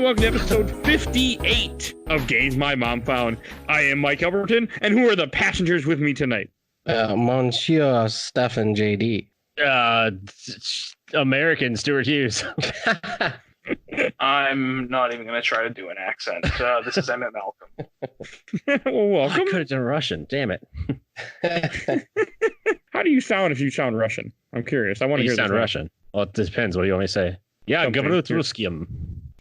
welcome to episode 58 of Games My Mom Found. I am Mike Albertin, and who are the passengers with me tonight? Monsieur Stefan JD. American Stuart Hughes. I'm not even going to try to do an accent. This is Emmitt Malcolm. Well, welcome. I could have done Russian. Damn it. How do you sound if you sound Russian? I'm curious. I want to hear You sound Russian. Well, it depends. What do you want me to say? Yeah, Something. Governor Ruskim.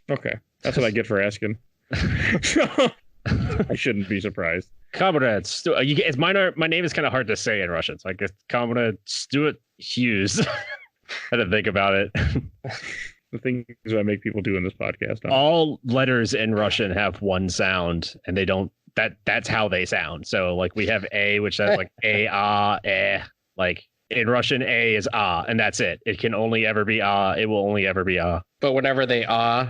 Okay. That's what I get for asking. I shouldn't be surprised. Comrade it's my name is kind of hard to say in Russian. So I guess Comrade Stuart Hughes. I had to think about it. The things I make people do in this podcast. All letters in Russian have one sound, and they don't. That's how they sound. So like we have A, which sounds like A, ah, eh. Like in Russian, A is ah, and that's it. It can only ever be ah. It will only ever be ah. But whenever they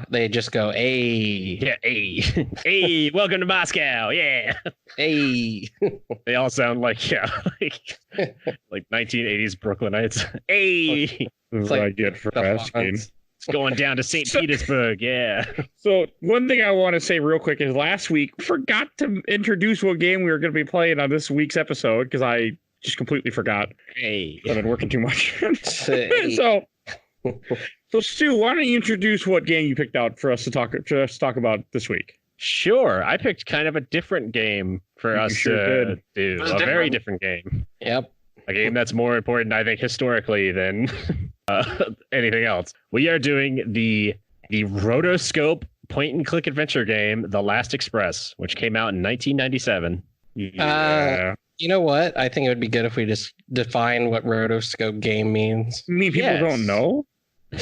they just go, "Hey, Yeah, A. Hey, welcome to Moscow. Yeah. hey." They all sound like like 1980s Brooklynites. Hey, This is like what I get for asking. it's going down to St. Petersburg. Yeah. So one thing I want to say real quick is last week I forgot to introduce what game we were going to be playing on this week's episode because I just completely forgot. Hey. I've been working too much. Say- So Stu, why don't you introduce what game you picked out for us to talk about this week? Sure. I picked kind of a different game for You us sure to do. Was A it very different? different game. Yep. A game that's more important, I think, historically than anything else. We are doing the rotoscope point-and-click adventure game, The Last Express, which came out in 1997. Yeah. You know what? I think it would be good if we just define what rotoscope game means. I mean, people Yes. don't know.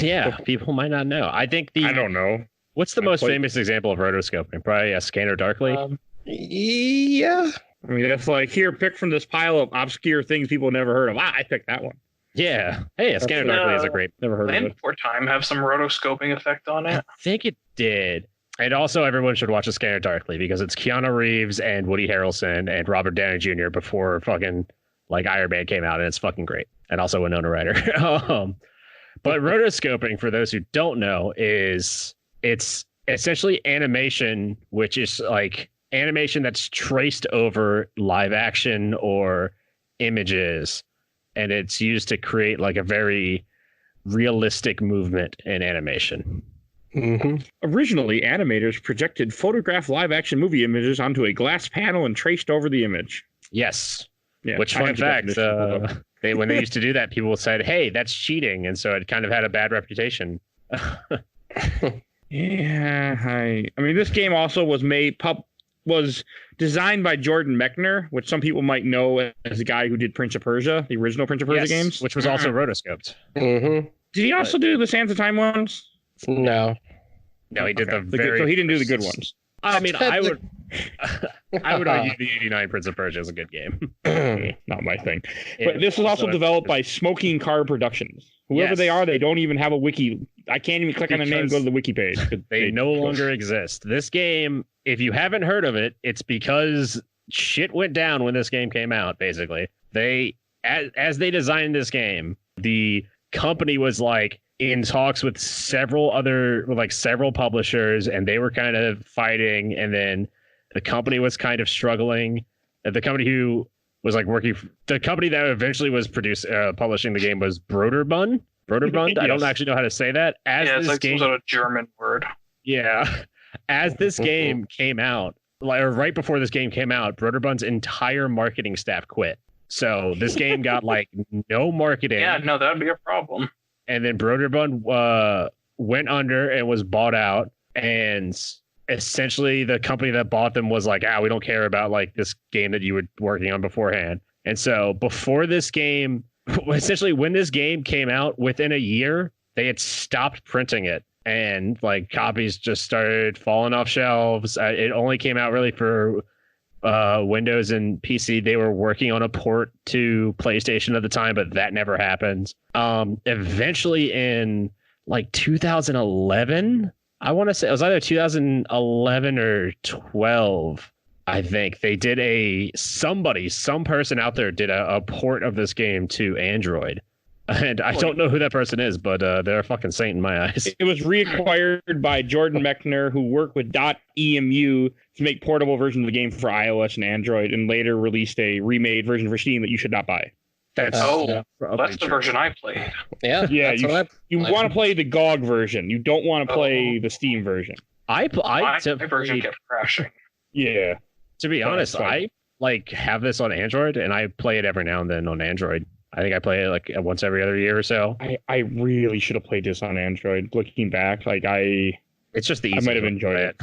Yeah, people might not know. I think I don't know. What's the I most played- famous example of rotoscoping? Probably Scanner Darkly. Yeah. I mean, that's like, here, pick from this pile of obscure things people never heard of. I picked that one. Yeah. Hey, Scanner That's- Darkly is a great. Never heard of Land it. Before Time have some rotoscoping effect on I it. think it did. And also, everyone should watch A Scanner Darkly because it's Keanu Reeves and Woody Harrelson and Robert Downey Jr. before fucking like Iron Man came out, and it's fucking great. And also Winona Ryder. But rotoscoping, for those who don't know, it's essentially animation, which is like animation that's traced over live action or images, and it's used to create like a very realistic movement in animation. Mm-hmm. Originally, animators projected photographed live-action movie images onto a glass panel and traced over the image. Yes. Yeah, Which, I fun have the fact, definition pulled up. when they used to do that, people said, "Hey, that's cheating," and so it kind of had a bad reputation. Yeah, I mean, this game also was was designed by Jordan Mechner, which some people might know as the guy who did Prince of Persia, the original Prince of Persia Yes, games. which was also rotoscoped. Mm-hmm. Did he also do the Sands of Time ones? No. No, he did Okay. the very. So he didn't do the good ones. I mean, I would argue the '89 Prince of Persia is a good game. Not my thing. But this was also developed by Smoking Car Productions. Whoever Yes. they are, they don't even have a wiki. I can't even click on the name and go to the wiki page. They no longer exist. This game, if you haven't heard of it, it's because shit went down when this game came out, basically. They, as they designed this game, the company was like in talks with several publishers, and they were kind of fighting, and then the company was kind of struggling. The company who was like the company that eventually was publishing the game was Broderbund. Broderbund? I don't Yes. actually know how to say that. Yeah, it's like some sort of German word. Yeah. As this game came out, or right before this game came out, Broderbund's entire marketing staff quit. So this game got like no marketing. Yeah, no, that'd be a problem. And then Broderbund went under and was bought out. And essentially the company that bought them was like, we don't care about like this game that you were working on beforehand. And so before this game, essentially when this game came out, within a year, they had stopped printing it. And like copies just started falling off shelves. It only came out really for Windows and PC. They were working on a port to PlayStation at the time, but that never happened. Eventually in like 2011, I want to say it was either 2011 or 12. I think they did some person out there did a port of this game to Android. And I don't know who that person is, but they're a fucking saint in my eyes. It was reacquired by Jordan Mechner, who worked with .emu to make portable versions of the game for iOS and Android, and later released a remade version for Steam that you should not buy. That's that's the version I played. Yeah, Yeah, that's you want to play the GOG version. You don't want to play the Steam version. My version kept crashing. Yeah. To be honest, I like have this on Android, and I play it every now and then on Android. I think I play it like once every other year or so. I really should have played this on Android. Looking back, it's just the easy. I might have enjoyed it.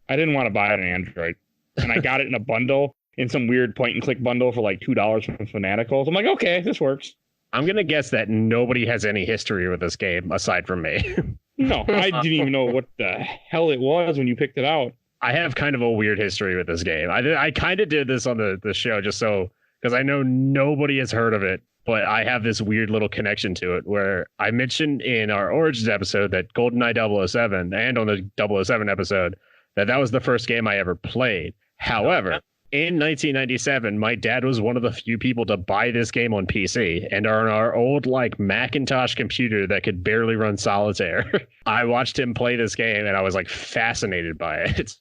I didn't want to buy it on Android, and I got it in a bundle, in some weird point and click bundle for like $2 from Fanaticals. I'm like, okay, this works. I'm gonna guess that nobody has any history with this game aside from me. No, I didn't even know what the hell it was when you picked it out. I have kind of a weird history with this game. I kind of did this on the show just so because I know nobody has heard of it, but I have this weird little connection to it where I mentioned in our Origins episode that GoldenEye 007 and on the 007 episode that was the first game I ever played. However, in 1997, my dad was one of the few people to buy this game on PC, and on our old like Macintosh computer that could barely run solitaire. I watched him play this game and I was like fascinated by it.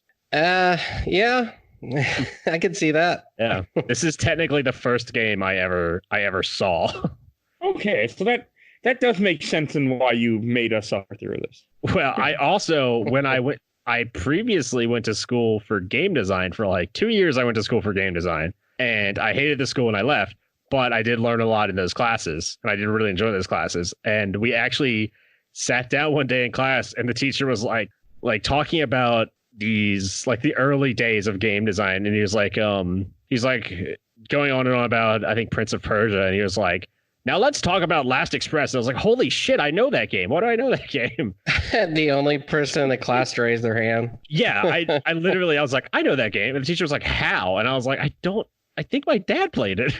Yeah, I could see that. Yeah, this is technically the first game I ever saw. Okay, so that does make sense in why you made us suffer through this. Well, I also I previously went to school for game design for like 2 years. I went to school for game design, and I hated the school and I left. But I did learn a lot in those classes, and I did really enjoy those classes. And we actually sat down one day in class, and the teacher was like talking about these like the early days of game design, and he's like going on and on about I think Prince of Persia, and he was like, now let's talk about Last Express. And I was like, holy shit, I know that game. Why do I know that game? The only person in the class to raise their hand. Yeah, I literally, I was like, I know that game. And the teacher was like, how? And I was like, I think my dad played it.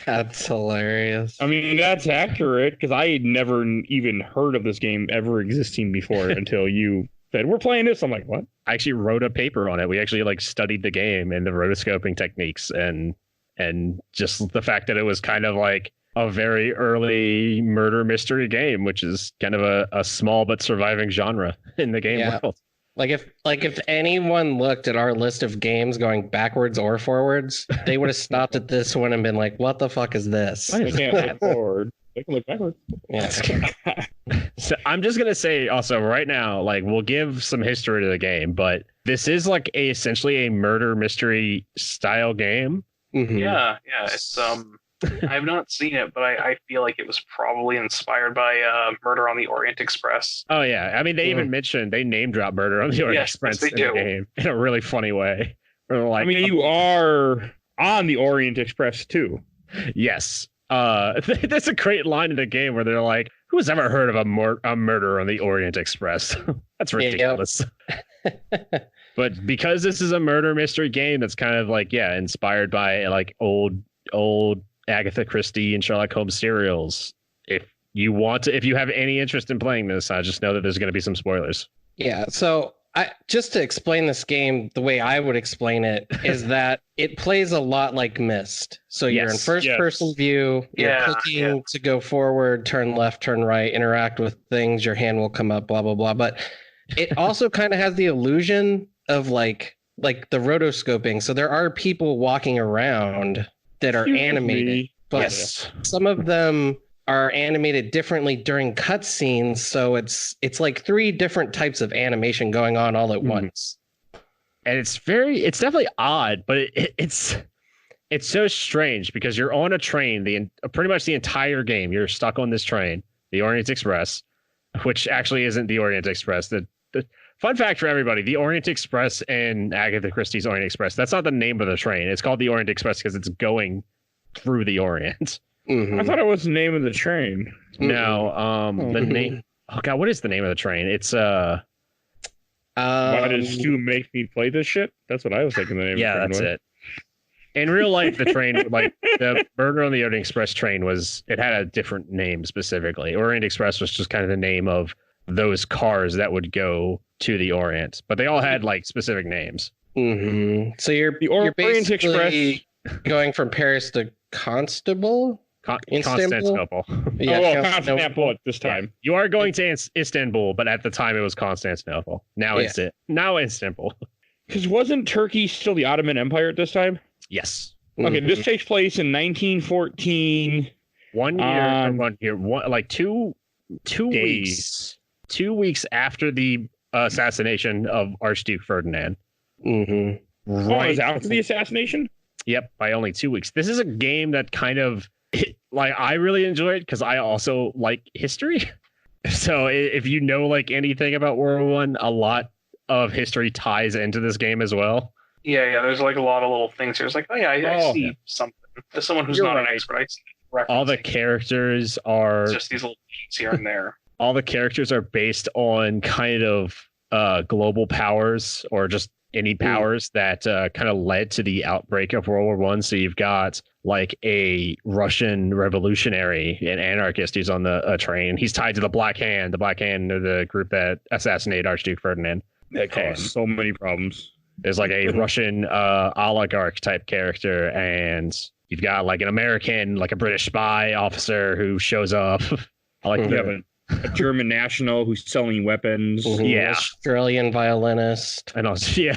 That's hilarious. I mean, that's accurate because I had never even heard of this game ever existing before until you said, we're playing this. I'm like, what? I actually wrote a paper on it. We actually like studied the game and the rotoscoping techniques and just the fact that it was kind of like a very early murder mystery game, which is kind of a small but surviving genre in the game world. Like if anyone looked at our list of games going backwards or forwards, they would have stopped at this one and been like, what the fuck is this? They can't look forward. They can look backwards. Yeah. So I'm just going to say also right now, like we'll give some history to the game, but this is like essentially a murder mystery style game. Mm-hmm. Yeah. It's I have not seen it, but I feel like it was probably inspired by Murder on the Orient Express. Oh yeah, I mean they even mentioned they name drop Murder on the Orient Express in the game in a really funny way. Like, I mean, you are on the Orient Express too. Yes. That's a great line in the game where they're like, "Who's ever heard of a murder on the Orient Express?" That's ridiculous. But because this is a murder mystery game that's kind of like inspired by like old Agatha Christie and Sherlock Holmes serials. If you have any interest in playing this, I just know that there's going to be some spoilers. Yeah. So just to explain this game, the way I would explain it is that it plays a lot like Myst. So you're in first person view, you're clicking to go forward, turn left, turn right, interact with things, your hand will come up, blah, blah, blah. But it also kind of has the illusion of like the rotoscoping. So there are people walking around that are animated, but some of them are animated differently during cutscenes. So it's like 3 different types of animation going on all at once. And it's definitely odd, but it's so strange because you're on a train pretty much the entire game. You're stuck on this train, the Orient Express, which actually isn't the Orient Express. The fun fact for everybody, the Orient Express and Agatha Christie's Orient Express, that's not the name of the train. It's called the Orient Express because it's going through the Orient. Mm-hmm. I thought it was the name of the train. No, the name. Oh God, what is the name of the train? It's Why does Stu make me play this shit? That's what I was thinking the name. Yeah, of the train that's it. In real life, the train, like the Murder on the Orient Express train, it had a different name specifically. Orient Express was just kind of the name of those cars that would go to the Orient, but they all had like specific names. Mm-hmm. So you're Orient basically Express going from Paris to Constable. Constantinople. Constantinople at this time. Yeah. You are going to Istanbul, but at the time it was Constantinople. Now it's Istanbul. Because wasn't Turkey still the Ottoman Empire at this time? Yes. Okay, this takes place in 1914. 1 year, like two weeks. 2 weeks after the assassination of Archduke Ferdinand. Right. Oh, it was after the assassination? Yep, by only 2 weeks. This is a game that kind of, like, I really enjoyed because I also like history. So if you know, like, anything about World War I, a lot of history ties into this game as well. Yeah, there's like a lot of little things here. It's like, I see something. As someone who's not an expert, I see all the characters are... It's just these little things here and there. All the characters are based on kind of global powers or just any powers that kind of led to the outbreak of World War I. So you've got like a Russian revolutionary, an anarchist who's on the train. He's tied to the Black Hand. The Black Hand are the group that assassinated Archduke Ferdinand. That caused so many problems. There's like a Russian oligarch type character, and you've got like an American, like a British spy officer who shows up. I like a German national who's selling weapons. Yeah. Australian violinist. And also, yeah.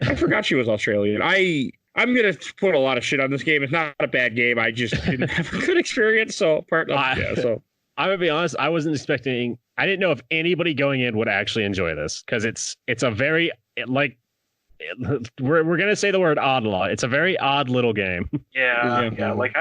I forgot she was Australian. I'm going to put a lot of shit on this game. It's not a bad game. I just didn't have a good experience. So I'm going to be honest. I wasn't expecting. I didn't know if anybody going in would actually enjoy this because it's a very like we're going to say the word odd a lot. It's a very odd little game. Yeah. Like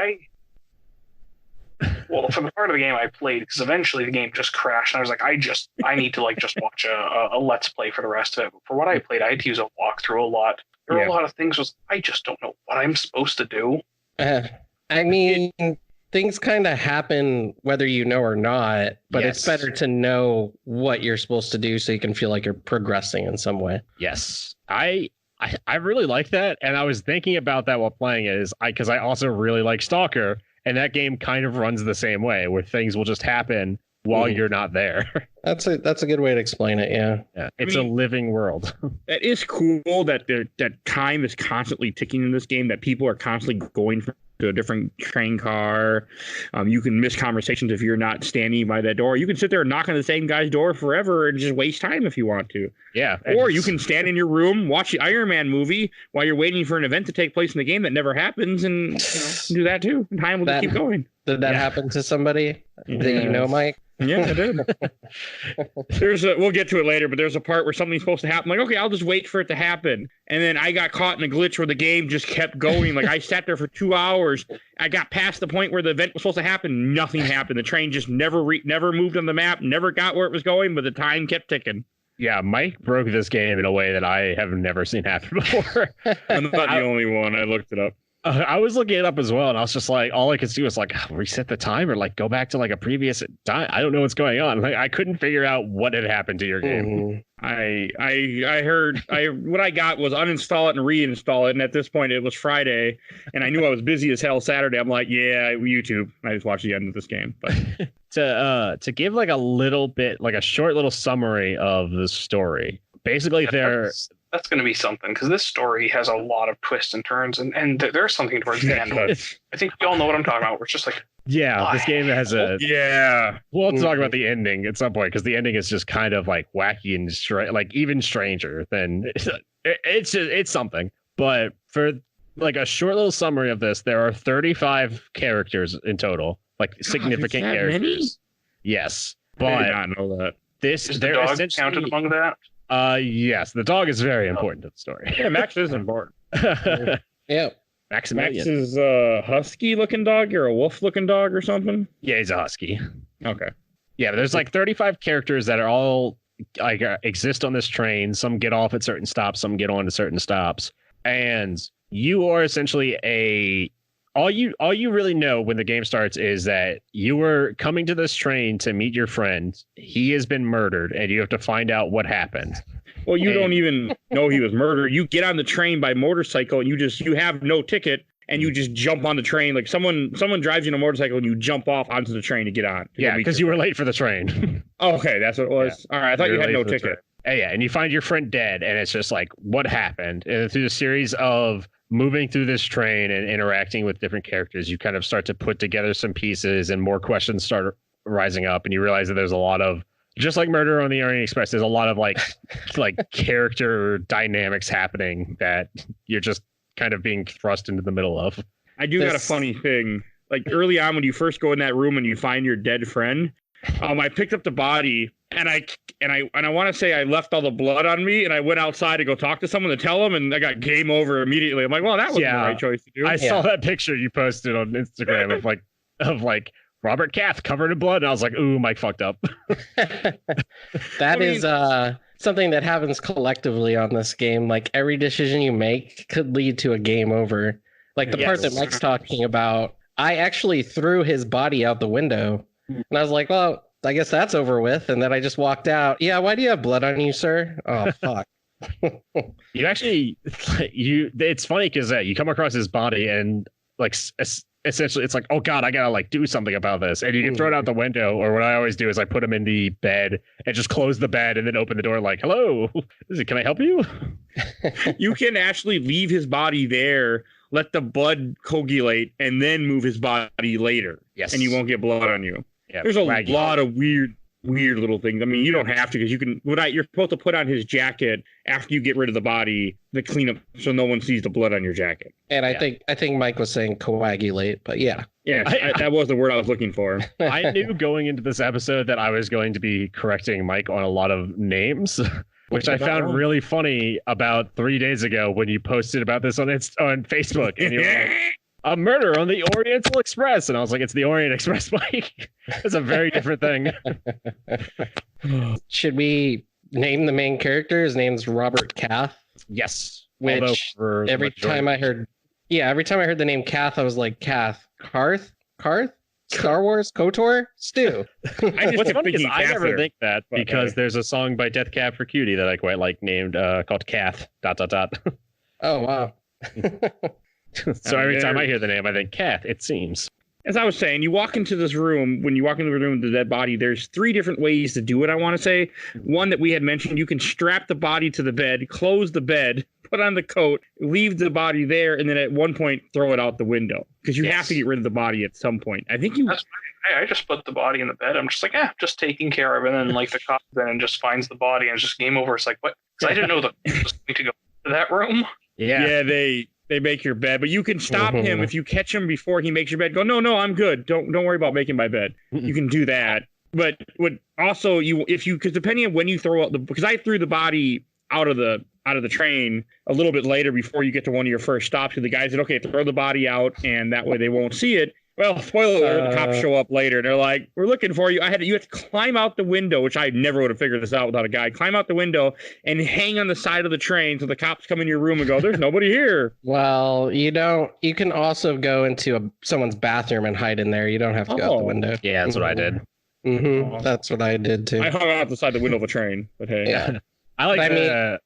well, for the part of the game I played, because eventually the game just crashed, and I was like, I need to like just watch a let's play for the rest of it. But for what I played, I had to use a walkthrough a lot. There were a lot of things I just don't know what I'm supposed to do. I mean, things kind of happen whether you know or not, but it's better to know what you're supposed to do so you can feel like you're progressing in some way. Yes, I really like that, and I was thinking about that while playing it, because I also really like Stalker. And that game kind of runs the same way, where things will just happen while you're not there. That's a good way to explain it. Yeah. It's a living world. That is cool that that time is constantly ticking in this game. That people are constantly going to a different train car. You can miss conversations if you're not standing by that door. You can sit there and knock on the same guy's door forever and just waste time if you want to. Yeah. Or you can stand in your room, watch the Iron Man movie while you're waiting for an event to take place in the game that never happens, and do that too. And time will just keep going. Did that happen to somebody that you know, Mike? Yeah, it did. We'll get to it later, but there's a part where something's supposed to happen. Like, okay, I'll just wait for it to happen. And then I got caught in a glitch where the game just kept going. Like, I sat there for 2 hours. I got past the point where the event was supposed to happen. Nothing happened. The train just never moved on the map, never got where it was going, but the time kept ticking. Yeah, Mike broke this game in a way that I have never seen happen before. I'm not the only one. I looked it up. I was looking it up as well, and I was just like, all I could do was like reset the time or like go back to like a previous time. I don't know what's going on. Like, I couldn't figure out what had happened to your game. I heard what I got was uninstall it and reinstall it, and at this point it was Friday, and I knew I was busy as hell Saturday. I'm like, yeah, YouTube. I just watched the end of this game. But to give like a little bit, like a short little summary of the story. Basically, that's going to be something, because this story has a lot of twists and turns, and there's something towards the end. I think we all know what I'm talking about. We're just like, this game has We'll talk about the ending at some point, because the ending is just kind of like wacky and like even stranger than it's something. But for like a short little summary of this, there are 35 characters in total, like significant characters. Many? Yes, but I did not know that. Is the dog counted among that? Yes, the dog is very important to the story. Yeah, Max is important. Yeah. Max is a husky-looking dog or a wolf-looking dog or something? Yeah, he's a husky. Okay. Yeah, but there's like 35 characters that are all like exist on this train. Some get off at certain stops, some get on to certain stops. And you are essentially all you really know when the game starts is that you were coming to this train to meet your friend. He has been murdered, and you have to find out what happened. Well, you don't even know he was murdered. You get on the train by motorcycle, and you have no ticket, and you just jump on the train. Like someone drives you on a motorcycle, and you jump off onto the train to get on. Yeah, because you were late for the train. Okay, that's what it was. Yeah. All right, I thought you had no ticket. And you find your friend dead, and it's just like, what happened? And through the series of moving through this train and interacting with different characters, you kind of start to put together some pieces, and more questions start rising up, and you realize that there's a lot of, just like Murder on the Orient Express, there's a lot of like character dynamics happening that you're just kind of being thrust into the middle of. I got a funny thing. Like early on when you first go in that room and you find your dead friend, I picked up the body and I want to say I left all the blood on me, and I went outside to go talk to someone to tell them, and I got game over immediately. I'm like, well, that was the right choice to do. I saw that picture you posted on Instagram of Robert Kath covered in blood, and I was like, ooh, Mike fucked up. That is something that happens collectively on this game. Like every decision you make could lead to a game over. Like the part that Mike's talking about, I actually threw his body out the window, and I was like, well, I guess that's over with. And then I just walked out. Yeah, why do you have blood on you, sir? Oh, fuck. You actually, it's funny because you come across his body and like essentially it's like, oh God, I gotta like do something about this. And you can throw it out the window, or what I always do is I put him in the bed and just close the bed and then open the door like, hello, can I help you? You can actually leave his body there, let the blood coagulate, and then move his body later. Yes. And you won't get blood on you. Yeah, there's a lot of weird little things. I mean, you don't have to, because you can. You're supposed to put on his jacket after you get rid of the body, the cleanup, so no one sees the blood on your jacket. And I think Mike was saying coagulate, but yeah, that was the word I was looking for. I knew going into this episode that I was going to be correcting Mike on a lot of names, which I found really funny about 3 days ago when you posted about this on Facebook, and you were like, a murder on the Oriental Express. And I was like, it's the Orient Express, Mike. It's a very different thing. Should we name the main character? His name's Robert Kath. Yes. Which every time I heard the name Kath, I was like, Kath, Karth? Star Wars? KOTOR? Stu. What's funny is I never think that, because there's a song by Death Cab for Cutie that I quite like named called Kath ... Oh, wow. So every time I hear the name, I think Kath, it seems. As I was saying, you walk into this room, when you walk into the room with the dead body, there's 3 different ways to do it, I want to say. One that we had mentioned, you can strap the body to the bed, close the bed, put on the coat, leave the body there, and then at one point throw it out the window. Because you have to get rid of the body at some point. I think you... I just put the body in the bed. I'm just like, just taking care of it. And then like the cop then just finds the body, and it's just game over. It's like, what? Because I didn't know that I was going to go to that room. Yeah, they make your bed, but you can stop him if you catch him before he makes your bed. Go, no, I'm good. Don't worry about making my bed. You can do that. But also because depending on when you throw out because I threw the body out of the train a little bit later before you get to one of your first stops, and the guy said, okay, throw the body out, and that way they won't see it. Well, spoiler alert, the cops show up later, and they're like, we're looking for you. You have to climb out the window, which I never would have figured this out without a guide. Climb out the window and hang on the side of the train so the cops come in your room and go, there's nobody here. Well, you can also go into someone's bathroom and hide in there. You don't have to go out the window. Yeah, that's what I did. That's what I did too. I hung out the side of the window of a train, but hey. Yeah. I like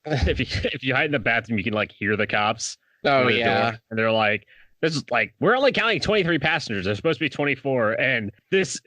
if you hide in the bathroom, you can like hear the cops. Oh yeah. And they're like, this is like, we're only counting 23 passengers. There's supposed to be 24. And this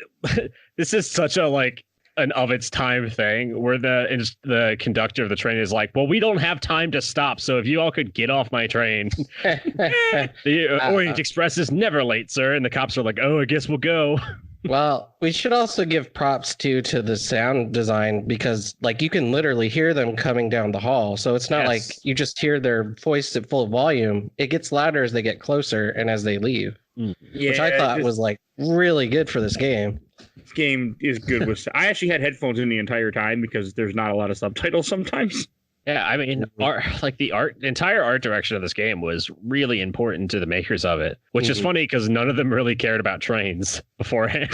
is such a like an of its time thing where the conductor of the train is like, well, we don't have time to stop. So if you all could get off my train. The Orient Express is never late, sir. And the cops are like, oh, I guess we'll go. Well, we should also give props to the sound design, because like you can literally hear them coming down the hall. So it's not like you just hear their voice at full volume. It gets louder as they get closer and as they leave, which I thought was like really good for this game. This game is good with. I actually had headphones in the entire time because there's not a lot of subtitles sometimes. Yeah, I mean, the entire art direction of this game was really important to the makers of it, which is funny because none of them really cared about trains beforehand.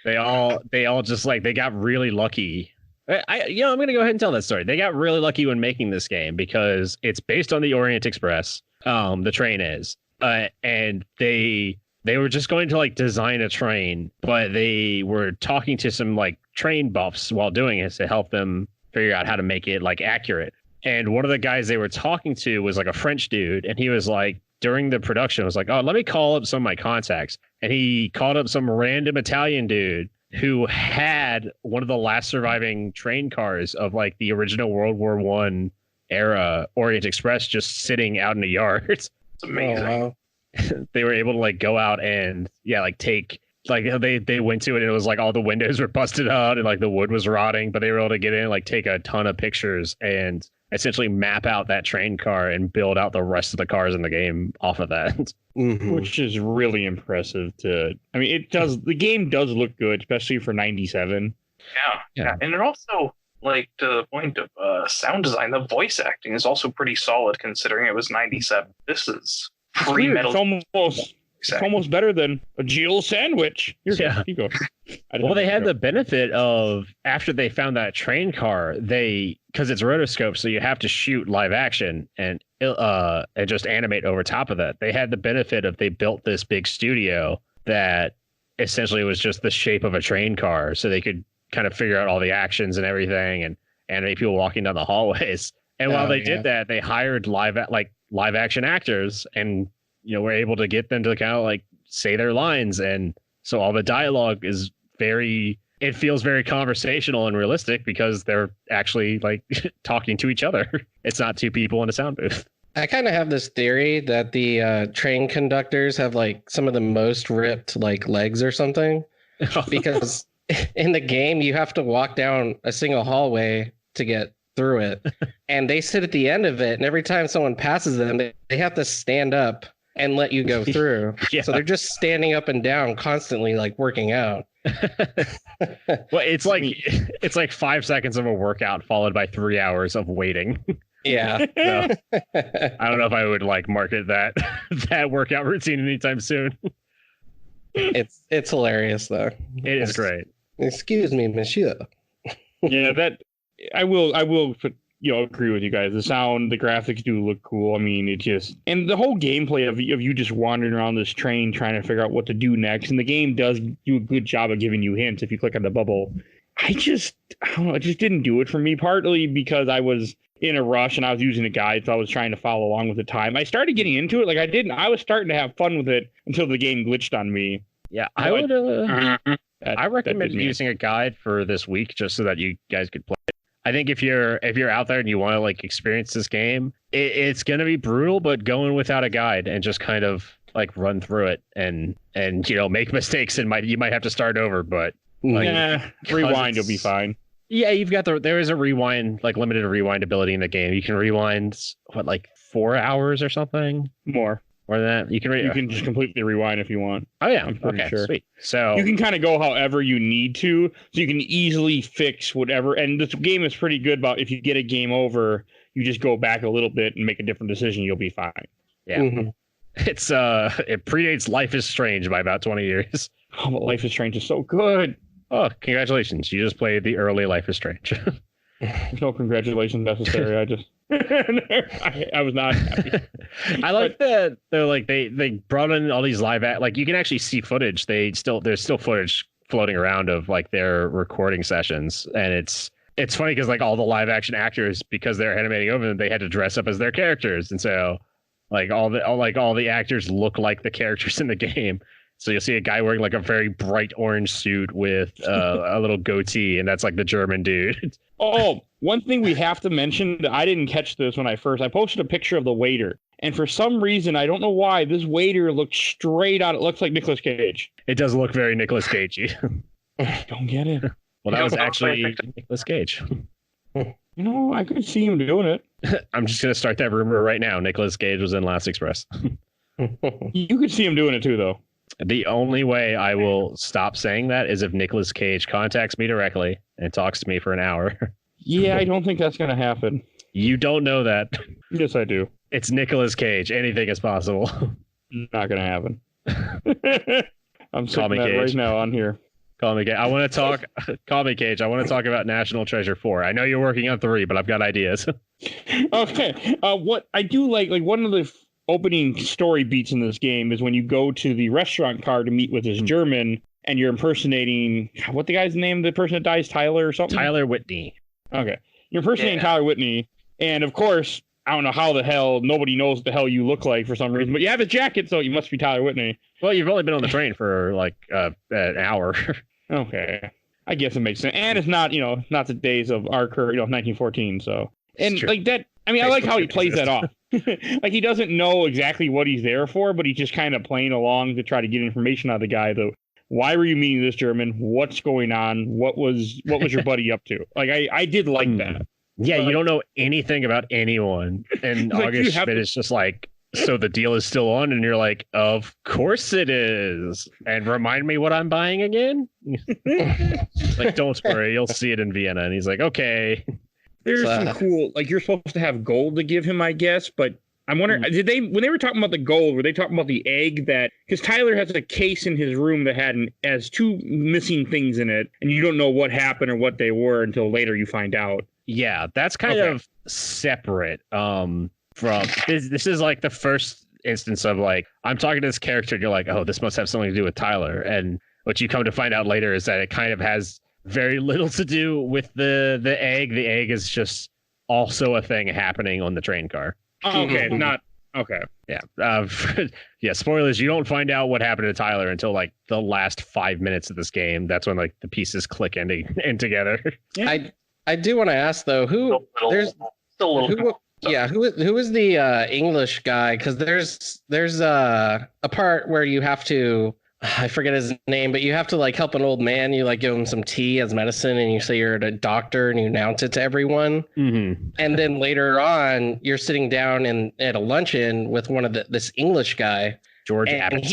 They all just like, they got really lucky. I'm going to go ahead and tell that story. They got really lucky when making this game because it's based on the Orient Express. The train is, and they were just going to like design a train, but they were talking to some like train buffs while doing it to help them figure out how to make it like accurate. And one of the guys they were talking to was like a French dude, and he was like, during the production, was like, oh, let me call up some of my contacts. And he called up some random Italian dude who had one of the last surviving train cars of like the original World War I era Orient Express just sitting out in the yard. It's amazing. Oh, wow. They were able to like go out and take like they went to it and it was like all the windows were busted out and like the wood was rotting, but they were able to get in and like take a ton of pictures and essentially map out that train car and build out the rest of the cars in the game off of that. Which is really impressive the game does look good, especially for 97. Yeah. And it also, like, to the point of sound design, the voice acting is also pretty solid considering it was 97. This is pre-Metal. It's almost better than a Jill sandwich. You go. Well, they had the benefit of, after they found that train car, because it's rotoscope, so you have to shoot live action and just animate over top of that. They had the benefit of, they built this big studio that essentially was just the shape of a train car, so they could kind of figure out all the actions and everything and animate people walking down the hallways. And while they did that, they hired live action actors and were able to get them to kind of like say their lines. And so all the dialogue is it feels very conversational and realistic because they're actually like talking to each other. It's not two people in a sound booth. I kind of have this theory that the train conductors have like some of the most ripped like legs or something, because in the game you have to walk down a single hallway to get through it, and they sit at the end of it, and every time someone passes them, they have to stand up and let you go through. So they're just standing up and down constantly, like working out. Well, it's like 5 seconds of a workout followed by 3 hours of waiting. Yeah. So, I don't know if I would like market that workout routine anytime soon. It's hilarious though. It is great. Excuse me, monsieur. Yeah, that I will agree with you guys. The sound, the graphics do look cool. I mean, and the whole gameplay of you just wandering around this train trying to figure out what to do next. And the game does do a good job of giving you hints if you click on the bubble. I don't know. It just didn't do it for me, partly because I was in a rush and I was using a guide, so I was trying to follow along with the time. I started getting into it. I was starting to have fun with it until the game glitched on me. Yeah, I recommend using a guide for this week just so that you guys could play it. I think if you're out there and you want to like experience this game, it's going to be brutal, but going without a guide and just kind of like run through it and make mistakes and you might have to start over, but rewind, you'll be fine. Yeah, there is a rewind, like limited rewind ability in the game. You can rewind 4 hours or something more than that. You can just completely rewind if you want. Oh yeah, I'm pretty sure. Sweet. So you can kind of go however you need to, so you can easily fix whatever. And this game is pretty good about if you get a game over, you just go back a little bit and make a different decision. You'll be fine. Yeah, It's it predates Life is Strange by about 20 years. Oh, but Life is Strange is so good. Oh, congratulations! You just played the early Life is Strange. There's no congratulations necessary. I was not happy. I like that they brought in all these live you can actually see footage. There's still footage floating around of like their recording sessions, and it's funny because like all the live action actors, because they're animating over them, they had to dress up as their characters, and so like all the actors look like the characters in the game. So you'll see a guy wearing like a very bright orange suit with a little goatee, and that's like the German dude. Oh, one thing we have to mention, I didn't catch this when I posted a picture of the waiter. And for some reason, I don't know why, this waiter looks straight out. It looks like Nicolas Cage. It does look very Nicolas Cagey. Don't get it. Well, that was actually Nicolas Cage. I could see him doing it. I'm just going to start that rumor right now. Nicolas Cage was in Last Express. You could see him doing it too, though. The only way I will stop saying that is if Nicolas Cage contacts me directly and talks to me for an hour. Yeah, I don't think that's going to happen. You don't know that. Yes, I do. It's Nicolas Cage. Anything is possible. Not going to happen. I'm saying that Cage. Right now on here. Call me Cage. I want to talk. Call me Cage. I want to talk about National Treasure 4. I know you're working on 3, but I've got ideas. Okay. What I do like one of the opening story beats in this game is when you go to the restaurant car to meet with this German and you're impersonating what the guy's name, the person that dies, Tyler or something? Tyler Whitney. Okay. You're impersonating Tyler Whitney. And of course, I don't know how the hell nobody knows what the hell you look like for some reason, but you have a jacket, so you must be Tyler Whitney. Well, you've only been on the train for like an hour. Okay. I guess it makes sense. And it's not, not the days of our current, 1914. So, and like that, I mean, I like how he plays that off. Like he doesn't know exactly what he's there for, but he's just kind of playing along to try to get information out of the guy. Though, why were you meeting this German? What's going on? What was your buddy up to? Like, I did like that. Yeah, you don't know anything about anyone. And like August Schmidt is just like, so the deal is still on, and you're like, of course it is. And remind me what I'm buying again. Like, don't worry, you'll see it in Vienna. And he's like, okay. There's some cool, like you're supposed to have gold to give him, I guess, but I'm wondering, when they were talking about the gold, were they talking about the egg because Tyler has a case in his room that has 2 missing things in it, and you don't know what happened or what they were until later you find out. Yeah, that's kind of separate. From this is like the first instance of like, I'm talking to this character and you're like, oh, this must have something to do with Tyler. And what you come to find out later is that it kind of has very little to do with the egg. The egg is just also a thing happening on the train car. Oh, okay, not okay. Yeah. Yeah. Spoilers. You don't find out what happened to Tyler until like the last 5 minutes of this game. That's when like the pieces click in together. Yeah. I do want to ask though, who is the English guy? Because there's a part where you have to, I forget his name, but you have to like help an old man. You like give him some tea as medicine, and you say you're a doctor, and you announce it to everyone. Mm-hmm. And then later on, you're sitting down at a luncheon with one of this English guy, George Abbott.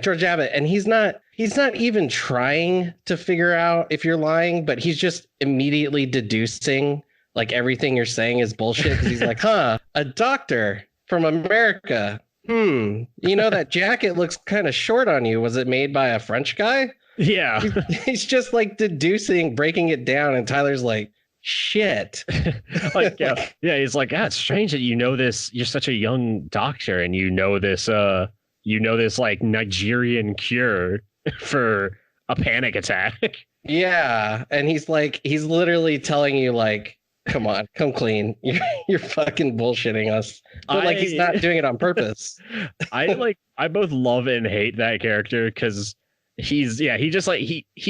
George Abbott, and he's not even trying to figure out if you're lying, but he's just immediately deducing like everything you're saying is bullshit, because he's like, a doctor from America. That jacket looks kind of short on you. Was it made by a French guy? Yeah. He's just like deducing, breaking it down. And Tyler's like, shit. He's like, it's strange that you know this. You're such a young doctor and you know this like Nigerian cure for a panic attack. Yeah. And he's literally telling you like, come on, come clean. You're fucking bullshitting us. But like he's not doing it on purpose. I both love and hate that character because he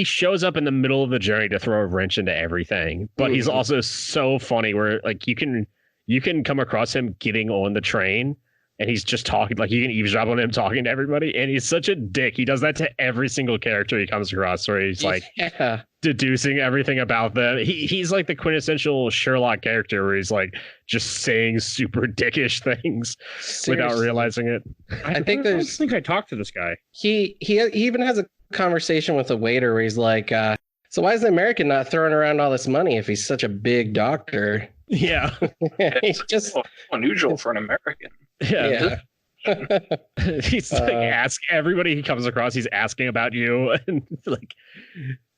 shows up in the middle of the journey to throw a wrench into everything. But he's also so funny where like you can come across him getting on the train and he's just talking, like you can eavesdrop on him talking to everybody, and he's such a dick. He does that to every single character he comes across, where he's like deducing everything about them. He's like the quintessential Sherlock character, where he's like just saying super dickish things without realizing it. I think I talked to this guy. He even has a conversation with a waiter where he's like, so why is the American not throwing around all this money if he's such a big doctor? Yeah. He's just unusual for an American. Yeah. He's like ask everybody he comes across, he's asking about you, and like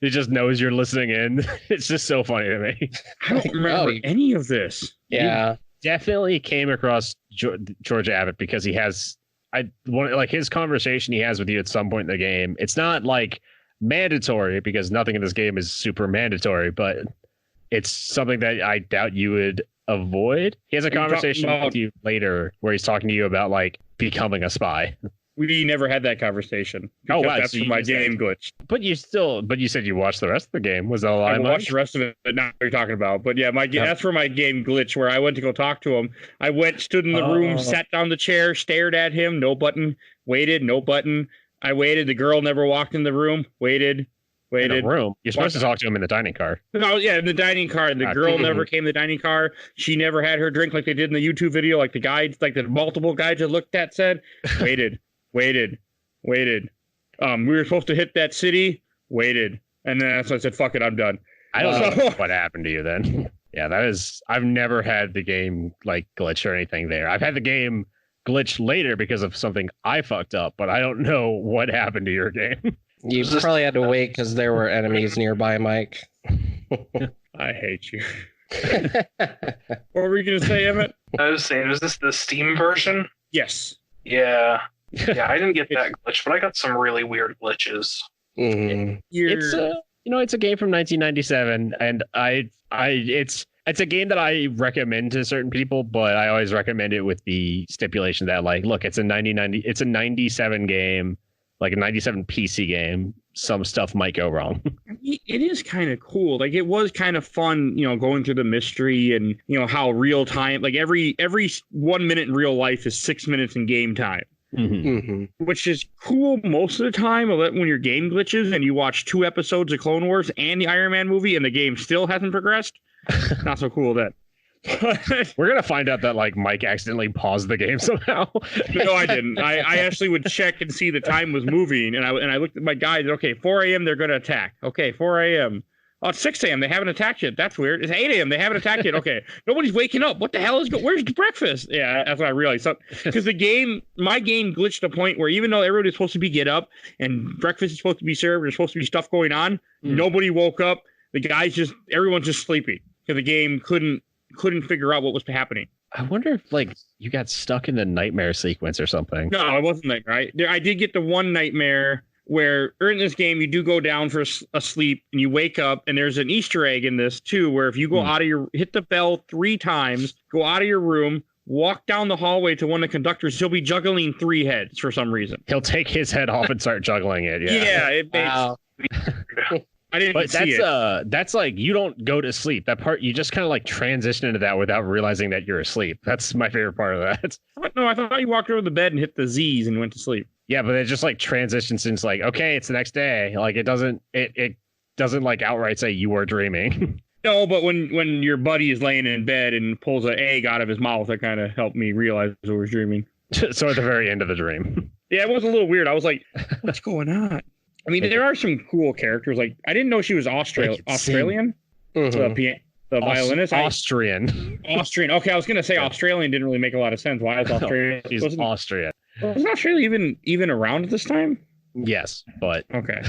he just knows you're listening in. It's just so funny to me. I don't remember any of this. Yeah. You definitely came across George Abbott because he has his conversation he has with you at some point in the game. It's not like mandatory because nothing in this game is super mandatory, but it's something that I doubt you would avoid. He has a conversation with you later where he's talking to you about like becoming a spy. We never had that conversation. Oh, wow. That's for my game glitch. But you said you watched the rest of the game. Was that a lie? I watched the rest of it, but not what you're talking about. But yeah, that's for my game glitch where I went to go talk to him. I stood in the room, sat down the chair, stared at him, no button, waited, no button. I waited. The girl never walked in the room, waited. In a room. You're supposed to talk to him in the dining car. No, yeah, in the dining car. The girl never came to the dining car. She never had her drink like they did in the YouTube video, like the guides, like the multiple guides I looked at said. Waited. We were supposed to hit that city. Waited. And then so I said, fuck it, I'm done. I don't know what happened to you then. Yeah, I've never had the game like glitch or anything there. I've had the game glitch later because of something I fucked up, but I don't know what happened to your game. You probably had to wait because there were enemies nearby, Mike. I hate you. What were you going to say, Emmitt? I was saying, was this the Steam version? Yes. Yeah. Yeah, I didn't get that glitch, but I got some really weird glitches. Mm-hmm. It's a game from 1997, and it's a game that I recommend to certain people, but I always recommend it with the stipulation that like, look, it's a 97 game. Like a 97 PC game. some stuff might go wrong. It is kind of cool. Like, it was kind of fun, going through the mystery and, how real time, like every 1 minute in real life is 6 minutes in game time. Which is cool most of the time when your game glitches and you watch 2 episodes of Clone Wars and the Iron Man movie and the game still hasn't progressed. Not so cool then. We're gonna find out that like Mike accidentally paused the game somehow. No, I didn't. I actually would check and see the time was moving, and I looked at my guys. Okay, 4 a.m. they're gonna attack. Okay, 4 a.m. Oh, it's 6 a.m. They haven't attacked yet. That's weird. It's 8 a.m. They haven't attacked yet. Okay, nobody's waking up. What the hell is where's the breakfast? Yeah, that's what I realized. Because my game glitched to the point where even though everybody's supposed to be get up and breakfast is supposed to be served, there's supposed to be stuff going on. Nobody woke up. Everyone's just sleeping because the game couldn't figure out what was happening. I wonder if like you got stuck in the nightmare sequence or something. No, it wasn't nightmare. I did get the one nightmare where in this game you do go down for a sleep and you wake up, and there's an Easter egg in this too, where if you go out of hit the bell 3 times, go out of your room, walk down the hallway to one of the conductors, he'll be juggling 3 heads for some reason. He'll take his head off and start juggling it. Yeah. Wow. I didn't see it. That's like you don't go to sleep. That part you just kind of like transition into that without realizing that you're asleep. That's my favorite part of that. No, I thought you walked over the bed and hit the Z's and went to sleep. Yeah, but it just like transitions into like, okay, it's the next day. Like it doesn't like outright say you were dreaming. No, but when your buddy is laying in bed and pulls an egg out of his mouth, that kind of helped me realize I was dreaming. So at the very end of the dream. Yeah, it was a little weird. I was like, what's going on? I mean, there are some cool characters. Like, I didn't know she was Australian. The violinist. Austrian. Okay, I was going to say Australian didn't really make a lot of sense. Why is Australia? She's Austrian. Wasn't Australia even around at this time? Yes, but okay.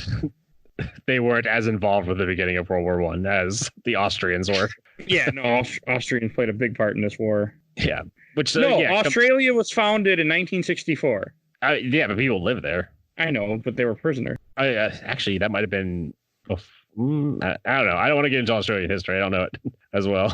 They weren't as involved with the beginning of World War I as the Austrians were. Yeah, no, Austrians played a big part in this war. Yeah. Australia was founded in 1964. Yeah, but people live there. I know, but they were prisoners. Actually, that might have been. I don't know. I don't want to get into Australian history. I don't know it as well.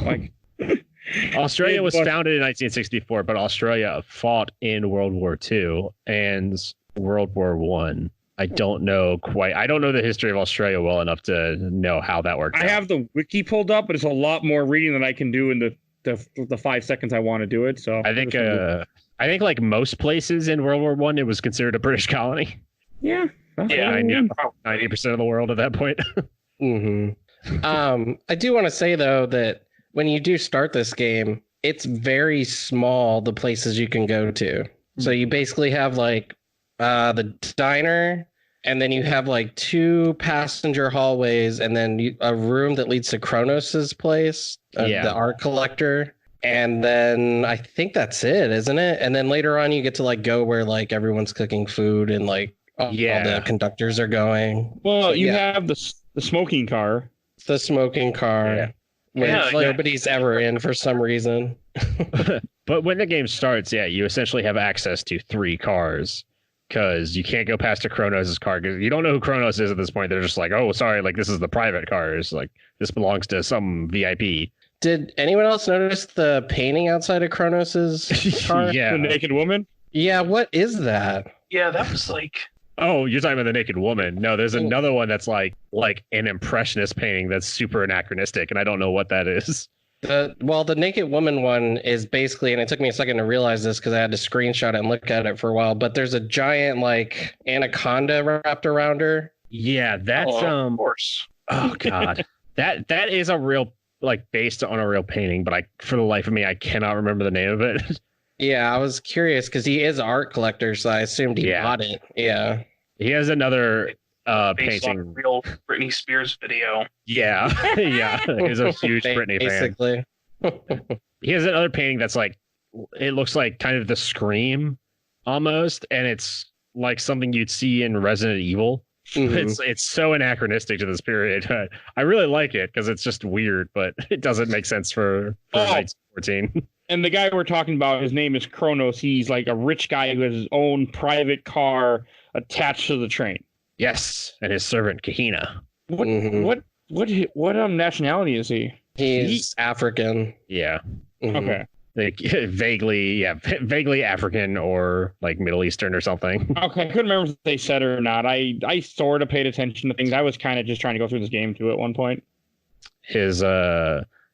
Australia was founded in 1964, but Australia fought in World War II and World War I. I don't know the history of Australia well enough to know how that worked. I have the wiki pulled up, but it's a lot more reading than I can do in the 5 seconds I want to do it. So I think like most places in World War I, it was considered a British colony. Yeah. I knew 90% of the world at that point. I do want to say though that when you do start this game, it's very small, the places you can go to. So you basically have like the diner, and then you have like 2 passenger hallways, and then a room that leads to Kronos's place, the art collector. And then I think that's it, isn't it? And then later on you get to like go where like everyone's cooking food and like all the conductors are going. Well, you have the smoking car. The smoking car. Yeah. Nobody's ever in for some reason. But when the game starts, you essentially have access to 3 cars because you can't go past to Kronos' car because you don't know who Kronos is at this point. They're just like, oh, sorry, like this is the private cars. Like this belongs to some VIP. Did anyone else notice the painting outside of Kronos's car? Yeah. The naked woman? Yeah, what is that? Yeah, that was like... Oh, you're talking about the naked woman. No, there's another one that's like an impressionist painting that's super anachronistic, and I don't know what that is. The naked woman one is basically, and it took me a second to realize this because I had to screenshot it and look at it for a while, but there's a giant like anaconda wrapped around her. Yeah, that's of course. Oh god. that is a real based on a real painting, but for the life of me I cannot remember the name of it. Yeah, I was curious because he is an art collector, so I assumed he bought it. Yeah. He has another based painting. On a real Britney Spears video. Yeah. Yeah. He's a huge Britney fan. Basically. He has another painting that's like, it looks like kind of the Scream almost, and it's like something you'd see in Resident Evil. Mm-hmm. It's so anachronistic to this period. I really like it because it's just weird, but it doesn't make sense for 1914. And the guy we're talking about, his name is Kronos. He's like a rich guy who has his own private car attached to the train. Yes, and his servant Kahina. What nationality is he? He's African. Yeah. Mm-hmm. Okay. like vaguely African or like Middle Eastern or something. Okay, I couldn't remember if they said it or not. I sort of paid attention to things. I was kind of just trying to go through this game too at one point. His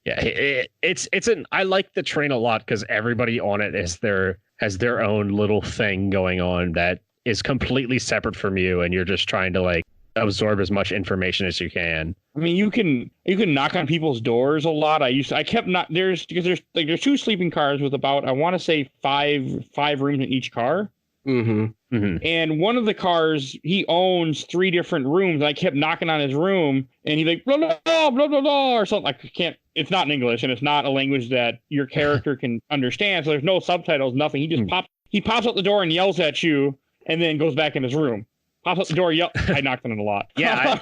it's an I like the train a lot because everybody on it has their own little thing going on that is completely separate from you, and you're just trying to like absorb as much information as you can. I mean, you can knock on people's doors a lot. I kept not there's 2 sleeping cars with about, I want to say five rooms in each car. Mm-hmm. Mm-hmm. And one of the cars, he owns 3 different rooms. I kept knocking on his room, and he's like blah blah blah blah blah, blah or something. I can't. It's not in English, and it's not a language that your character can understand. So there's no subtitles, nothing. He just pops out the door and yells at you, and then goes back in his room. Pops out the door, I knocked on it a lot. Yeah,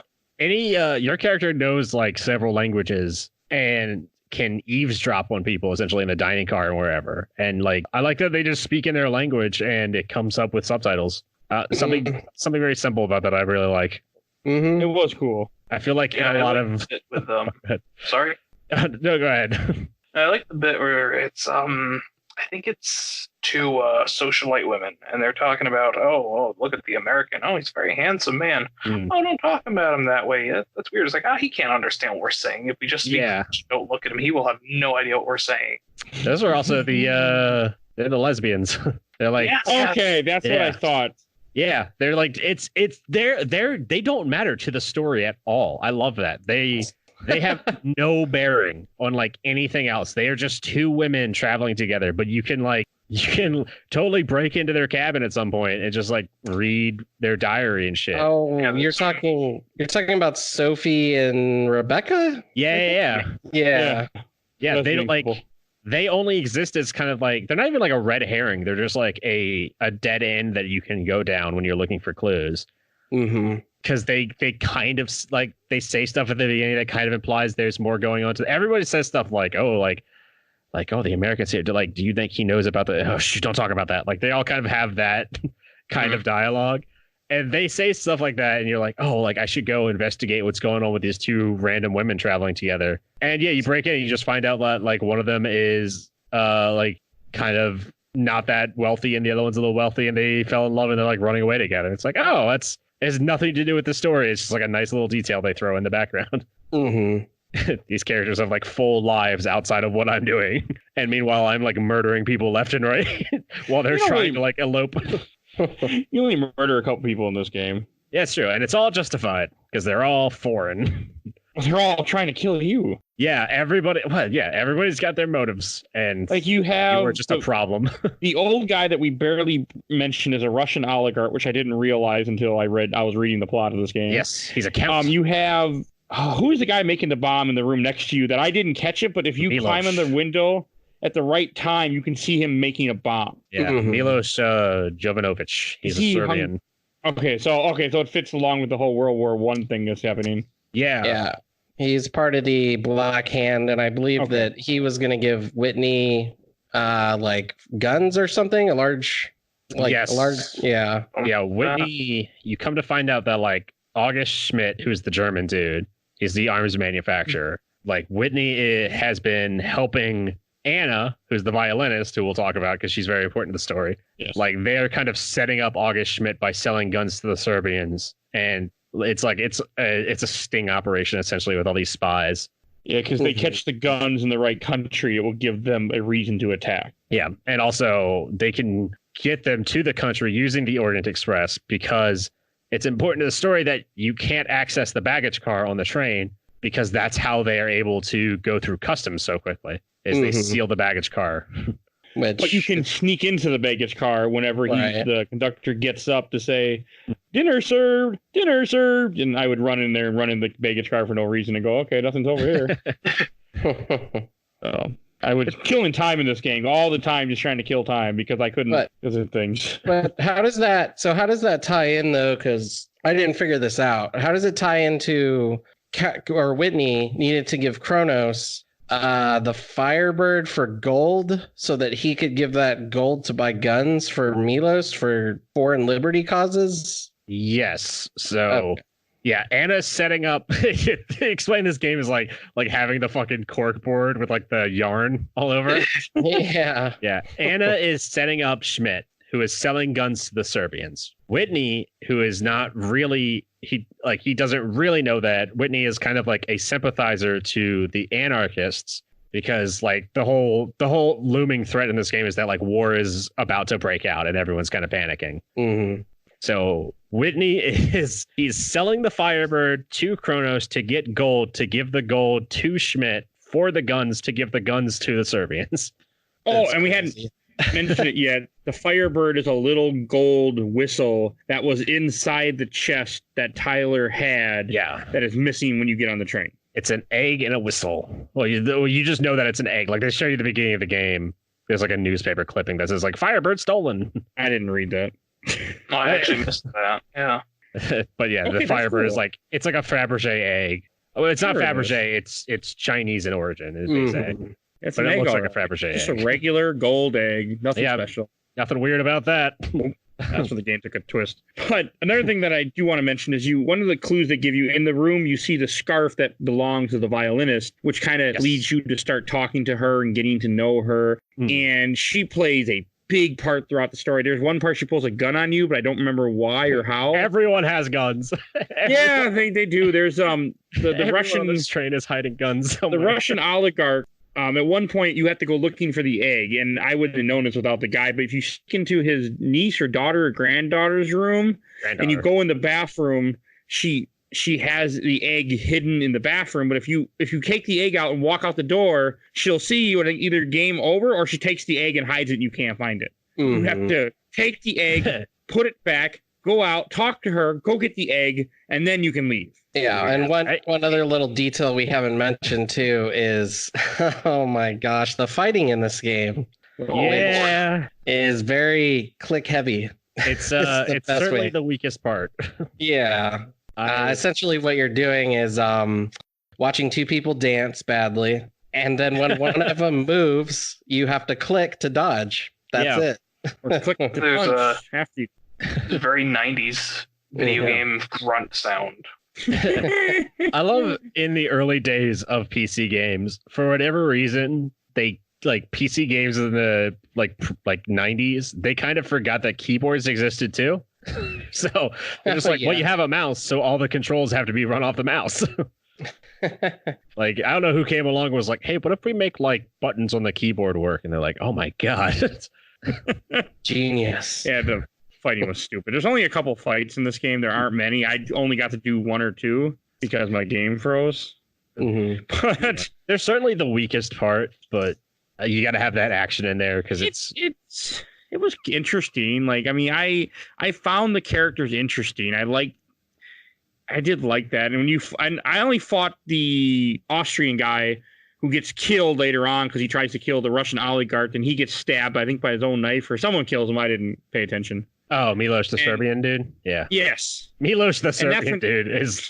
your character knows like several languages and can eavesdrop on people essentially in a dining car and wherever. And like, I like that they just speak in their language and it comes up with subtitles. Something very simple about that I really like. Mm-hmm. It was cool. I feel like a lot of with sorry. No, go ahead. I like the bit where it's I think it's 2 socialite women, and they're talking about, oh, look at the American. Oh, he's a very handsome man. Oh, don't talk about him that way. That's weird. It's like, he can't understand what we're saying. If we just speak, don't look at him, he will have no idea what we're saying. Those are also they're the lesbians. They're like, okay, that's what I thought. Yeah, they're like, they don't matter to the story at all. I love that. They have no bearing on like anything else. They are just 2 women traveling together, but you can totally break into their cabin at some point and just like read their diary and shit. Oh, you're talking about Sophie and Rebecca? Yeah. They don't like, they only exist as kind of like, they're not even like a red herring. They're just like a dead end that you can go down when you're looking for clues. Mm-hmm. Because they kind of like, they say stuff at the beginning that kind of implies there's more going on. Everybody says stuff like, oh, the Americans here. Like, do you think he knows about the? Oh, shoot, don't talk about that. Like, they all kind of have that kind of dialogue, and they say stuff like that, and you're like, oh, like I should go investigate what's going on with these 2 random women traveling together. And yeah, you break in, and you just find out that like one of them is like kind of not that wealthy, and the other one's a little wealthy, and they fell in love, and they're like running away together. It's like, oh, it has nothing to do with the story. It's just like a nice little detail they throw in the background. Mm-hmm. These characters have like full lives outside of what I'm doing, and meanwhile I'm like murdering people left and right while they're trying to like elope. You only murder a couple people in this game. Yeah, it's true, and it's all justified because they're all foreign. They're all trying to kill you. Yeah, everybody's got their motives, and like you are just a problem. The old guy that we barely mentioned is a Russian oligarch, which I didn't realize until I was reading the plot of this game. Yes, he's a count. You have who is the guy making the bomb in the room next to you that I didn't catch it, but if you climb in the window at the right time, you can see him making a bomb. Yeah, Milos Jovanovic. He's a Serbian. Okay, so it fits along with the whole World War I thing that's happening. Yeah. He's part of the Black Hand, and I believe that he was going to give Whitney like guns or something, Whitney, you come to find out that like August Schmidt, who's the German dude, is the arms manufacturer. Like Whitney has been helping Anna, who's the violinist, who we'll talk about because she's very important to the story. Yes. Like they're kind of setting up August Schmidt by selling guns to the Serbians, and it's like it's a sting operation essentially with all these spies. Yeah, because they catch the guns in the right country, it will give them a reason to attack. Yeah, and also they can get them to the country using the Orient Express because it's important to the story that you can't access the baggage car on the train because that's how they are able to go through customs so quickly, is they seal the baggage car. But you can sneak into the baggage car whenever the conductor gets up to say, dinner served, and I would run in there and run in the baggage car for no reason and go, okay, nothing's over here. I was killing time in this game all the time, just trying to kill time because I couldn't because of things. But how does that tie in though? Because I didn't figure this out. How does it tie into Whitney needed to give Kronos the Firebird for gold so that he could give that gold to buy guns for Milos for foreign liberty causes? Yes. So Yeah, Anna's setting up. Explain this game is like having the fucking cork board with like the yarn all over. Yeah. Yeah. Anna is setting up Schmidt, who is selling guns to the Serbians. Whitney, who is not really he doesn't really know that. Whitney is kind of like a sympathizer to the anarchists because like the whole looming threat in this game is that like war is about to break out and everyone's kind of panicking. Mm-hmm. So Whitney he's selling the Firebird to Kronos to get gold, to give the gold to Schmidt for the guns, to give the guns to the Serbians. Oh, and we hadn't mentioned it yet. The Firebird is a little gold whistle that was inside the chest that Tyler had. Yeah. That is missing when you get on the train. It's an egg and a whistle. Well, you just know that it's an egg. Like they show you at the beginning of the game. There's like a newspaper clipping that says like Firebird stolen. I didn't read that. Oh, I actually missed that. Yeah. But yeah, okay, the Firebird is like it's like a Fabergé egg. Well, it's not Fabergé. It's Chinese in origin, as they say. It's but an it egg looks like egg. a Fabergé Just egg. A regular gold egg. Nothing special. Nothing weird about that. That's where the game took a twist. But another thing that I do want to mention is one of the clues they give you in the room, you see the scarf that belongs to the violinist, which kind of leads you to start talking to her and getting to know her. And she plays a big part throughout the story. There's one part she pulls a gun on you, but I don't remember why or how. Everyone has guns. Yeah, they do. There's the Russian on this train is hiding guns somewhere. The Russian oligarch. At one point, you have to go looking for the egg, and I wouldn't have known this without the guy. But if you sneak into his niece or daughter or granddaughter's room, and you go in the bathroom, she has the egg hidden in the bathroom. But if you take the egg out and walk out the door, she'll see you, and either game over or she takes the egg and hides it, and you can't find it. Mm-hmm. You have to take the egg, put it back, go out, talk to her, go get the egg, and then you can leave. Yeah, and one other little detail we haven't mentioned too is, oh my gosh, the fighting in this game, is very click heavy. It's certainly the weakest part. Yeah, essentially what you're doing is watching two people dance badly, and then when one of them moves, you have to click to dodge. That's it. Or click to punch after you. It's a very 90s video game grunt sound. I love in the early days of PC games, for whatever reason, they like PC games in the like 90s, they kind of forgot that keyboards existed too. So they're just like, well, you have a mouse, so all the controls have to be run off the mouse. Like, I don't know who came along and was like, hey, what if we make like buttons on the keyboard work? And they're like, oh my God. Genius. Yeah, the fighting was stupid. There's only a couple fights in this game. There aren't many. I only got to do one or two because my game froze. Mm-hmm. But they're certainly the weakest part, but you got to have that action in there because it was interesting. Like, I mean, I found the characters interesting. I did like that. And I only fought the Austrian guy who gets killed later on because he tries to kill the Russian oligarch, and he gets stabbed, I think, by his own knife, or someone kills him. I didn't pay attention. Oh, Milos the Serbian dude? Yeah. Yes. Milos the Serbian dude is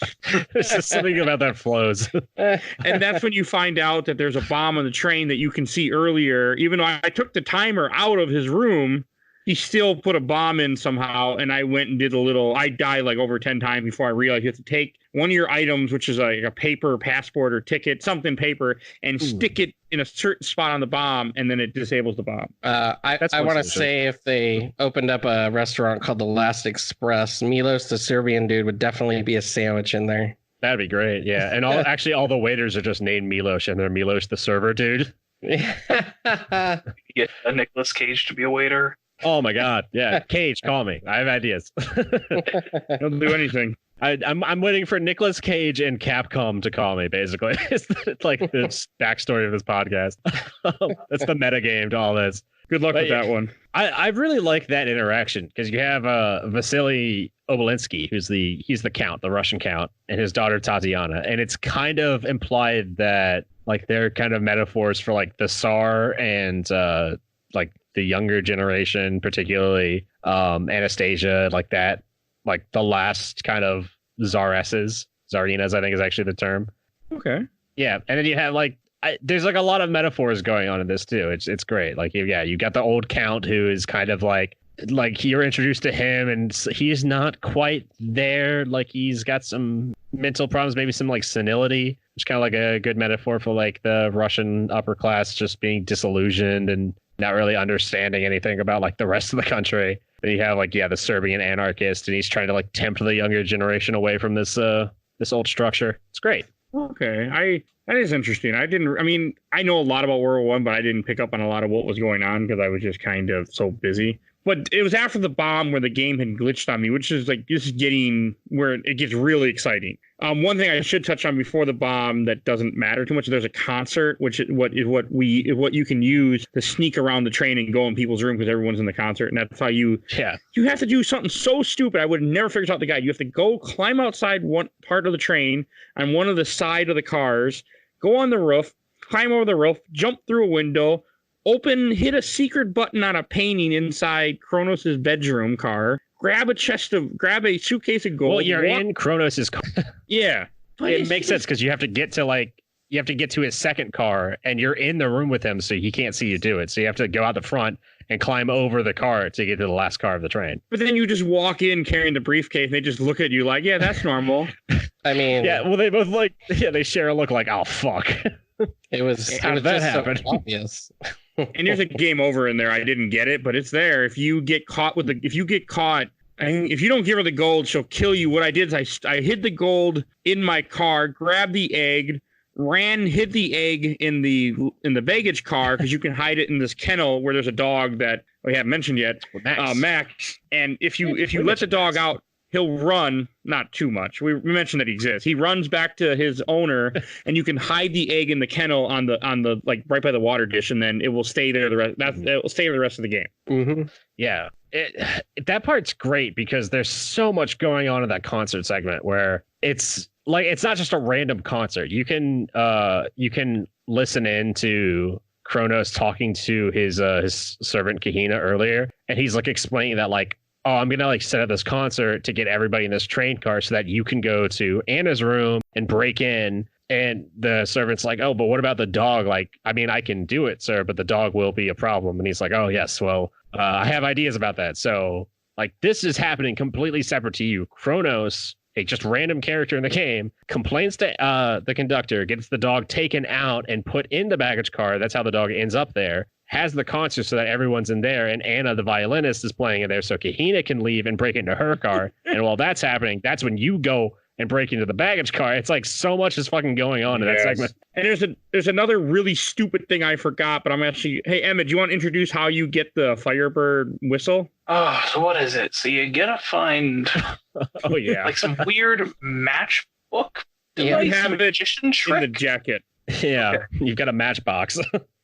there's just something about that flows. And that's when you find out that there's a bomb on the train that you can see earlier. Even though I took the timer out of his room, he still put a bomb in somehow, and I went and did I died like over 10 times before I realized you have to take one of your items, which is like a paper passport or ticket, something paper, and stick it in a certain spot on the bomb, and then it disables the bomb. I want to say if they opened up a restaurant called the Last Express, Milos the Serbian dude would definitely be a sandwich in there. That'd be great, yeah. And all the waiters are just named Milos, and they're Milos the server dude. Get a Nicolas Cage to be a waiter. Oh my God! Yeah, Cage, call me. I have ideas. Don't do anything. I'm waiting for Nicolas Cage and Capcom to call me. Basically, it's like the backstory of this podcast. That's the meta game to all this. Good luck with that one. I really like that interaction because you have Vasily Obelinsky, he's the count, the Russian count, and his daughter Tatiana, and it's kind of implied that like they're kind of metaphors for like the Tsar and like the younger generation, particularly Anastasia, like that, like the last kind of Tsaresses, Tsarinas, I think is actually the term. Okay. Yeah, and then you have like there's like a lot of metaphors going on in this too. It's great. Like you got the old count who is kind of like like you're introduced to him and he's not quite there. Like he's got some mental problems, maybe some like senility, which is kind of like a good metaphor for like the Russian upper class just being disillusioned and not really understanding anything about like the rest of the country. Then you have like, the Serbian anarchist, and he's trying to like tempt the younger generation away from this old structure. It's great. Okay. That is interesting. I know a lot about World War I, but I didn't pick up on a lot of what was going on because I was just kind of so busy. But it was after the bomb where the game had glitched on me, which is like, this is getting where it gets really exciting. One thing I should touch on before the bomb that doesn't matter too much. There's a concert, which is what you can use to sneak around the train and go in people's room because everyone's in the concert. And that's how you have to do something so stupid. I would have never figured out the guide. You have to go climb outside one part of the train on one of the side of the cars, go on the roof, climb over the roof, jump through a window, hit a secret button on a painting inside Kronos's bedroom car, grab a suitcase of gold. Well, you're in Kronos's car. Yeah. It makes sense because you have to get to his second car and you're in the room with him so he can't see you do it. So you have to go out the front and climb over the car to get to the last car of the train. But then you just walk in carrying the briefcase and they just look at you like, yeah, that's normal. I mean, yeah, well, they both they share a look like, oh, fuck. It was How did that happen? So obvious. And there's a game over in there. I didn't get it, but it's there. If you get caught, if you don't give her the gold, she'll kill you. What I did is I hid the gold in my car, grabbed the egg, hid the egg in the baggage car because you can hide it in this kennel where there's a dog that we haven't mentioned yet, Max. And if you let the dog out, he'll run, not too much. We mentioned that he exists. He runs back to his owner, and you can hide the egg in the kennel on the like right by the water dish, and then it will stay there it will stay there the rest of the game. Mm-hmm. Yeah, that part's great because there's so much going on in that concert segment where it's not just a random concert. You can listen in to Kronos talking to his servant Kahina earlier, and he's like explaining that like, oh, I'm gonna like set up this concert to get everybody in this train car so that you can go to Anna's room and break in. And the servant's like, oh, but what about the dog? Like, I mean, I can do it, sir, but the dog will be a problem. And he's like, oh, yes, well, I have ideas about that. So like this is happening completely separate to you. Kronos, a just random character in the game, complains to the conductor, gets the dog taken out and put in the baggage car. That's how the dog ends up there. Has the concert so that everyone's in there, and Anna, the violinist, is playing in there so Kahina can leave and break into her car. And while that's happening, that's when you go and break into the baggage car. It's like so much is fucking going on in that segment. And there's another really stupid thing I forgot, but I'm actually, hey, Emmitt, do you want to introduce how you get the Firebird whistle? Oh, so what is it? So you gotta find oh yeah, like some weird matchbook. Yeah, you have it in the jacket. Yeah, okay. You've got a matchbox.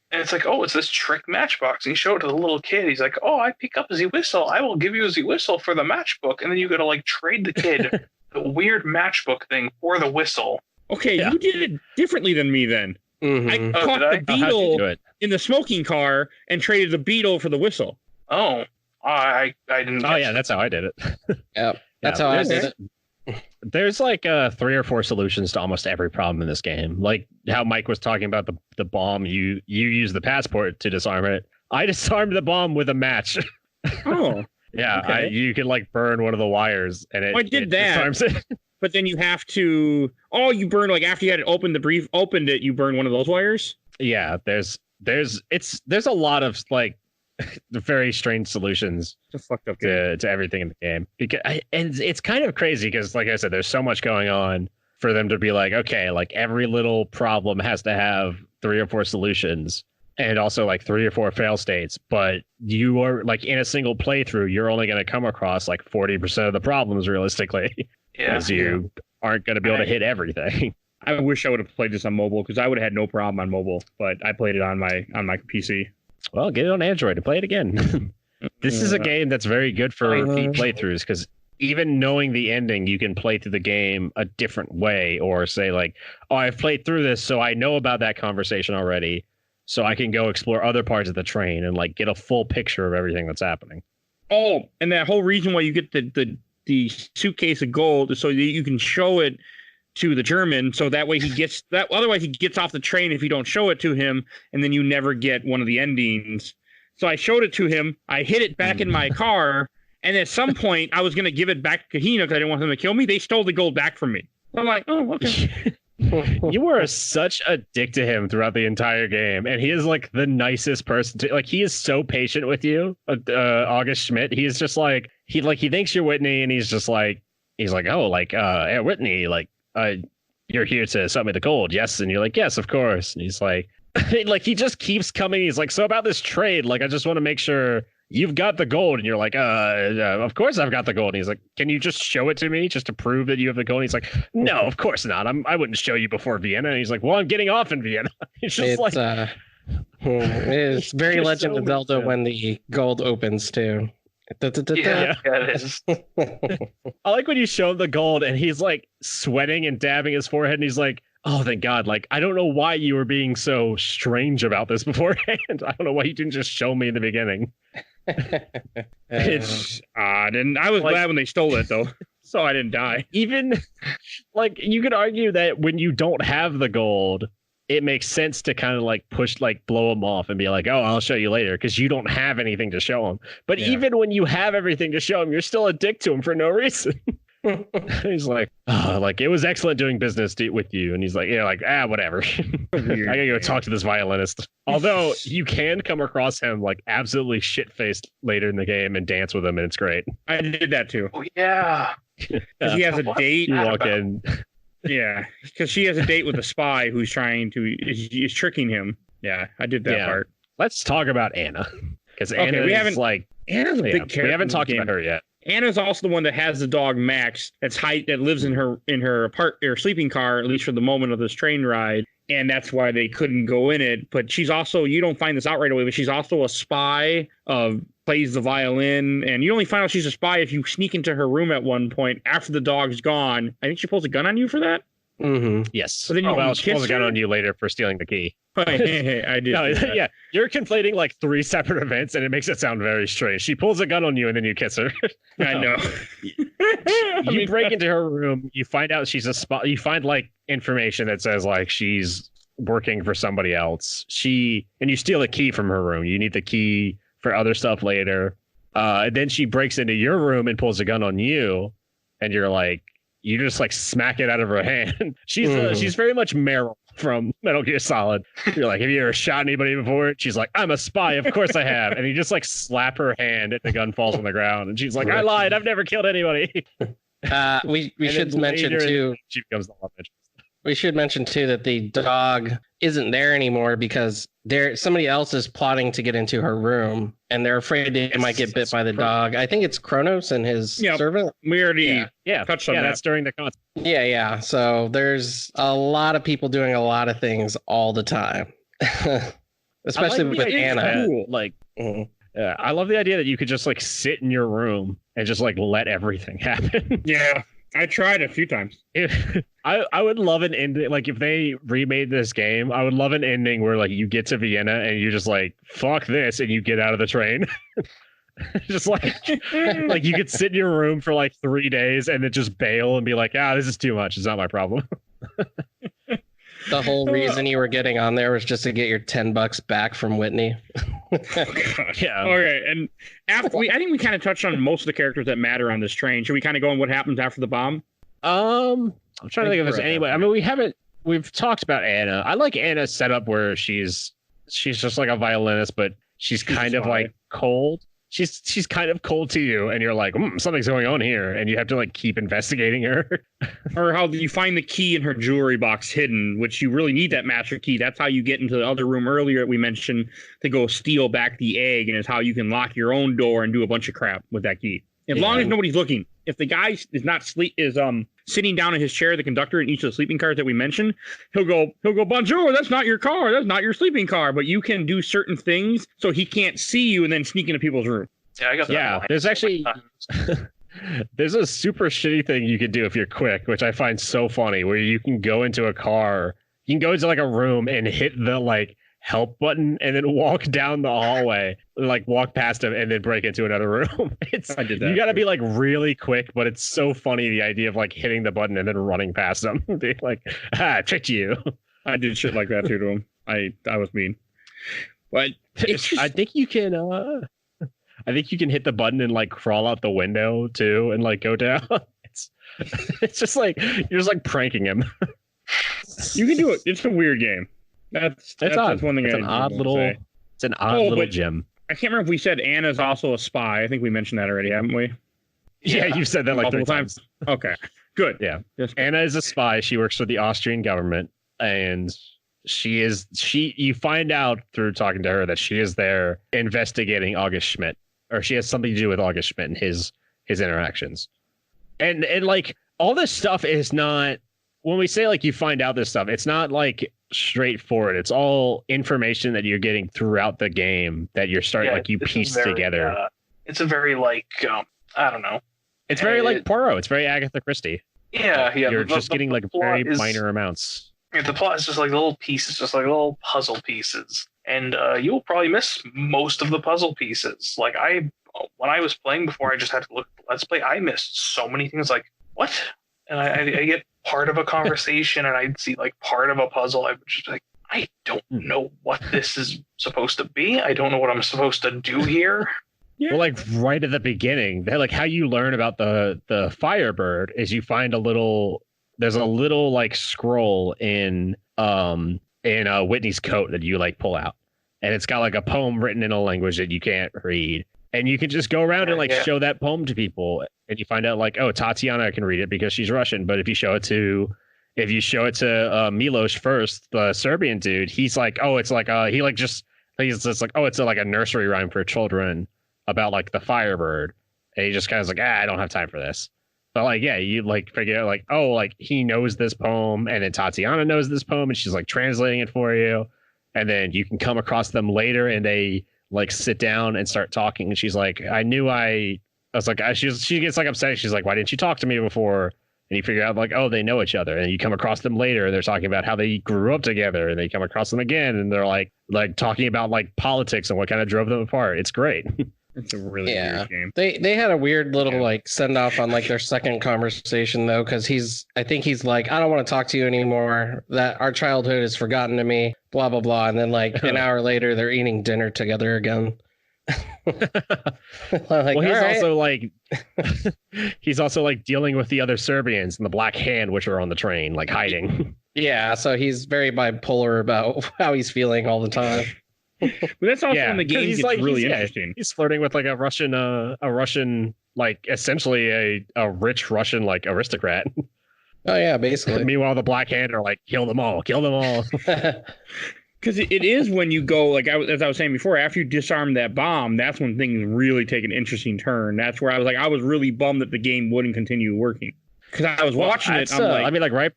And it's like, oh, it's this trick matchbox. And you show it to the little kid. He's like, oh, I pick up the whistle. I will give you the whistle for the matchbook. And then you got to like trade the kid the weird matchbook thing for the whistle. Okay, you did it differently than me then. Mm-hmm. I caught the beetle in the smoking car and traded the beetle for the whistle. Oh, I didn't. Oh, yeah, that's how I did it. Yep, that's how I did it. There's like 3 or 4 solutions to almost every problem in this game. Like how Mike was talking about the bomb, you use the passport to disarm it. I disarmed the bomb with a match. Oh, yeah. Okay. You can like burn one of the wires, and it disarms it. But then you have to. Oh, you burn like after you had it opened it, you burn one of those wires. Yeah, there's a lot of like very strange solutions to everything in the game. And it's kind of crazy because, like I said, there's so much going on for them to be like, okay, like every little problem has to have 3 or 4 solutions and also like 3 or 4 fail states. But you are like in a single playthrough, you're only going to come across like 40% of the problems realistically, because you aren't going to be able to hit everything. I wish I would have played this on mobile because I would have had no problem on mobile, but I played it on my PC. Well, get it on Android and play it again. This is a game that's very good for repeat playthroughs because even knowing the ending, you can play through the game a different way, or say like, oh, I've played through this, so I know about that conversation already, so I can go explore other parts of the train and like get a full picture of everything that's happening. Oh, and that whole reason why you get the suitcase of gold is so that you can show it to the German, so that way he gets that. Otherwise, he gets off the train if you don't show it to him, and then you never get one of the endings. So I showed it to him. I hid it back in my car. And at some point, I was going to give it back to Kahina because I didn't want him to kill me. They stole the gold back from me. I'm like, oh, okay. You were such a dick to him throughout the entire game. And he is like the nicest person to, like, he is so patient with you. August Schmidt. He is just like, he thinks you're Whitney, and he's like, oh, like, hey, Whitney, like, you're here to sell me the gold, yes? And you're like, yes, of course. And he's like, like, he just keeps coming. He's like, so about this trade, like, I just want to make sure you've got the gold. And you're like, of course I've got the gold. And he's like, can you just show it to me just to prove that you have the gold? And he's like, no, of course not. I wouldn't show you before Vienna. And he's like, well, I'm getting off in Vienna. It's it's very Legend of Zelda when the gold opens too. Yeah, it is. I like when you show him the gold and he's like sweating and dabbing his forehead, and he's like, oh, thank God. Like, I don't know why you were being so strange about this beforehand. I don't know why you didn't just show me in the beginning. It's odd. And I was glad when they stole it, though. So I didn't die. Even, like, you could argue that when you don't have the gold, it makes sense to kind of like push, like, blow them off and be like, oh, I'll show you later, because you don't have anything to show them. But even when you have everything to show them, you're still a dick to him for no reason. He's like, oh, like, it was excellent doing business with you. And he's like, yeah, like, whatever. I gotta go talk to this violinist. Although you can come across him like absolutely shit-faced later in the game and dance with him, and it's great. I did that too. Oh, yeah. Because he has a date. You walk in. Yeah, because she has a date with a spy who's trying to is tricking him. Yeah, I did that part. Let's talk about Anna, because Anna Anna's a big character. We haven't talked about her yet. Anna's also the one that has the dog Max that lives in her sleeping car, at least for the moment of this train ride, and that's why they couldn't go in it. But she's also, you don't find this out right away, but she's also a spy, plays the violin, and you only find out she's a spy if you sneak into her room at one point after the dog's gone. I think she pulls a gun on you for that. Mm-hmm. Yes. So then she pulls a gun on you later for stealing the key. I did. Yeah, you're conflating like 3 separate events, and it makes it sound very strange. She pulls a gun on you, and then you kiss her. I know. You break into her room. You find out she's a spy. You find like information that says like she's working for somebody else. And you steal a key from her room. You need the key for other stuff later. And then she breaks into your room and pulls a gun on you, and you're like, you just like smack it out of her hand. She's very much Meryl from Metal Gear Solid. You're like, have you ever shot anybody before? She's like, I'm a spy. Of course I have. And you just like slap her hand and the gun falls on the ground. And she's like, I lied. I've never killed anybody. We should mention too. She becomes the love interest. We should mention too that the dog isn't there anymore because somebody else is plotting to get into her room, and they're afraid they might get bit by the dog. I think it's Kronos and his servant. We already touched on that. That's during the concert. Yeah. So there's a lot of people doing a lot of things all the time, especially with Anna. Cool. Like, I love the idea that you could just like sit in your room and just like let everything happen. Yeah. I tried a few times. I would love an ending. Like, if they remade this game, I would love an ending where like you get to Vienna and you just like, fuck this, and you get out of the train. Just like you could sit in your room for like 3 days and then just bail and be like, this is too much. It's not my problem. The whole reason you were getting on there was just to get your $10 back from Whitney. Yeah. Okay. And I think we kind of touched on most of the characters that matter on this train. Should we kind of go on what happens after the bomb? I'm trying to think if there's anybody. I mean, we've talked about Anna. I like Anna's setup where she's just like a violinist, but she's kind of like cold. She's kind of cold to you, and you're like, something's going on here, and you have to like keep investigating her. Or how you find the key in her jewelry box hidden, which you really need that master key. That's how you get into the other room earlier we mentioned to go steal back the egg, and it's how you can lock your own door and do a bunch of crap with that key. As long as nobody's looking. If the guy is not sitting down in his chair, the conductor in each of the sleeping cars that we mentioned, he'll go, bonjour, that's not your car. That's not your sleeping car. But you can do certain things so he can't see you and then sneak into people's room. Yeah, I got that. Yeah, there's actually there's a super shitty thing you could do if you're quick, which I find so funny, where you can go into a car, you can go into like a room and hit the like help button and then walk down the hallway, like walk past him and then break into another room. I did that. You got to be like really quick, but it's so funny, the idea of like hitting the button and then running past him. Be like, tricked you. I did shit like that too to him. I was mean. But I think you can. I think you can hit the button and like crawl out the window too, and like go down. It's just like you're just like pranking him. You can do it. It's a weird game. That's one thing. It's an odd little gem. I can't remember if we said Anna's also a spy. I think we mentioned that already, haven't we? Yeah, you've said that like 3 times. Okay, good. Yeah, Anna is a spy. She works for the Austrian government, and you find out through talking to her that she is there investigating August Schmidt, or she has something to do with August Schmidt and his interactions. And like all this stuff is not, when we say like you find out this stuff, it's not like straightforward. It's all information that you're getting throughout the game that you're starting like you piece together. It's a very like I don't know. It's very like Poirot. It's very Agatha Christie. Yeah, yeah. You're just getting like very minor amounts. Yeah, the plot is just like little pieces, just like little puzzle pieces, and you'll probably miss most of the puzzle pieces. Like when I was playing before, I just had to look at Let's Play. I missed so many things. Like what? And I get part of a conversation, and I'd see like part of a puzzle. I would just be like, I don't know what this is supposed to be. I don't know what I'm supposed to do here. Yeah. Well, like right at the beginning, like how you learn about the Firebird is you find there's a little like scroll in Whitney's coat that you like pull out, and it's got like a poem written in a language that you can't read, and you can just go around and like show that poem to people, and you find out like, oh, Tatiana can read it because she's Russian, but if you show it to Milos first, the Serbian dude, he's like, oh, it's like he's just like, oh, it's like a nursery rhyme for children about like the Firebird, and he just kind of like, I don't have time for this. But like, yeah, you like figure out like, oh, like he knows this poem, and then Tatiana knows this poem, and she's like translating it for you, and then you can come across them later, and they like sit down and start talking, and she's like, I was like, she gets like upset. She's like, why didn't you talk to me before? And you figure out like, oh, they know each other, and you come across them later, and they're talking about how they grew up together, and they come across them again, and they're like talking about like politics and what kind of drove them apart. It's great. It's a really weird game. They had a weird little like send off on like their second conversation though, because I think he's like, I don't want to talk to you anymore. That our childhood is forgotten to me. Blah blah blah. And then like an hour later, they're eating dinner together again. He's also like dealing with the other Serbians and the Black Hand, which are on the train, like hiding. Yeah, so he's very bipolar about how he's feeling all the time. But that's also when the game gets like, really interesting. He's flirting with like a Russian, like essentially a rich Russian like aristocrat. Oh yeah, basically. Meanwhile, the Black Hand are like, kill them all. Because it is when you go, like as I was saying before, after you disarm that bomb, that's when things really take an interesting turn. That's where I was really bummed that the game wouldn't continue working. Because I was watching it, I'm like, I mean, like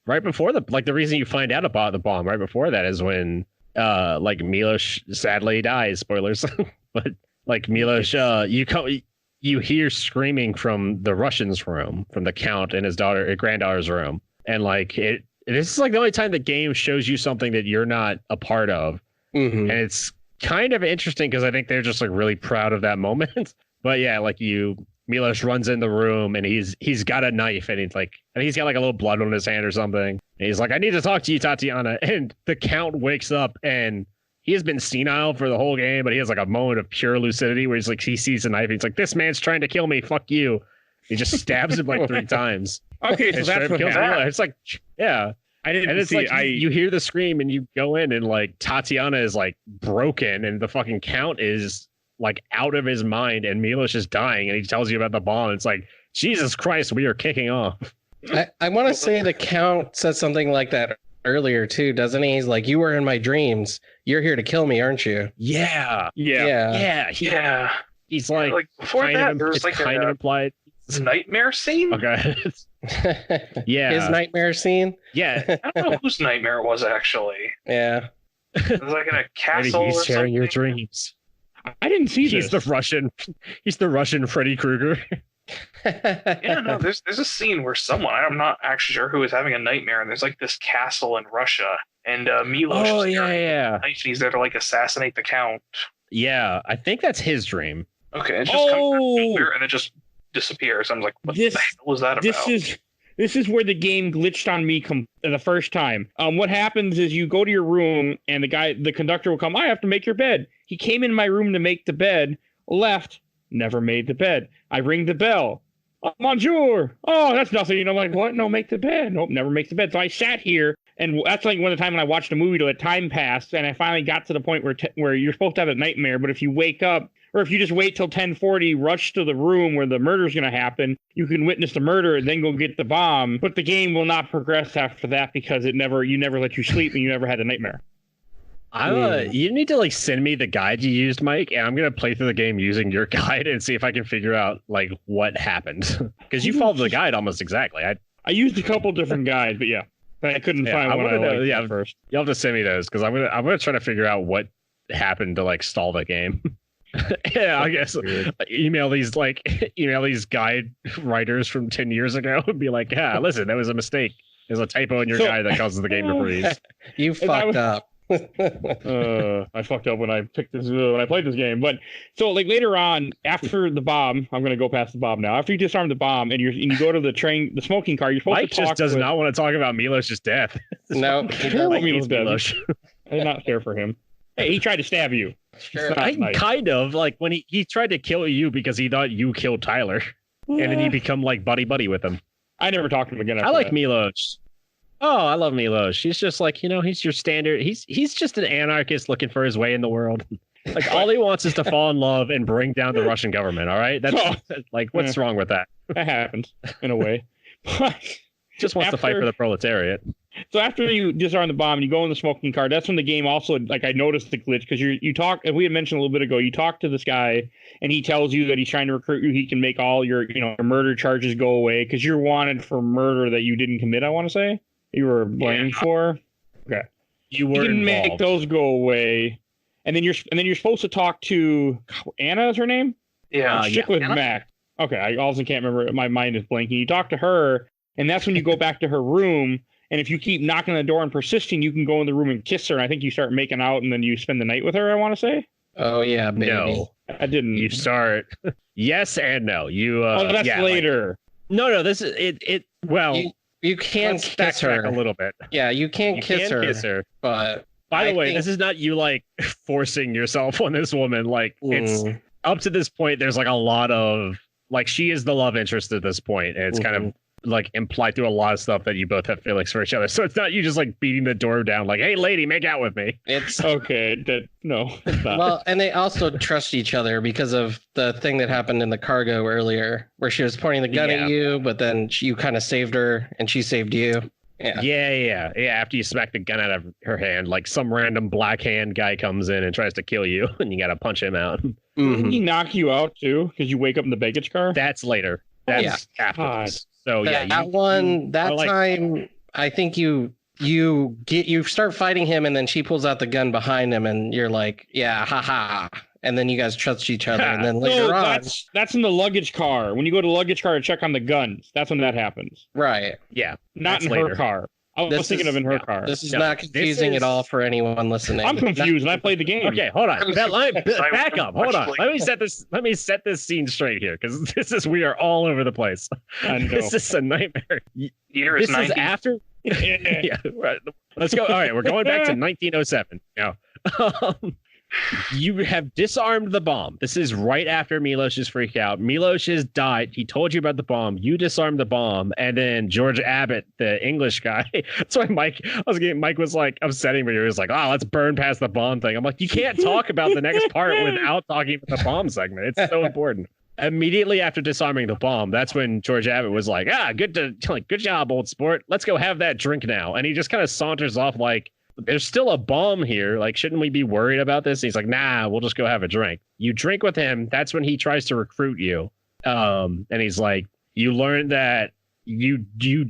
right before the reason you find out about the bomb right before that is when like Milos sadly dies. Spoilers, but like Milos, you hear screaming from the Russian's room, from the Count and his granddaughter's room, and like this is like the only time the game shows you something that you're not a part of, and it's kind of interesting because I think they're just like really proud of that moment. But yeah, like Milos runs in the room and he's got a knife and I think he's got like a little blood on his hand or something. And he's like, I need to talk to you, Tatiana. And the Count wakes up and he has been senile for the whole game, but he has like a moment of pure lucidity where he's like, he sees a knife and he's like, this man's trying to kill me. Fuck you. He just stabs him like 3 times. Okay, so that's what happened. It's like, yeah. I didn't and it's see, like you hear the scream and you go in and like Tatiana is like broken and the fucking Count is like out of his mind and Milos is dying and he tells you about the bomb. It's like, Jesus Christ, we are kicking off. I want to say the Count said something like that earlier too, doesn't he? He's like, you were in my dreams. You're here to kill me, aren't you? Yeah. He's like before that, there was like kind of implied nightmare scene. Okay. Yeah. His nightmare scene. Yeah. I don't know whose nightmare it was actually. Yeah. It was like in a castle. Maybe he's or sharing something. your dreams. I didn't see He's this. He's the Russian Freddy Krueger. Yeah, no, there's a scene where someone, I'm not actually sure who, is having a nightmare, and there's like this castle in Russia, and Milos is there, he's there to like assassinate the Count. Yeah, I think that's his dream. Okay, it just comes there and it just disappears. I'm like, what the hell was that about? This is where the game glitched on me the first time. What happens is you go to your room and the conductor will come, I have to make your bed. He came in my room to make the bed, left, never made the bed. I ring the bell. Oh, bonjour. Oh, that's nothing. I'm like, what? No, make the bed. Nope, never makes the bed. So I sat here, and that's like one of the time when I watched a movie to let time pass, and I finally got to the point where you're supposed to have a nightmare, but if you wake up, or if you just wait till 10:40, rush to the room where the murder's going to happen, you can witness the murder and then go get the bomb. But the game will not progress after that because you never let you sleep and you never had a nightmare. You need to send me the guide you used, Mike, and I'm gonna play through the game using your guide and see if I can figure out what happened. Because you followed the guide almost exactly. I used a couple different guides, but yeah, I couldn't find one I liked first. You'll have to send me those because I'm gonna try to figure out what happened to stall the game. Yeah, I guess email these guide writers from 10 years ago and be like, yeah, listen, that was a mistake. There's a typo in your guide that causes the game to freeze. You fucked up. I fucked up when I played this game. But so later on, after the bomb, I'm gonna go past the bomb now. After you disarm the bomb and you go to the smoking car, you're supposed Mike to talk. Mike just does not want to talk about Milos's death. No, he doesn't. Milos. I did not care for him. Hey, he tried to stab you. Sure. Kind of when he tried to kill you because he thought you killed Tyler, and then he become buddy with him. I never talked to him again. I like Milos. Oh, I love Milos. He's just he's your standard. He's just an anarchist looking for his way in the world. All he wants is to fall in love and bring down the Russian government. All right, that's what's wrong with that? That happens in a way. Just wants to fight for the proletariat. So after you disarm the bomb and you go in the smoking car, that's when the game also I noticed the glitch because you talk, and we had mentioned a little bit ago, you talk to this guy and he tells you that he's trying to recruit you. He can make all your murder charges go away because you're wanted for murder that you didn't commit. I want to say you were blamed for. Okay, you were. You can involved. make those go away, and then you're supposed to talk to Anna. Is her name? Yeah. Stick with Anna? Mac. Okay, I also can't remember. My mind is blanking. You talk to her, and that's when you go back to her room. And if you keep knocking on the door and persisting, you can go in the room and kiss her. And I think you start making out, and then you spend the night with her. I want to say. Oh yeah, baby. No, I didn't. You start. Yes and no. You. That's later. No. This is it. Well, you can kiss her a little bit. Yeah, you can kiss her. But by the way, this is not you forcing yourself on this woman. It's up to this point. There's a lot of she is the love interest at this point, and it's kind of. Implied through a lot of stuff that you both have feelings for each other. So it's not you just beating the door down hey lady, make out with me. It's okay. No, it's not. Well, and they also trust each other because of the thing that happened in the cargo earlier where she was pointing the gun at you, but then you kind of saved her and she saved you. Yeah. After you smack the gun out of her hand, some random black hand guy comes in and tries to kill you and you got to punch him out. Did he knock you out too? Because you wake up in the baggage car? That's later. That's after this. So time, I think you start fighting him, and then she pulls out the gun behind him, and you're like, yeah, haha. And then you guys trust each other, and then later on, that's in the luggage car. When you go to the luggage car to check on the guns, that's when that happens. Right? Yeah, not in her car. I was thinking of in her car. This is not confusing at all for anyone listening. I'm confused, and I played the game. Okay, hold on. Back up. Hold on. Let me set this scene straight here, because we are all over the place. This is a nightmare. Year is 90. Is after. Yeah. Right. Let's go. All right, we're going back to 1907 now. You have disarmed the bomb. This is right after Milos is freaked out. Milos has died. He told you about the bomb. You disarmed the bomb. And then George Abbott, the English guy. That's why Mike was upsetting me. He was like, let's burn past the bomb thing. I'm like, you can't talk about the next part without talking about the bomb segment. It's so important. Immediately after disarming the bomb, that's when George Abbott was like, good job, old sport. Let's go have that drink now. And he just kind of saunters off there's still a bomb here. Shouldn't we be worried about this? And he's like, nah, we'll just go have a drink. You drink with him. That's when he tries to recruit you. And he's like, you learned that you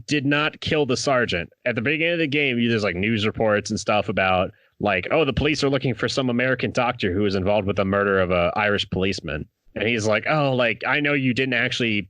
did not kill the sergeant. At the beginning of the game, there's news reports and stuff about the police are looking for some American doctor who was involved with the murder of a Irish policeman. And he's like, I know you didn't actually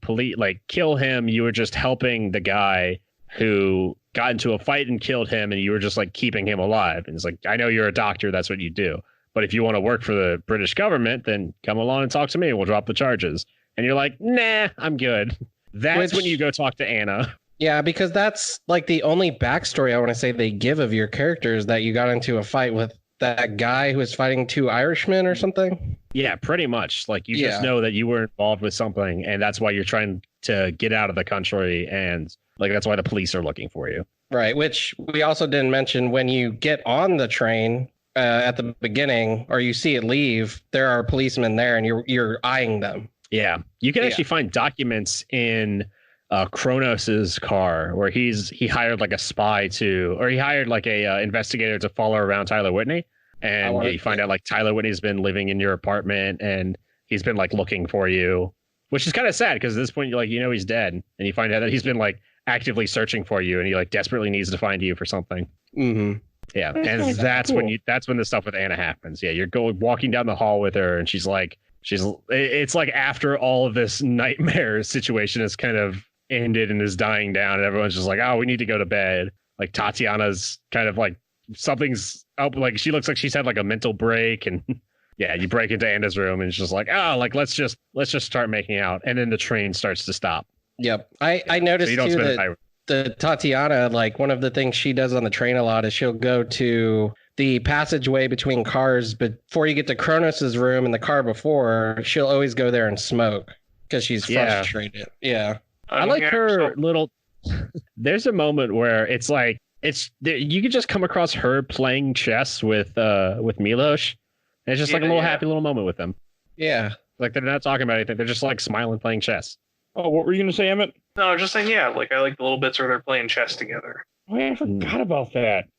kill him. You were just helping the guy who got into a fight and killed him, and you were just keeping him alive. And it's I know you're a doctor, that's what you do. But if you want to work for the British government, then come along and talk to me. We'll drop the charges. And you're like, nah, I'm good. That's when you go talk to Anna. Yeah, because that's like the only backstory I want to say they give of your characters, that you got into a fight with that guy who was fighting two Irishmen or something. Yeah, pretty much. Like, you just know that you were involved with something, and that's why you're trying to get out of the country, and like that's why the police are looking for you. Right, which we also didn't mention. When you get on the train at the beginning, or you see it leave, there are policemen there, and you're eyeing them. Yeah, you can actually find documents in Kronos's car where he hired like a spy he hired like a investigator to follow around Tyler Whitney, and you find out like Tyler Whitney's been living in your apartment and he's been like looking for you, which is kind of sad because at this point you're he's dead, and you find out that he's been like actively searching for you, and he like desperately needs to find you for something. Mm-hmm. Yeah, and that's cool. when the stuff with Anna happens. Yeah, you're walking down the hall with her, and it's like after all of this nightmare situation is kind of ended and is dying down, and everyone's just like, oh, we need to go to bed. Like Tatiana's kind of like something's up, like she looks like she's had like a mental break, and yeah, you break into Anna's room and it's just like, oh, like let's just start making out, and then the train starts to stop. Yep. I noticed too that the Tatiana, like one of the things she does on the train a lot is she'll go to the passageway between cars, but before you get to Kronos's room in the car before, she'll always go there and smoke because she's frustrated. Yeah. I like her little. There's a moment where it's like you could just come across her playing chess with Milos. And it's just like a little happy little moment with them. Yeah, like they're not talking about anything. They're just like smiling, playing chess. Oh, what were you gonna say, Emmitt? No, I was just saying, yeah. Like I like the little bits where they're playing chess together. Oh, yeah, I forgot about that.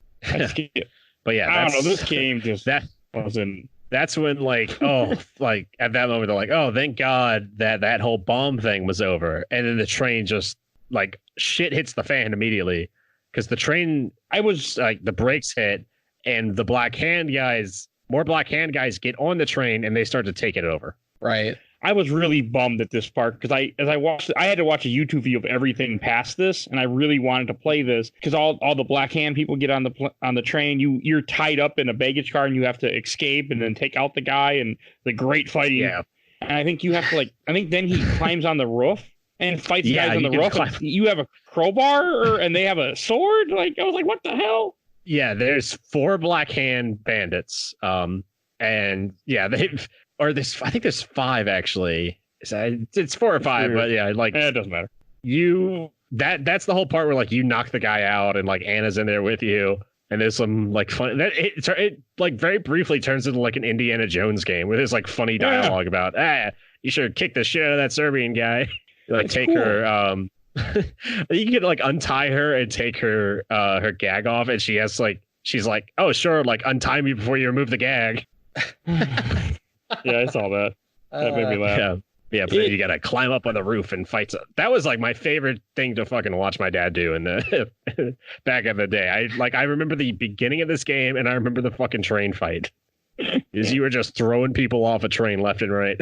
But yeah, I don't know. This game just wasn't. That's when like at that moment they're like, oh, thank God that whole bomb thing was over, and then the train just like shit hits the fan immediately because the train, I was like, the brakes hit and the more Black Hand guys get on the train and they start to take it over. Right. I was really bummed at this part because I had to watch a YouTube video of everything past this, and I really wanted to play this because all the Black Hand people get on the train. You're tied up in a baggage car and you have to escape and then take out the guy, and the great fighting. Yeah. And I think you have to then he climbs on the roof and fights guys on the roof. You have a crowbar and they have a sword. Like I was like, what the hell? Yeah, there's 4 Black Hand bandits. And yeah, I think there's 5 actually. It's 4 or 5, but yeah, like it doesn't matter. That's the whole part where like you knock the guy out and like Anna's in there with you, and there's some like fun that it like very briefly turns into like an Indiana Jones game where there's like funny dialogue about you should kick the shit out of that Serbian guy. You like take her you can like untie her and take her gag off, and she's like, oh sure, like untie me before you remove the gag. Yeah, I saw that. That made me laugh. Yeah, but then you gotta climb up on the roof and fight. That was like my favorite thing to fucking watch my dad do in the back in the day. I remember the beginning of this game, and I remember the fucking train fight. Is you were just throwing people off a train left and right.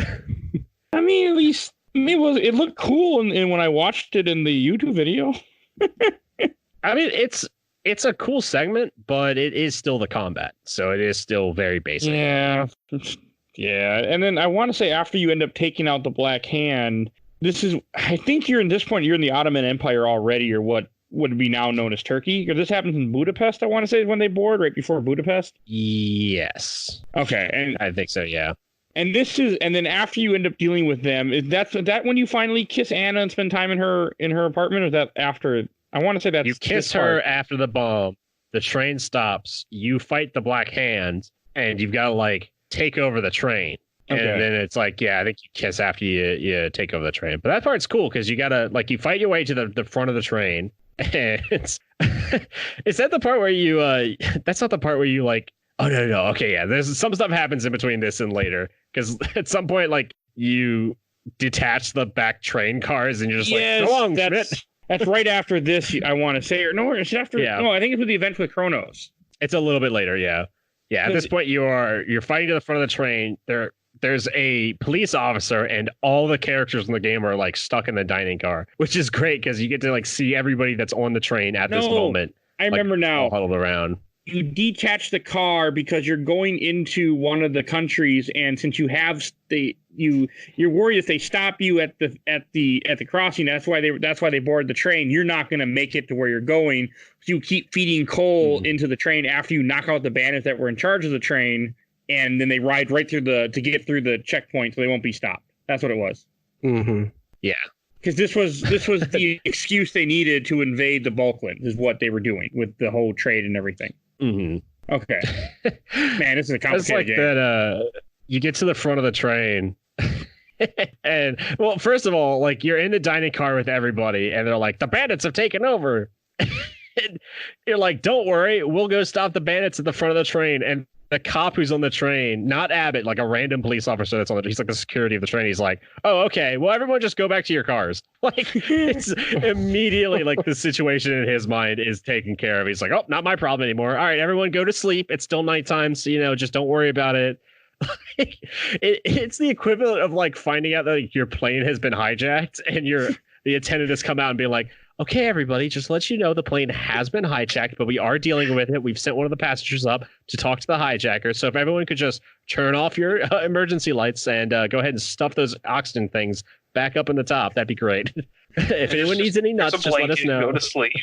I mean, at least it looked cool, and when I watched it in the YouTube video. I mean, it's a cool segment, but it is still the combat, so it is still very basic. Yeah. Yeah, and then I want to say after you end up taking out the Black Hand, I think you're in the Ottoman Empire already, or what would be now known as Turkey. Because this happens in Budapest, I want to say, when they board, right before Budapest. Yes. Okay, and I think so, yeah. And then after you end up dealing with them, is that when you finally kiss Anna and spend time in her apartment, or is that after? I want to say that you kiss her after the bomb. The train stops. You fight the Black Hand, and you've got to like take over the train. And then it's like, yeah, I think you kiss after you take over the train. But that part's cool because you gotta like you fight your way to the front of the train. And is that the part where you that's not the part where you like, oh no, okay, yeah, there's some stuff happens in between this and later, because at some point like you detach the back train cars and you're just like, go on, that's right after this, I want to say, or no, it's after. Yeah. No, I think it's with the event with Kronos. It's a little bit later, yeah. Yeah, at this point you're fighting to the front of the train. There's a police officer, and all the characters in the game are like stuck in the dining car, which is great because you get to like see everybody that's on the train at this moment. I remember now. All huddled around. you detach the car because you're going into one of the countries, and since you have you're worried if they stop you at the crossing, that's why they board the train. You're not going to make it to where you're going. So you keep feeding coal into the train after you knock out the bandits that were in charge of the train, and then they ride right through to get through the checkpoint, so they won't be stopped. That's what it was. Mm-hmm. Yeah. Because this was the excuse they needed to invade the Balkans, is what they were doing with the whole trade and everything. Mm-hmm. Okay. Man, this is a complicated game. That you get to the front of the train and, well, first of all, like, you're in the dining car with everybody and they're like, the bandits have taken over. And you're like, don't worry, we'll go stop the bandits at the front of the train. And the cop who's on the train, not Abbott, like a random police officer that's on the train, he's like the security of the train. He's like, oh, okay, well, everyone just go back to your cars. Like, it's immediately like the situation in his mind is taken care of. He's like, oh, not my problem anymore. All right, everyone go to sleep. It's still nighttime, so, just don't worry about it. It's the equivalent of like finding out that like, your plane has been hijacked and the attendant has come out and be like, okay, everybody, just let you know the plane has been hijacked, but we are dealing with it. We've sent one of the passengers up to talk to the hijacker. So if everyone could just turn off your emergency lights and go ahead and stuff those oxygen things back up in the top, that'd be great. If anyone needs any nuts, just let us know. Go to sleep.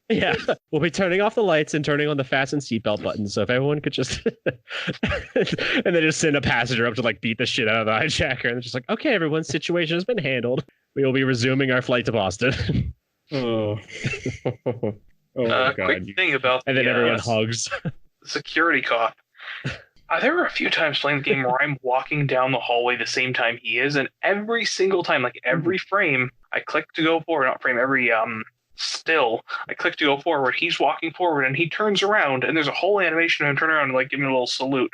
Yeah, we'll be turning off the lights and turning on the fasten seatbelt button. So if everyone could just, and then just send a passenger up to like beat the shit out of the hijacker, and it's just like, okay, everyone's situation has been handled. We will be resuming our flight to Boston. Oh, God. Quick thing about and then everyone hugs. Security cop. There were a few times playing the game where I'm walking down the hallway the same time he is, and every single time, like every frame, I click to go forward. Not frame, every still, I click to go forward. He's walking forward, and he turns around, and there's a whole animation of him turn around and like give me a little salute,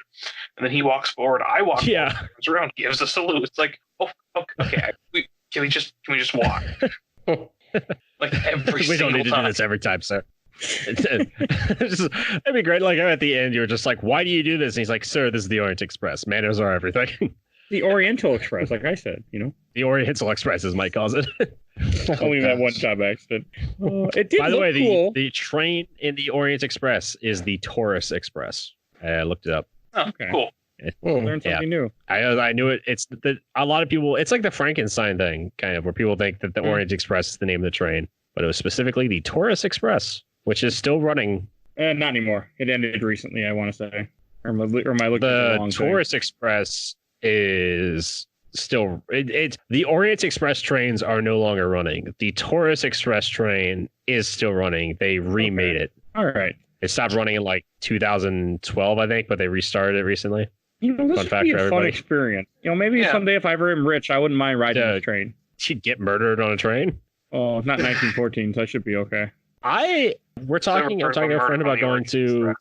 and then he walks forward. I walk forward, turns around, gives a salute. It's like, oh, okay, can we just walk? Like every we don't need to do this every time, sir. It'd be great. Like at the end, you were just like, "Why do you do this?" And he's like, "Sir, this is the Orient Express. Manners are everything." The Oriental Express, like I said, the Oriental Express, as Mike calls it. Only that one time accident. It did. By the way, cool. the train in the Orient Express is the Taurus Express. I looked it up. Oh, okay. Cool. Learn something new. I knew it. It's a lot of people. It's like the Frankenstein thing, kind of, where people think that the Orient Express is the name of the train, but it was specifically the Taurus Express, which is still running. Not anymore. It ended recently, I want to say. Or am I looking at the wrong Taurus thing? Express is still. It's the Orient Express trains are no longer running. The Taurus Express train is still running. They remade it. All right. It stopped running in like 2012, I think, but they restarted it recently. This would be a fun experience. Maybe someday if I ever am rich, I wouldn't mind riding this train. She'd get murdered on a train? Oh, not 1914, so I should be okay. I'm talking to a friend about going to...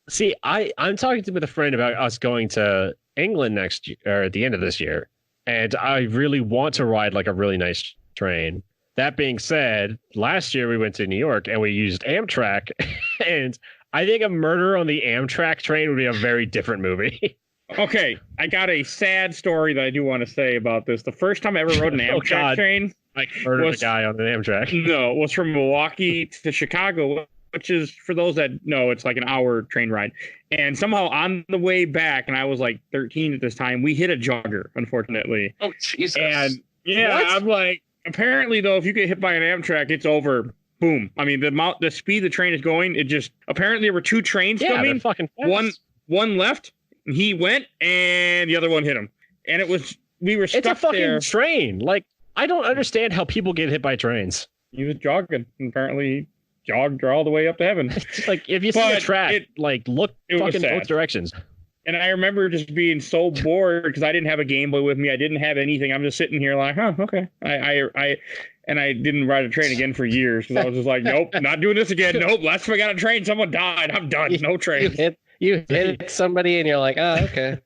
See, I'm talking with a friend about us going to England next year, or at the end of this year, and I really want to ride like a really nice train. That being said, last year we went to New York and we used Amtrak, and I think a murder on the Amtrak train would be a very different movie. Okay, I got a sad story that I do want to say about this. The first time I ever rode an Amtrak train, like murdered a guy on an Amtrak. No, it was from Milwaukee to Chicago, which is, for those that know, it's like an hour train ride. And somehow on the way back, and I was like 13 at this time, we hit a jogger, unfortunately. Oh, Jesus. And I'm like, apparently though, if you get hit by an Amtrak, it's over. Boom. I mean, the speed the train is going, it just, apparently there were two trains coming. Fucking one left, and he went, and the other one hit him. And we were stuck there. It's a fucking train. Like, I don't understand how people get hit by trains. He was jogging, and apparently he jogged all the way up to heaven. Like, if you see a track, look fucking both directions. And I remember just being so bored because I didn't have a Game Boy with me. I didn't have anything. I'm just sitting here like, okay. And I didn't ride a train again for years because I was just like, nope, not doing this again. Nope, last time I got a train, someone died. I'm done. No train. You hit somebody and you're like, oh, okay.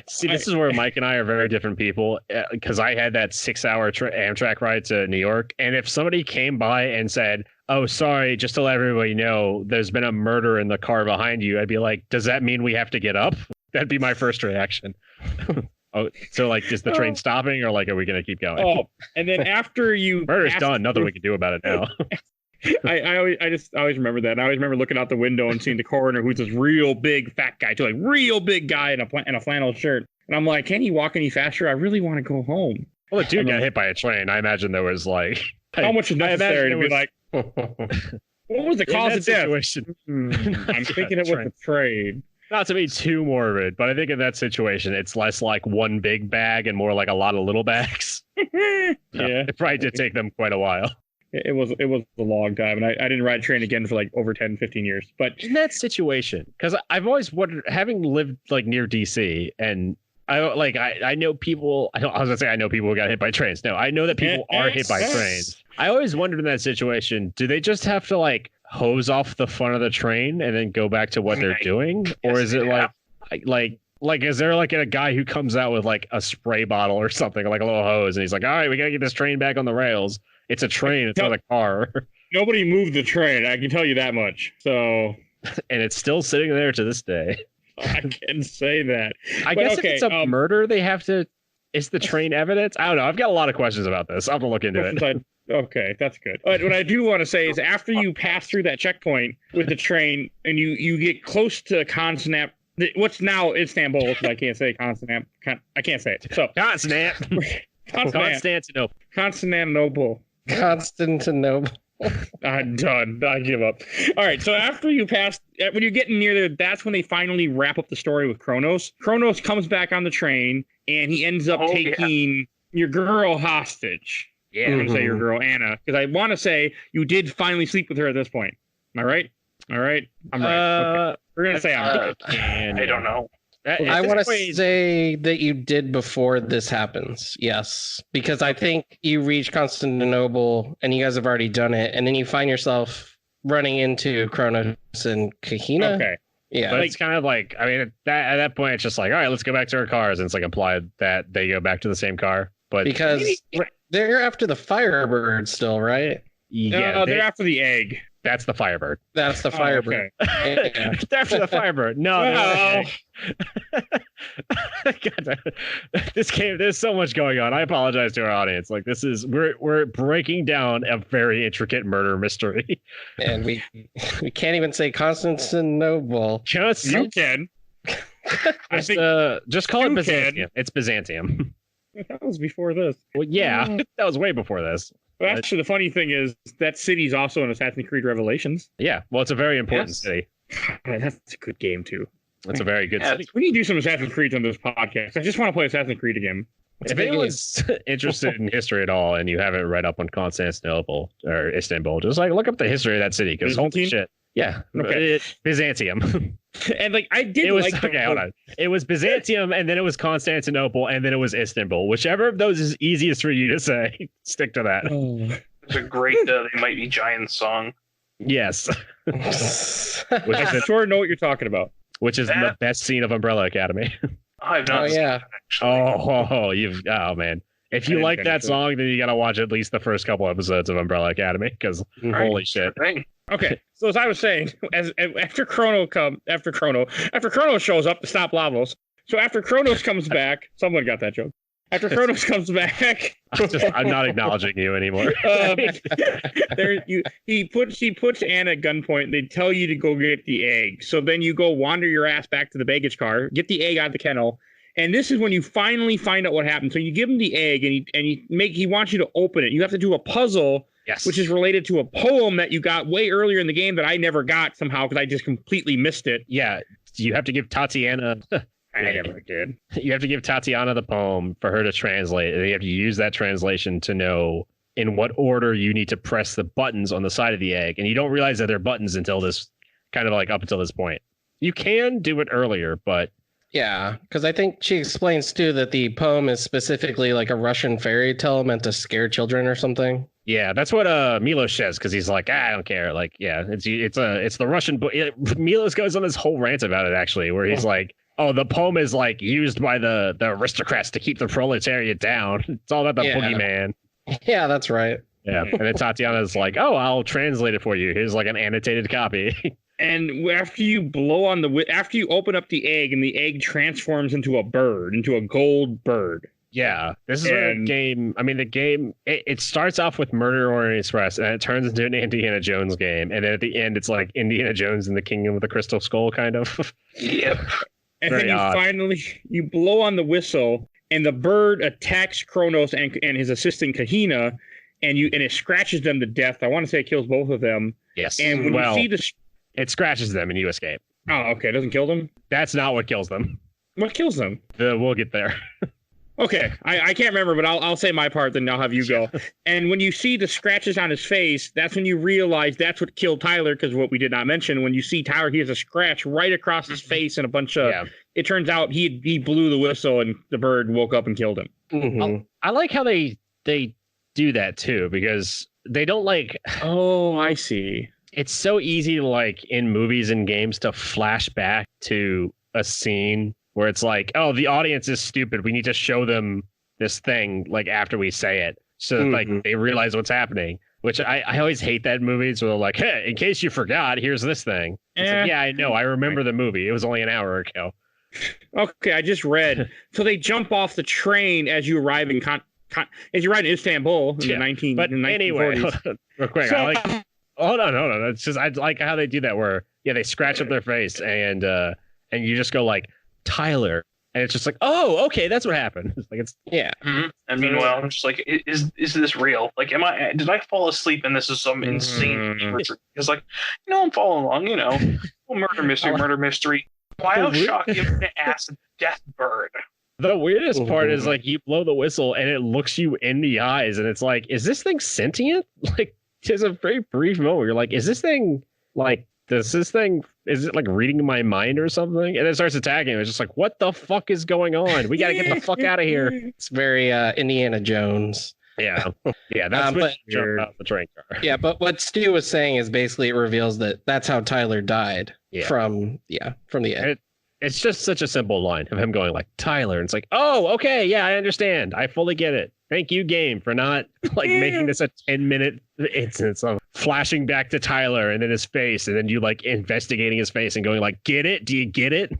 See, this is where Mike and I are very different people, because I had that 6-hour Amtrak ride to New York. And if somebody came by and said, oh, sorry, just to let everybody know, there's been a murder in the car behind you, I'd be like, does that mean we have to get up? That'd be my first reaction. Oh, so like, is the train stopping, or like, are we going to keep going? Oh, and then after you... Murder's done. Nothing we can do about it now. I always remember that. And I always remember looking out the window and seeing the coroner, who's this real big fat guy, too, like real big guy in a flannel shirt. And I'm like, can he walk any faster? I really want to go home. Well, the dude got hit by a train. I imagine there was like how much is necessary to be like. What was the cause of death? I'm thinking it was a train. Not to be too morbid, but I think in that situation, it's less like one big bag and more like a lot of little bags. Yeah, it probably did take them quite a while. It was a long time, and I didn't ride a train again for like over 10, 15 years. But in that situation, because I've always wondered, having lived like near DC, and I know people. I was gonna say I know people who got hit by trains. No, I know that people are hit by trains. I always wondered in that situation, do they just have to like hose off the front of the train and then go back to what they're doing, or is it like is there like a guy who comes out with like a spray bottle or something, like a little hose, and he's like, all right, we gotta get this train back on the rails. It's a train, it's not a car. Nobody moved the train, I can tell you that much. So, and it's still sitting there to this day. I can say that. I guess if it's a murder, they have to. Is the train evidence? I don't know. I've got a lot of questions about this. I'll have to look into it. Okay, that's good. But what I do want to say is, after you pass through that checkpoint with the train and you get close to Constantinople, what's now Istanbul, because I can't say Constantinople. I can't say it. So Constantinople. I'm done. I give up. All right. So after you pass, when you're getting near there, that's when they finally wrap up the story with Kronos. Kronos comes back on the train, and he ends up taking your girl hostage. Yeah, I'm gonna say your girl Anna, because I want to say you did finally sleep with her at this point. Am I right? All right, I'm right. Okay. We're gonna say I'm right. I don't know. I want to say that you did before this happens. Yes, because I think you reach Constantinople and you guys have already done it, and then you find yourself running into Kronos and Kahina. Okay. Yeah, but it's kind of like, I mean, at that point, it's just like, all right, let's go back to our cars, and it's like implied that they go back to the same car, but because they're after the Firebird still, right? Yeah, no, they're after the egg. That's the Firebird. That's the Firebird. Okay. They're after the Firebird. No. God, this game, there's so much going on. I apologize to our audience. Like, this is we're breaking down a very intricate murder mystery, and we can't even say Constantinople. You can. I think just call it Byzantium. It's Byzantium. That was before this. Well, yeah, that was way before this. Well, actually, the funny thing is that city's also in Assassin's Creed Revelations. Yeah, well, it's a very important city. That's a good game too. It's a very good city. We need to do some Assassin's Creed on this podcast. I just want to play Assassin's Creed again. If anyone's interested in history at all, and you haven't read up on Constantinople or Istanbul, just like look up the history of that city, because holy shit. Yeah, okay. Byzantium. And like hold on. It was Byzantium, and then it was Constantinople, and then it was Istanbul. Whichever of those is easiest for you to say, stick to that. It's a great They Might Be Giants song. Yes. I sure know what you're talking about. Which is the best scene of Umbrella Academy. I've not seen it, actually. Oh man. If you like that song, then you gotta watch at least the first couple episodes of Umbrella Academy, because holy shit. Okay, so as I was saying, after Kronos shows up to stop Lavos. So after Kronos comes back, someone got that joke. After Kronos comes back, I'm not acknowledging you anymore. He puts Anna at gunpoint. They tell you to go get the egg. So then you go wander your ass back to the baggage car, get the egg out of the kennel. And this is when you finally find out what happened. So you give him the egg, and he wants you to open it. You have to do a puzzle, which is related to a poem that you got way earlier in the game that I never got somehow because I just completely missed it. Yeah, you have to give Tatiana. I never did. You have to give Tatiana the poem for her to translate, and you have to use that translation to know in what order you need to press the buttons on the side of the egg. And you don't realize that they're buttons until this kind of like up until this point. You can do it earlier, but. Yeah, because I think she explains too that the poem is specifically like a Russian fairy tale meant to scare children or something. Yeah, that's what Milos says, because he's like, I don't care. Like, yeah, it's the Russian book. Milos goes on this whole rant about it actually, where he's like, oh, the poem is like used by the aristocrats to keep the proletariat down. It's all about the boogeyman. Yeah, that's right. Yeah, and then Tatiana's like, oh, I'll translate it for you. Here's like an annotated copy. And after you open up the egg, and the egg transforms into a bird, into a gold bird. Yeah, this is a game. I mean, the game it starts off with Murder Orient Express, and it turns into an Indiana Jones game, and then at the end, it's like Indiana Jones and the Kingdom of the Crystal Skull, kind of. Yep. And then you blow on the whistle, and the bird attacks Kronos and his assistant Kahina, and it scratches them to death. I want to say it kills both of them. Yes. And when you see it scratches them and you escape. Oh, okay. It doesn't kill them? That's not what kills them. What kills them? We'll get there. Okay. I can't remember, but I'll say my part, then I'll have you go. And when you see the scratches on his face, that's when you realize that's what killed Tyler, because what we did not mention, when you see Tyler, he has a scratch right across his face and a bunch of... Yeah. It turns out he blew the whistle and the bird woke up and killed him. Mm-hmm. I like how they do that, too, because they don't like... Oh, I see. It's so easy, like, in movies and games to flash back to a scene where it's like, oh, the audience is stupid. We need to show them this thing like after we say it, so that, like they realize what's happening. Which I always hate that in movies where they're like, hey, in case you forgot, here's this thing. It's like, yeah, I know. I remember the movie. It was only an hour ago. Okay, I just read. So they jump off the train as you arrive in as you arrive in Istanbul in the 1940s. But anyway, real quick, hold on. It's just I like how they do that where they scratch up their face and you just go like, Tyler, and it's just like, oh, okay, that's what happened. It's like And meanwhile, I'm just like, is this real? Like, did I fall asleep and this is some insane murder? Because like, I'm following along, murder mystery. Bioshock Infinite Acid Death Bird. The weirdest part is like you blow the whistle and it looks you in the eyes, and it's like, is this thing sentient? Like, there's a very brief moment where you're like, is this thing like? Is it like reading my mind or something? And it starts attacking him. It's just like, what the fuck is going on? We got to get the fuck out of here. It's very Indiana Jones. Yeah. Yeah. That's what jumped out the train car. Yeah. But what Stu was saying is basically it reveals that that's how Tyler died from the end. It's just such a simple line of him going like, Tyler. And it's like, oh, okay. Yeah, I understand. I fully get it. Thank you, game, for not like making this a 10-minute instance of flashing back to Tyler and then his face, and then you like investigating his face and going like, get it? Do you get it?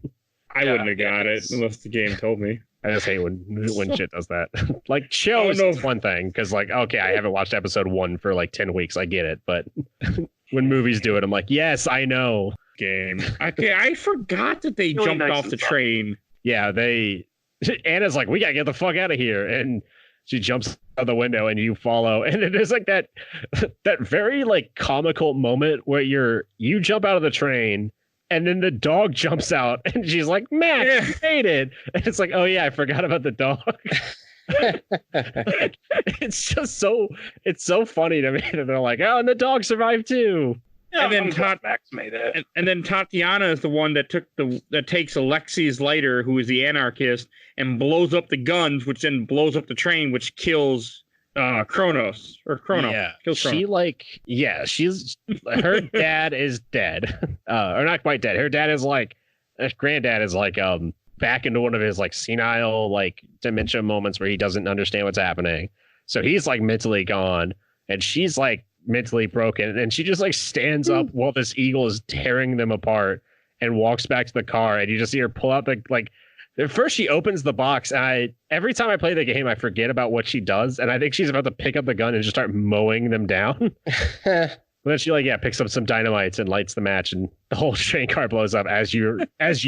I wouldn't have got it unless the game told me. I just hate when shit does that. Like shows is one thing, because like, okay, I haven't watched episode 1 for like 10 weeks. I get it. But when movies do it, I'm like, yes, I know. Game. Okay, I forgot that they jumped off the train. Yeah, Anna's like, we gotta get the fuck out of here, and she jumps out the window and you follow, and it is like that very like comical moment where you jump out of the train and then the dog jumps out and she's like, Max, you made it. And it's like, oh yeah, I forgot about the dog. It's just it's so funny to me that they're like, oh, and the dog survived too. Yeah, and then Max made it. And then Tatiana is the one that takes Alexi's lighter, who is the anarchist, and blows up the guns, which then blows up the train, which kills Kronos. Or Kronos. Yeah. Kills Kronos. She's her dad is dead. Or not quite dead. Her dad is like, granddad is like back into one of his like senile like dementia moments where he doesn't understand what's happening. So he's like mentally gone, and she's like mentally broken, and she just like stands up while this eagle is tearing them apart and walks back to the car, and you just see her pull out the like at first she opens the box, and every time I play the game I forget about what she does, and I think she's about to pick up the gun and just start mowing them down. But then she picks up some dynamites and lights the match, and the whole train car blows up as you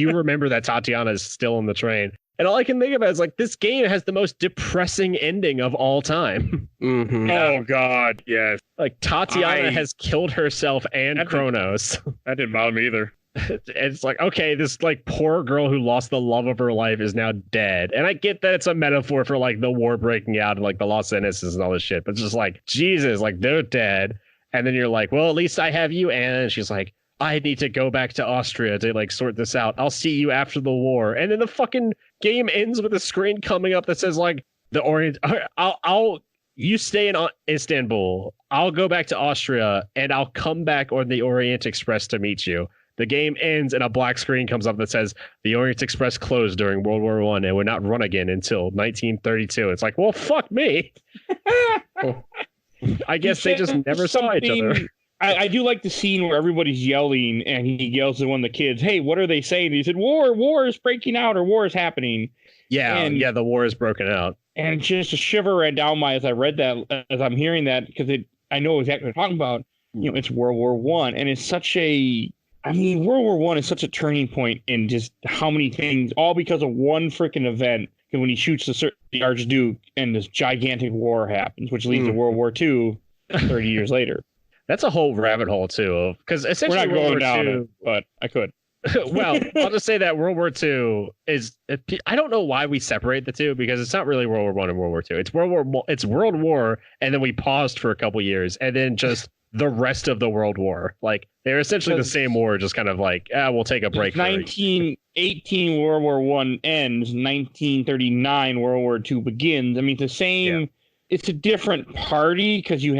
remember that Tatiana is still on the train. And all I can think about is like, this game has the most depressing ending of all time. Mm-hmm. Oh God, yes. Like Tatiana has killed herself and Kronos. That didn't bother me either. It's like, okay, this like poor girl who lost the love of her life is now dead. And I get that it's a metaphor for like the war breaking out and like the loss of innocence and all this shit. But it's just like, Jesus, like they're dead. And then you're like, well, at least I have you, Anna. And she's like, I need to go back to Austria to like sort this out. I'll see you after the war. And then the fucking game ends with a screen coming up that says like the Orient. You stay in Istanbul. I'll go back to Austria and I'll come back on the Orient Express to meet you. The game ends and a black screen comes up that says the Orient Express closed during World War I and would not run again until 1932. It's like, well, fuck me. I guess they just never saw each other. I do like the scene where everybody's yelling and he yells at one of the kids, hey, what are they saying? He said, war is breaking out or war is happening. Yeah, the war is broken out. And just a shiver ran down as I read that, as I'm hearing that, because I know exactly what they're talking about. It's World War One, and it's such a, World War One is such a turning point in just how many things, all because of one freaking event. And when he shoots the Archduke, and this gigantic war happens, which leads to World War II 30 years later. That's a whole rabbit hole too, because essentially we're not going down it, but I could. Well, I'll just say that World War II is. I don't know why we separate the two, because it's not really World War One and World War II. It's World War, and then we paused for a couple years, and then just the rest of the World War. Like they're essentially the same war, just kind of like we'll take a break. 1918 World War One ends. 1939 World War II begins. I mean, it's the same. Yeah. It's a different party because in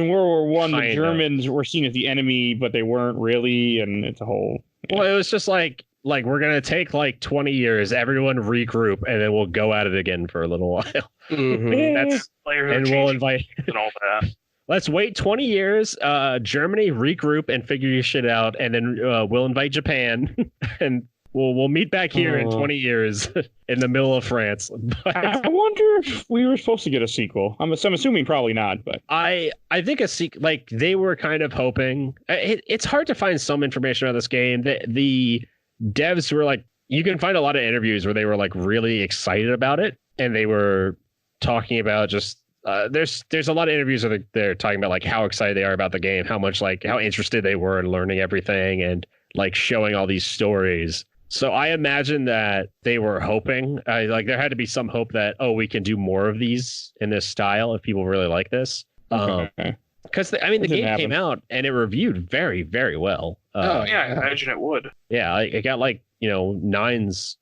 World War One the Germans were seen as the enemy, but they weren't really, and it's a whole. Yeah. Well, it was just like we're gonna take like 20 years, everyone regroup, and then we'll go at it again for a little while. That's and we'll invite and all that. Let's wait 20 years. Germany regroup and figure your shit out, and then we'll invite Japan, and we'll meet back here in 20 years in the middle of France. But I wonder if we were supposed to get a sequel. I'm assuming probably not, but I think a sequel, like they were kind of hoping. It's hard to find some information on this game. The devs were like, you can find a lot of interviews where they were like really excited about it, and they were talking about just. There's a lot of interviews where they're talking about like how excited they are about the game, how much like how interested they were in learning everything and like showing all these stories. So I imagine that they were hoping, like there had to be some hope that we can do more of these in this style if people really like this. Because the game came out and it reviewed very, very well. I imagine it would. Yeah, it got like 9s.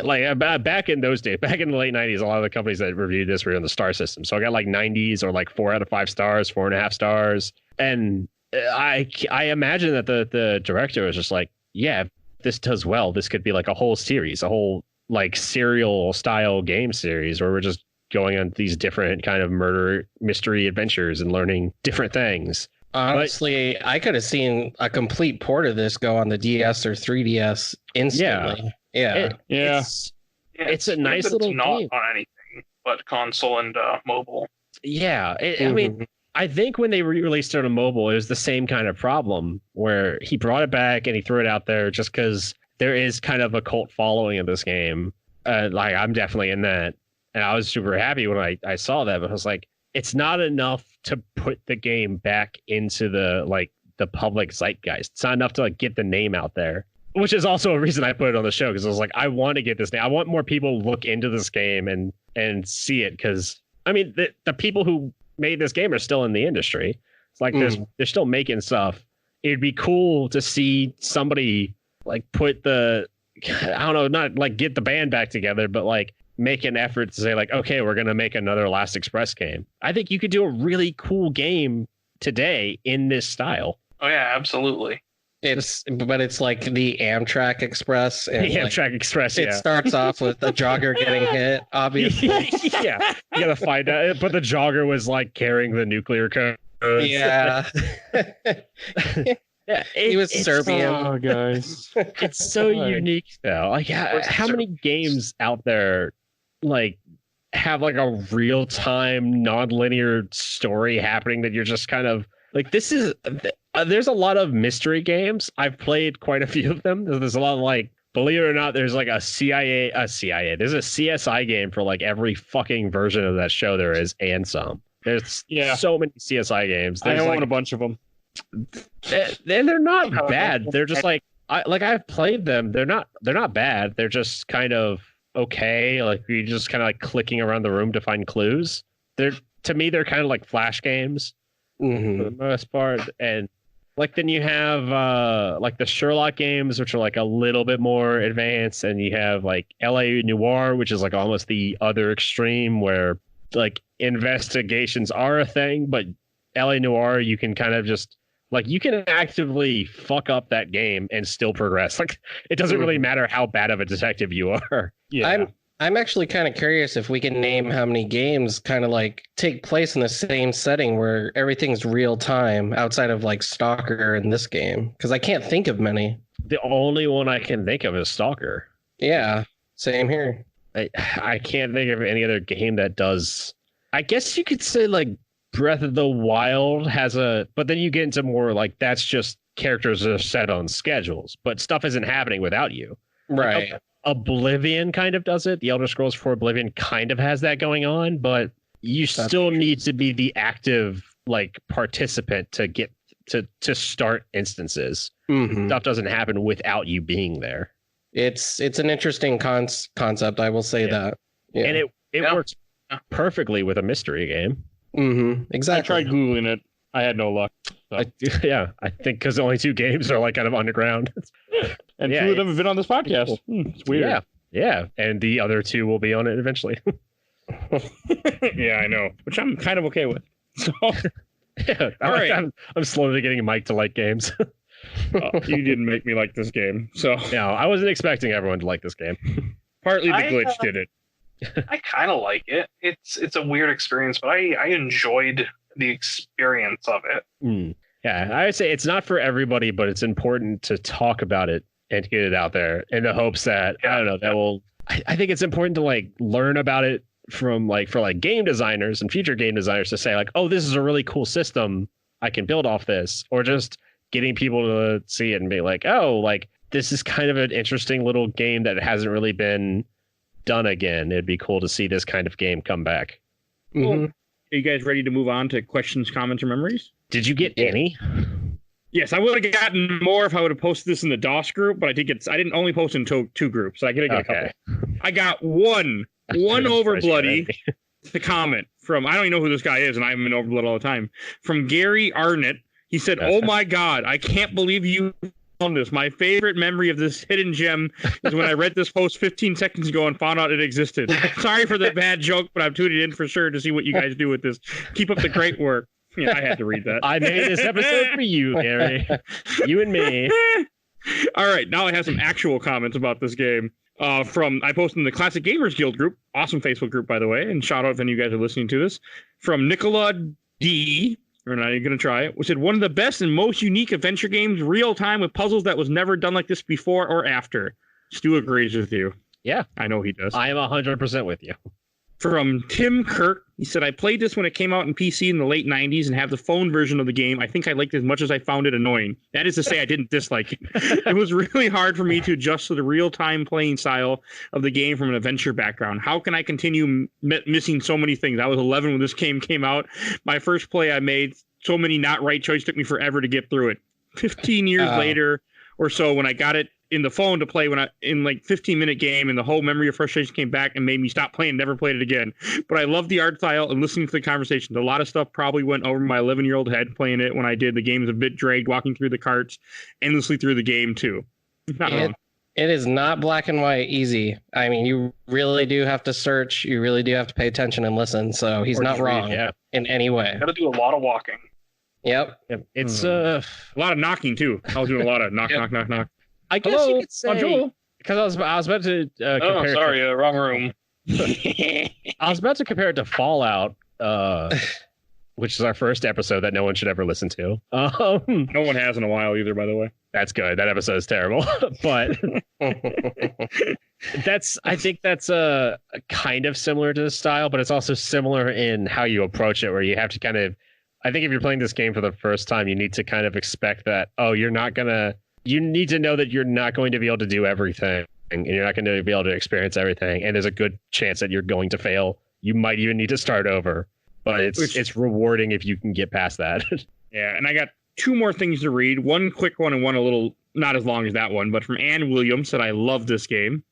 Like back in those days, back in the late 90s, a lot of the companies that reviewed this were on the star system. So I got like 90s or like 4 out of 5 stars, 4.5 stars. And I imagine that the director was just like, yeah, if this does well, this could be like a whole series, a whole like serial style game series where we're just going on these different kind of murder mystery adventures and learning different things. Honestly, I could have seen a complete port of this go on the DS or 3DS instantly. Yeah. It's a nice little not game. On anything but console and mobile. Yeah. I mean, I think when they released it on mobile, it was the same kind of problem where he brought it back and he threw it out there just because there is kind of a cult following of this game. Like I'm definitely in that. And I was super happy when I saw that, but I was like, it's not enough to put the game back into the public zeitgeist. It's not enough to like get the name out there. Which is also a reason I put it on the show, because I was like, I want to get this name. I want more people to look into this game and see it, because I mean, the people who made this game are still in the industry. It's like they're still making stuff. It'd be cool to see somebody like put I don't know, not like get the band back together, but like make an effort to say like, okay, we're gonna make another Last Express game. I think you could do a really cool game today in this style. Oh yeah, absolutely. It's like the Amtrak Express. And the Amtrak Express, It starts off with a jogger getting hit, obviously. Yeah, you gotta find out. But the jogger was like carrying the nuclear codes. Yeah. Yeah, he was Serbian. Oh, guys. It's so unique, though. Like, how many games out there, like, have like a real-time, non-linear story happening that you're just kind of like, this is... there's a lot of mystery games. I've played quite a few of them. There's a lot of like, believe it or not, there's like a CIA. There's a CSI game for like every fucking version of that show there is, and some. There's so many CSI games. I own a bunch of them. And they're not bad. They're just like I've played them. They're not bad. They're just kind of okay. Like you just kind of like clicking around the room to find clues. To me, they're kind of like flash games for the most part. And like then you have like the Sherlock games, which are like a little bit more advanced, and you have like LA Noire, which is like almost the other extreme where like investigations are a thing, but LA Noire you can kind of just like you can actively fuck up that game and still progress. Like it doesn't really matter how bad of a detective you are. Yeah. I'm actually kind of curious if we can name how many games kind of like take place in the same setting where everything's real time outside of like Stalker in this game, because I can't think of many. The only one I can think of is Stalker. Yeah. Same here. I can't think of any other game that does. I guess you could say like Breath of the Wild has but then you get into more like that's just characters are set on schedules, but stuff isn't happening without you. Right. Like, Oblivion kind of does it. The Elder Scrolls 4 Oblivion kind of has that going on, but you still need to be the active like participant to get to start instances. Mm-hmm. Stuff doesn't happen without you being there. It's an interesting concept. I will say that. Yeah. And it works perfectly with a mystery game. Mm-hmm. Exactly. I tried Googling it. I had no luck. So. I think because only 2 games are like kind of underground. And 2 of them have been on this podcast. It's weird. Yeah. And the other 2 will be on it eventually. Yeah, I know. Which I'm kind of okay with. So, yeah, I'm slowly getting Mike to like games. You didn't make me like this game. So no, I wasn't expecting everyone to like this game. Partly the glitch did it. I kind of like it. It's a weird experience, but I enjoyed the experience of it. Yeah, I would say it's not for everybody, but it's important to talk about it and to get it out there in the hopes that I don't know that will. I think it's important to like learn about it from like for like game designers and future game designers to say like, oh, this is a really cool system. I can build off this, or just getting people to see it and be like, oh, like this is kind of an interesting little game that hasn't really been done again. It'd be cool to see this kind of game come back. Mm-hmm. Are you guys ready to move on to questions, comments, or memories? Did you get any? Yes, I would have gotten more if I would have posted this in the DOS group, but I didn't only post in 2 groups. So I get a couple. I got one over bloody to comment from, I don't even know who this guy is, and I'm in Overblood all the time, from Gary Arnett. He said, "Oh my God, I can't believe you found this. My favorite memory of this hidden gem is when I read this post 15 seconds ago and found out it existed. Sorry for the bad joke, but I'm tuning in for sure to see what you guys do with this. Keep up the great work." Yeah, I had to read that. I made this episode for you, Gary. You and me. All right, now I have some actual comments about this game. I posted in the Classic Gamers Guild group, awesome Facebook group, by the way, and shout out if any of you guys are listening to this, from Nicola D. We're not even going to try it. We said, one of the best and most unique adventure games, real time with puzzles that was never done like this before or after. Stu agrees with you. Yeah. I know he does. I am 100% with you. From Tim Kirk, he said, I played this when it came out in PC in the late 90s and have the phone version of the game. I think I liked it as much as I found it annoying. That is to say, I didn't dislike it. It was really hard for me to adjust to the real-time playing style of the game from an adventure background. How can I continue missing so many things? I was 11 when this game came out. My first play I made, so many not right choices, took me forever to get through it. 15 years later or so, when I got it in the phone to play in like 15-minute game, and the whole memory of frustration came back and made me stop playing, never played it again. But I love the art style and listening to the conversations. A lot of stuff probably went over my 11-year-old head playing it when I did. The game is a bit dragged, walking through the carts endlessly through the game too. Not wrong. It is not black and white easy. I mean, you really do have to search. You really do have to pay attention and listen. So he's not wrong in any way. Got to do a lot of walking. Yep. It's a lot of knocking too. I was doing a lot of knock. I guess you could say, because I was about to compare wrong room. I was about to compare it to Fallout, which is our first episode that no one should ever listen to. No one has in a while either, by the way. That's good. That episode is terrible, but I think that's a kind of similar to the style, but it's also similar in how you approach it, where you have to kind of, I think if you're playing this game for the first time, you need to kind of expect that, you need to know that you're not going to be able to do everything, and you're not going to be able to experience everything. And there's a good chance that you're going to fail. You might even need to start over, but it's rewarding if you can get past that. Yeah. And I got 2 more things to read. One quick one and one a little, not as long as that one, but from Ann Williams said, I love this game.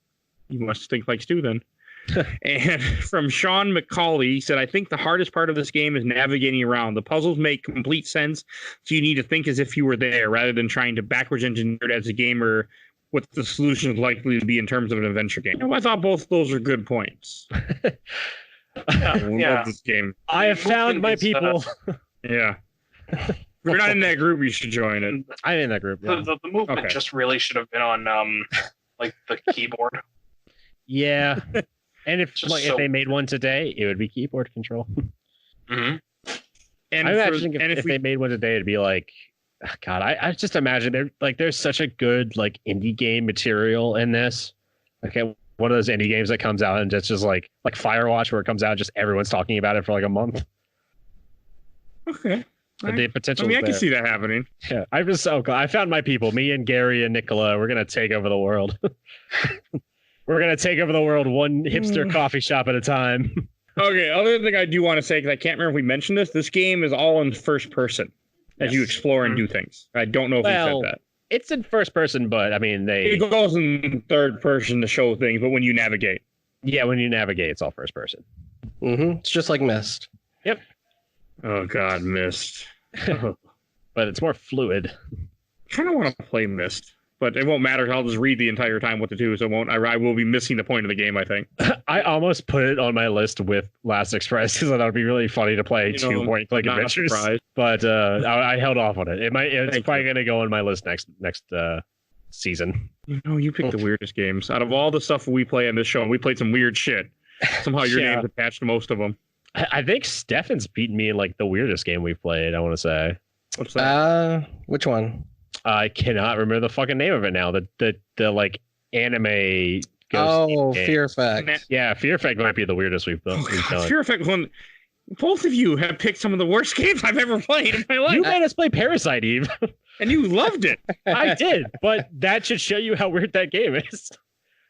You must think like Stu then. And from Sean McCauley, he said, I think the hardest part of this game is navigating around. The puzzles make complete sense, so you need to think as if you were there rather than trying to backwards engineer it as a gamer what the solution is likely to be in terms of an adventure game. I thought both those are good points. I love this game. I have found my people. Yeah. If you're not in that group, you should join it. I'm in that group. Yeah. The movement just really should have been on like the keyboard. Yeah. And if they made one today, it would be keyboard control. Mm-hmm. And I'm imagining if they made one today, it'd be like, God, I just imagine there's such a good like indie game material in this. Okay, one of those indie games that comes out and it's just like Firewatch, where it comes out, just everyone's talking about it for like a month. Okay. The potential. I can see that happening. Yeah, I'm just so glad. I found my people. Me and Gary and Nicola. We're gonna take over the world. We're gonna take over the world one hipster coffee shop at a time. Okay. Other thing I do want to say, because I can't remember if we mentioned this game is all in first person as you explore and do things. I don't know if we said that. It's in first person, but I mean it goes in third person to show things, but when you navigate. Yeah, when you navigate, it's all first person. Mm-hmm. It's just like Myst. Yep. Oh God, Myst. But it's more fluid. I kind of want to play Myst, but it won't matter. I'll just read the entire time what to do, so it won't. I will be missing the point of the game, I think. I almost put it on my list with Last Express because I thought it'd be really funny to play 2 point-and-click adventures. But I held off on it. It's probably going to go on my list next season. You picked the weirdest games out of all the stuff we play on this show. And we played some weird shit. Somehow your name's attached to most of them. I think Stefan's beaten me in like the weirdest game we've played, I want to say. What's that? Which one? I cannot remember the fucking name of it now. The like anime ghost Fear Effect. Yeah, Fear Effect might be the weirdest we've done. Fear Effect one. Both of you have picked some of the worst games I've ever played in my life. You made us play Parasite Eve. And you loved it. I did, but that should show you how weird that game is.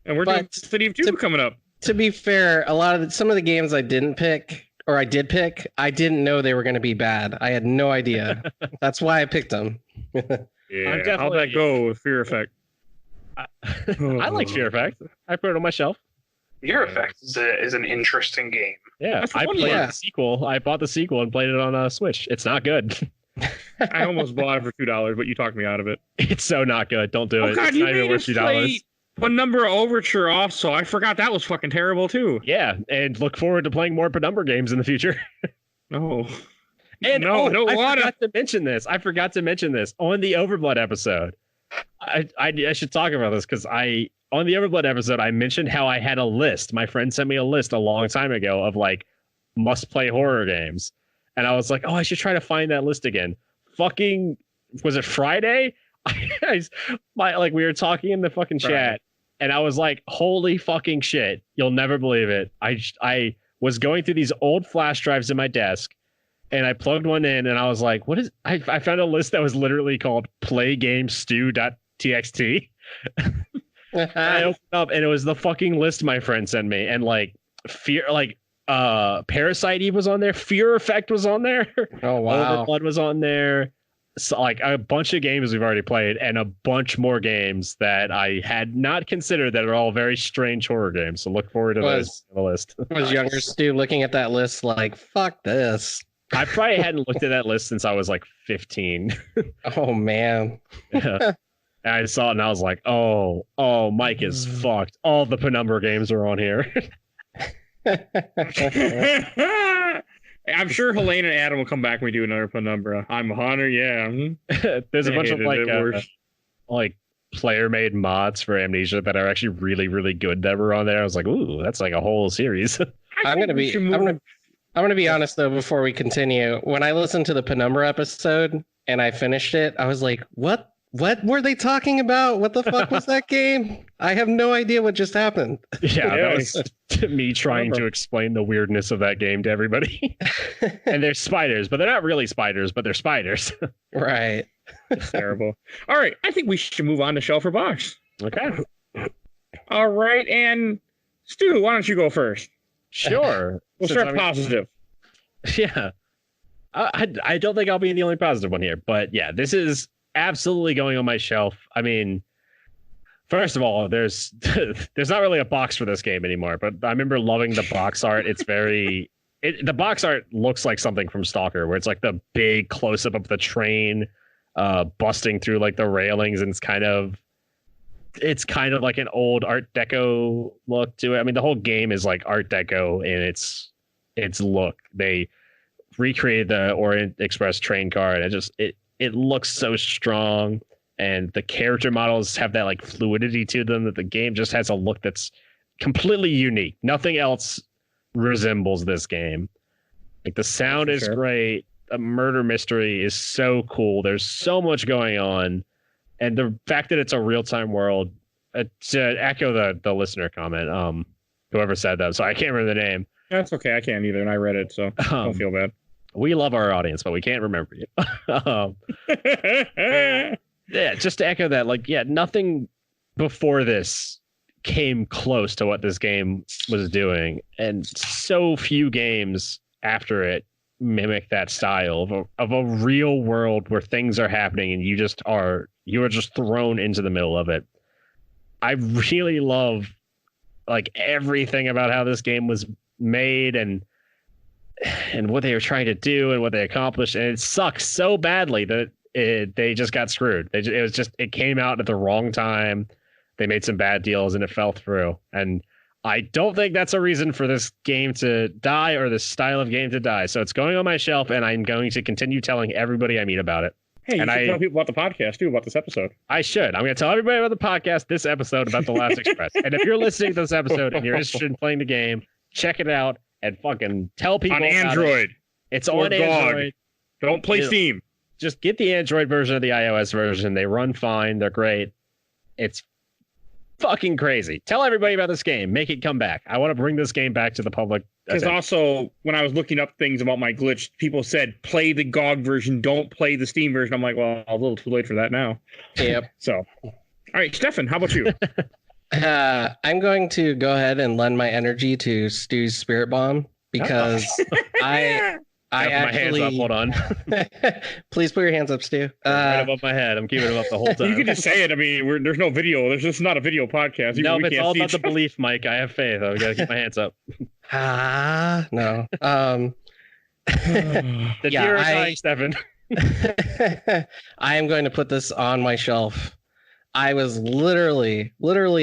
And we're doing City of 2 coming up. To be fair, some of the games I did pick, I didn't know they were going to be bad. I had no idea. That's why I picked them. Yeah, how'd that go with Fear Effect? I like Fear Effect. I put it on my shelf. Fear Effect is an interesting game. Yeah, I played the sequel. I bought the sequel and played it on Switch. It's not good. I almost bought it for $2, but you talked me out of it. It's so not good. Don't do it. God, it's you not even worth $2. Penumbra Overture also. I forgot that was fucking terrible too. Yeah, and look forward to playing more Penumbra games in the future. No. And no, I forgot to mention this. I forgot to mention this on the Overblood episode. I should talk about this because on the Overblood episode, I mentioned how I had a list. My friend sent me a list a long time ago of like must-play horror games. And I was like, I should try to find that list again. Fucking, was it Friday? We were talking in the fucking chat, and I was like, holy fucking shit. You'll never believe it. I was going through these old flash drives in my desk, and I plugged one in, and I was like, what is, I found a list that was literally called playgamestew.txt. I opened up, and it was the fucking list my friend sent me, and Parasite Eve was on there, Fear Effect was on there. Oh wow. Overblood was on there. So like a bunch of games we've already played and a bunch more games that I had not considered that are all very strange horror games. So look forward to those on the list. Was younger Stu looking at that list like, fuck this? I probably hadn't looked at that list since I was like 15. Oh man. Yeah. And I saw it and I was like, oh, Mike is fucked. All the Penumbra games are on here. I'm sure Helene and Adam will come back when we do another Penumbra. I'm a hunter, yeah. There's a bunch of like player-made mods for Amnesia that are actually really, really good that were on there. I was like, ooh, that's like a whole series. I'm gonna be honest though, before we continue. When I listened to the Penumbra episode and I finished it, I was like, what were they talking about? What the fuck was that game? I have no idea what just happened. Yeah, that was me trying to explain the weirdness of that game to everybody. And they're spiders, but they're not really spiders, but they're spiders. Right. It's terrible. All right, I think we should move on to Shelf or Box. Okay. All right, and Stu, why don't you go first? Sure. We'll start positive. Yeah. I don't think I'll be the only positive one here, but yeah, this is absolutely going on my shelf. I mean, first of all, there's not really a box for this game anymore, but I remember loving the box art. It's the box art looks like something from Stalker, where it's like the big close up of the train busting through like the railings, and it's kind of like an old Art Deco look to it. I mean, the whole game is like Art Deco in its look. They recreated the Orient Express train car, and it looks so strong, and the character models have that like fluidity to them that the game just has a look that's completely unique. Nothing else resembles this game. Like the sound is great. The murder mystery is so cool. There's so much going on. And the fact that it's a real-time world, to echo the listener comment, whoever said that, so I can't remember the name. That's okay. I can't either, and I read it, so don't feel bad. We love our audience, but we can't remember you. Yeah, just to echo that, like, yeah, nothing before this came close to what this game was doing, and so few games after it mimic that style of a real world where things are happening and you are just thrown into the middle of it. I really love like everything about how this game was made and what they were trying to do and what they accomplished, and it sucks so badly that they just got screwed. It came out at the wrong time. They made some bad deals and it fell through. And I don't think that's a reason for this game to die or this style of game to die. So it's going on my shelf, and I'm going to continue telling everybody I meet about it. Hey, you should tell people about the podcast too, about this episode. I should. I'm going to tell everybody about the podcast, this episode about The Last Express. And if you're listening to this episode and you're interested in playing the game, check it out and fucking tell people on Android. It's on Android. Don't play Steam. Just get the Android version of the iOS version. They run fine. They're great. It's fucking crazy. Tell everybody about this game. Make it come back. I want to bring this game back to the public. Because also, when I was looking up things about my glitch, people said play the GOG version, don't play the Steam version. I'm like, well, a little too late for that now. Yep. So, all right, Stefan, how about you? I'm going to go ahead and lend my energy to Stu's Spirit Bomb because I actually... my hands up. Hold on. Please put your hands up, Stu. Right above my head. I'm keeping them up the whole time. You can just say it. I mean, there's no video. There's just not a video podcast. No, it's all about the belief, Mike. I have faith. I got to keep my hands up. No. The deer are dying, Stefan. I am going to put this on my shelf. I was literally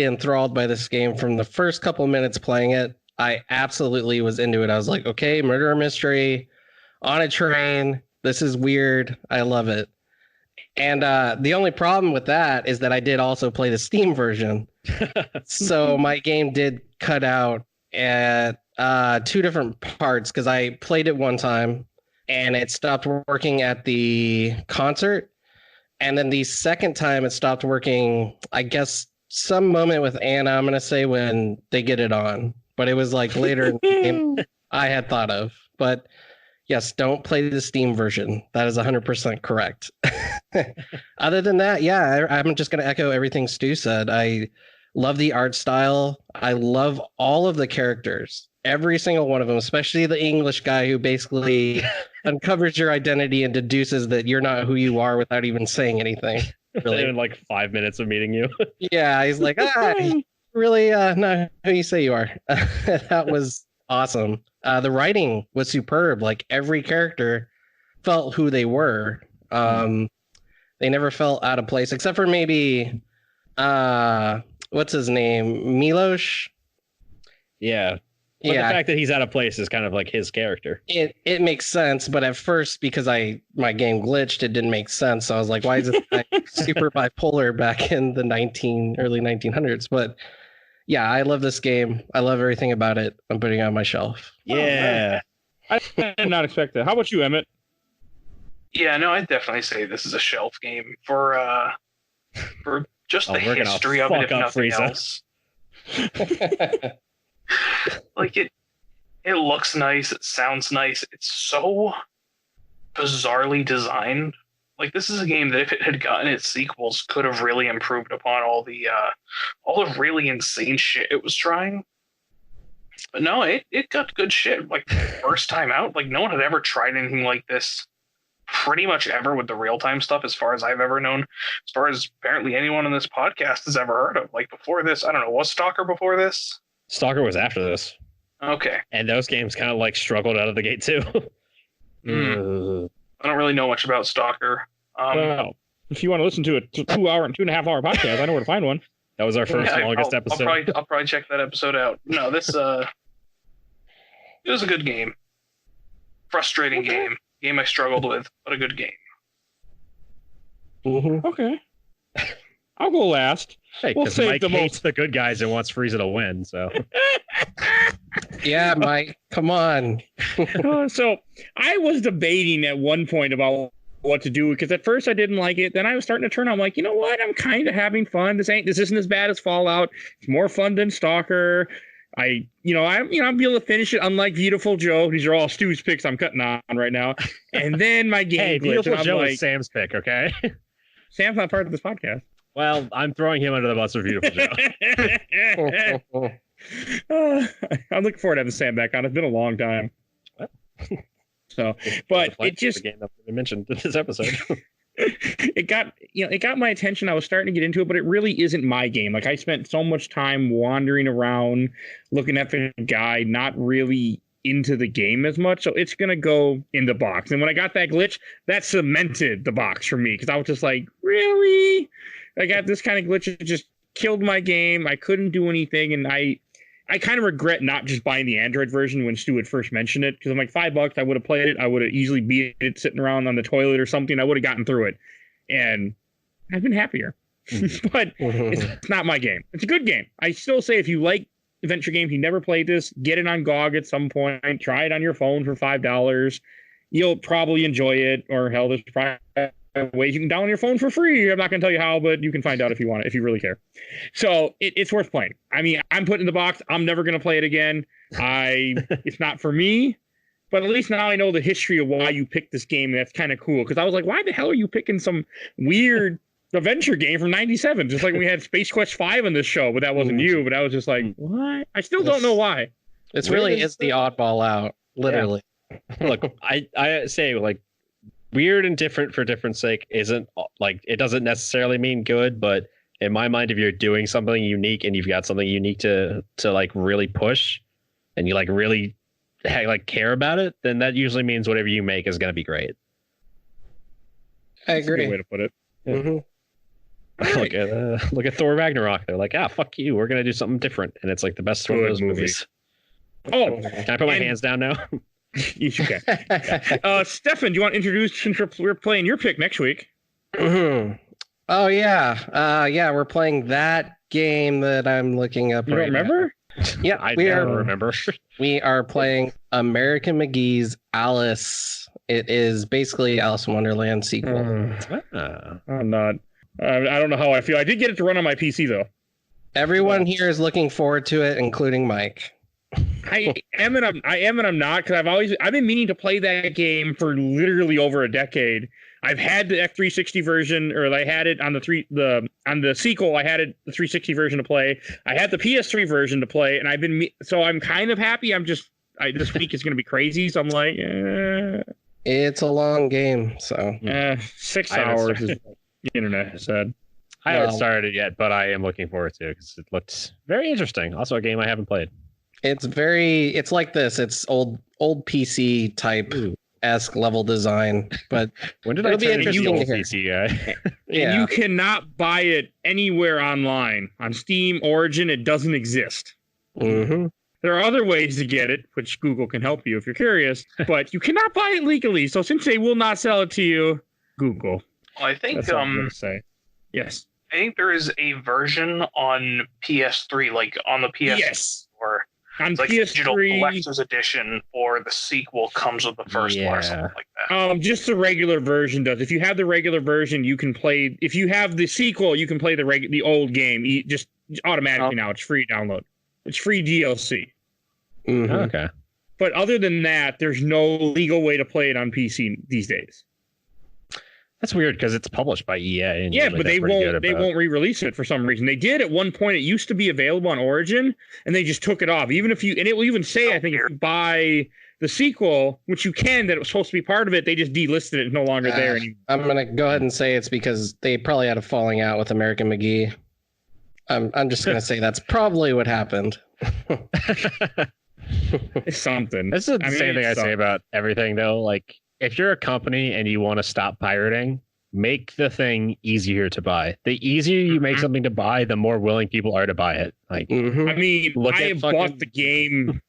enthralled by this game from the first couple minutes playing it. I absolutely was into it. I was like, okay, murder mystery on a train. This is weird. I love it. And the only problem with that is that I did also play the Steam version. So my game did cut out at two different parts because I played it one time and it stopped working at the concert. And then the second time it stopped working, I guess some moment with Anna, I'm going to say when they get it on. But it was like later in the game I had thought of. But yes, don't play the Steam version. That is 100% correct. Other than that, yeah, I'm just going to echo everything Stu said. I love the art style. I love all of the characters. Every single one of them, especially the English guy who basically uncovers your identity and deduces that you're not who you are without even saying anything. Really. In like 5 minutes of meeting you. Yeah, he's like, really not who you say you are. That was awesome. The writing was superb. Like every character felt who they were. They never felt out of place, except for maybe what's his name? Milos? Yeah. But the fact that he's out of place is kind of like his character. It makes sense, but at first, because my game glitched, it didn't make sense. So I was like, why is this guy super bipolar back in the early 1900s? But yeah, I love this game. I love everything about it. I'm putting it on my shelf. Yeah. I did not expect that. How about you, Emmitt? Yeah, no, I'd definitely say this is a shelf game for just the history of it, if nothing else. Like it looks nice, it sounds nice, it's so bizarrely designed. Like this is a game that if it had gotten its sequels could have really improved upon all the really insane shit it was trying. But no, it got good shit. Like first time out, like no one had ever tried anything like this pretty much ever with the real-time stuff as far as I've ever known, as far as apparently anyone on this podcast has ever heard of. Like before this, I don't know, was Stalker before this? Stalker was after this. Okay. And those games kind of like struggled out of the gate too. I don't really know much about Stalker. Well, if you want to listen to a 2 hour and 2.5 hour podcast, I know where to find one. That was our first longest episode. I'll probably check that episode out. No, this it was a good game. Frustrating game I struggled with, but a good game. Mm-hmm. Okay. I'll go last. Hey, we'll save Mike hates the good guys and wants Frieza to win, so. Yeah, Mike, come on. So I was debating at one point about what to do, because at first I didn't like it. Then I was starting to turn on. I'm like, you know what? I'm kind of having fun. This isn't as bad as Fallout. It's more fun than Stalker. I'm able to finish it. Unlike Beautiful Joe, these are all Stu's picks I'm cutting on right now. And then my game. Hey, Beautiful Joe is Sam's pick, okay? Sam's not part of this podcast. Well, I'm throwing him under the bus for Beautiful Joe. I'm looking forward to having Sam back on. It's been a long time. So, but it just the game that we mentioned in this episode. it got my attention. I was starting to get into it, but it really isn't my game. Like, I spent so much time wandering around, looking at the guide, not really into the game as much. So it's gonna go in the box. And when I got that glitch, that cemented the box for me, because I was just like, really? I got this kind of glitch. It just killed my game. I couldn't do anything, and I kind of regret not just buying the Android version when Stuart first mentioned it, because I'm like, $5, I would have played it. I would have easily beat it sitting around on the toilet or something. I would have gotten through it, and I've been happier. But it's not my game. It's a good game. I still say, if you like adventure games, you never played this, get it on GOG at some point. Try it on your phone for $5. You'll probably enjoy it, or hell, there's probably ways you can download your phone for free. I'm not going to tell you how, but you can find out if you want it, if you really care. So it's worth playing. I mean, I'm putting in the box. I'm never going to play it again. It's not for me, but at least now I know the history of why you picked this game. And that's kind of cool, because I was like, why the hell are you picking some weird adventure game from 97? Just like we had Space Quest 5 on this show, but that wasn't you. But I was just like, what? I still don't know why. It's really is the oddball out, literally. Yeah. Look, I say, like, weird and different for different sake isn't, like, it doesn't necessarily mean good, but in my mind, if you're doing something unique and you've got something unique to like really push, and you like really like care about it, then that usually means whatever you make is going to be great. I agree. That's a good way to put it. Yeah. Mm-hmm. Look at Thor Ragnarok. They're like, fuck you, we're going to do something different, and it's like the best one of those movies. Oh, can I put my hands down now? Yes, you can. Stefan, do you want to introduce, since we're playing your pick next week? Mm-hmm. Oh, yeah. We're playing that game that I'm looking up. You don't remember? Yeah, I never remember. We are playing American McGee's Alice. It is basically Alice in Wonderland sequel. I'm not. I don't know how I feel. I did get it to run on my PC, though. Everyone here is looking forward to it, including Mike. I am and I'm not, because I've been meaning to play that game for literally over a decade. I've had the F360 version, or I had it on the sequel. I had it the 360 version to play. I had the PS3 version to play, and I'm kind of happy. This week is going to be crazy, so I'm like, it's a long game, so 6 hours is what the internet said. I haven't started it yet, but I am looking forward to it, because it looks very interesting. Also, a game I haven't played. It's like this. It's old PC type esque level design, but when did I turn into the old PC guy? Yeah. And you cannot buy it anywhere online. On Steam, Origin, it doesn't exist. Mm-hmm. There are other ways to get it, which Google can help you if you're curious, but you cannot buy it legally. So since they will not sell it to you, Google. Well, I think That's all I'm gonna say. Yes. I think there is a version on PS3, like on the PS4. Yes. On like PS3, digital collector's edition, or the sequel comes with the first one, or something like that. Just the regular version does. If you have the regular version, you can play. If you have the sequel, you can play the old game. Just automatically now. It's free download. It's free DLC. Mm-hmm. Okay. But other than that, there's no legal way to play it on PC these days. That's weird, because it's published by EA. And yeah, but they won't re-release it for some reason. They did at one point. It used to be available on Origin, and they just took it off. Even if it will even say, I think, if you buy the sequel, which you can, that it was supposed to be part of it, they just delisted it. It's no longer there anymore. I'm gonna go ahead and say it's because they probably had a falling out with American McGee. I'm just gonna say that's probably what happened. It's something. This is the same thing I say about everything, though. Like, if you're a company and you want to stop pirating, make the thing easier to buy. The easier you make something to buy, the more willing people are to buy it. Like, I mean, I have bought the game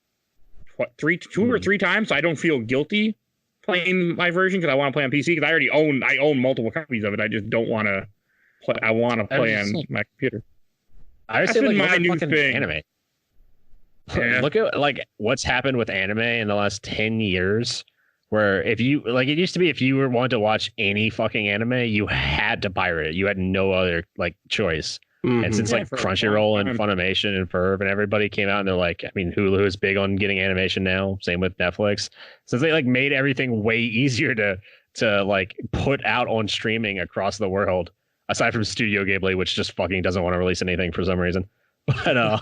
two or three times. So I don't feel guilty playing my version, because I want to play on PC, because I own multiple copies of it. I just don't want to play. I want to play on my computer. I just say, like, my new thing. Anime. Yeah. Look at like what's happened with anime in the last 10 years. Where if you like, it used to be if you were wanted to watch any fucking anime, you had to pirate it. You had no other like choice. Mm-hmm. And since like Crunchyroll and Funimation and Verve and everybody came out and they're like, I mean, Hulu is big on getting animation now. Same with Netflix. Since they like made everything way easier to like put out on streaming across the world, aside from Studio Ghibli, which just fucking doesn't want to release anything for some reason. But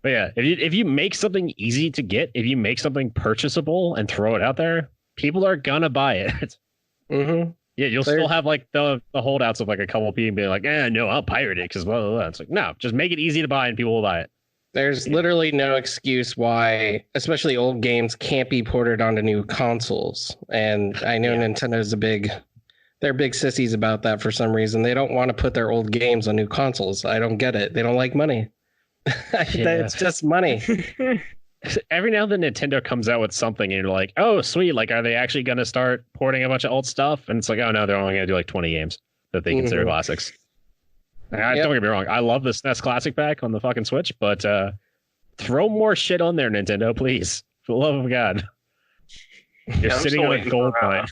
but yeah, if you make something easy to get, if you make something purchasable and throw it out there, people are gonna buy it. Mm-hmm. Yeah, you'll still have like the holdouts of like a couple of people being like, no, I'll pirate it because blah, blah, blah. It's like, no, just make it easy to buy and people will buy it. There's literally no excuse why, especially old games, can't be ported onto new consoles. And I know Nintendo's they're big sissies about that for some reason. They don't want to put their old games on new consoles. I don't get it. They don't like money. It's just money. Every now and then Nintendo comes out with something and you're like, oh, sweet. Like, are they actually going to start porting a bunch of old stuff? And it's like, oh, no, they're only going to do like 20 games that they consider classics. Don't get me wrong. I love the SNES Classic Pack on the fucking Switch, but throw more shit on there, Nintendo, please. For the love of God. You're sitting on a gold mine.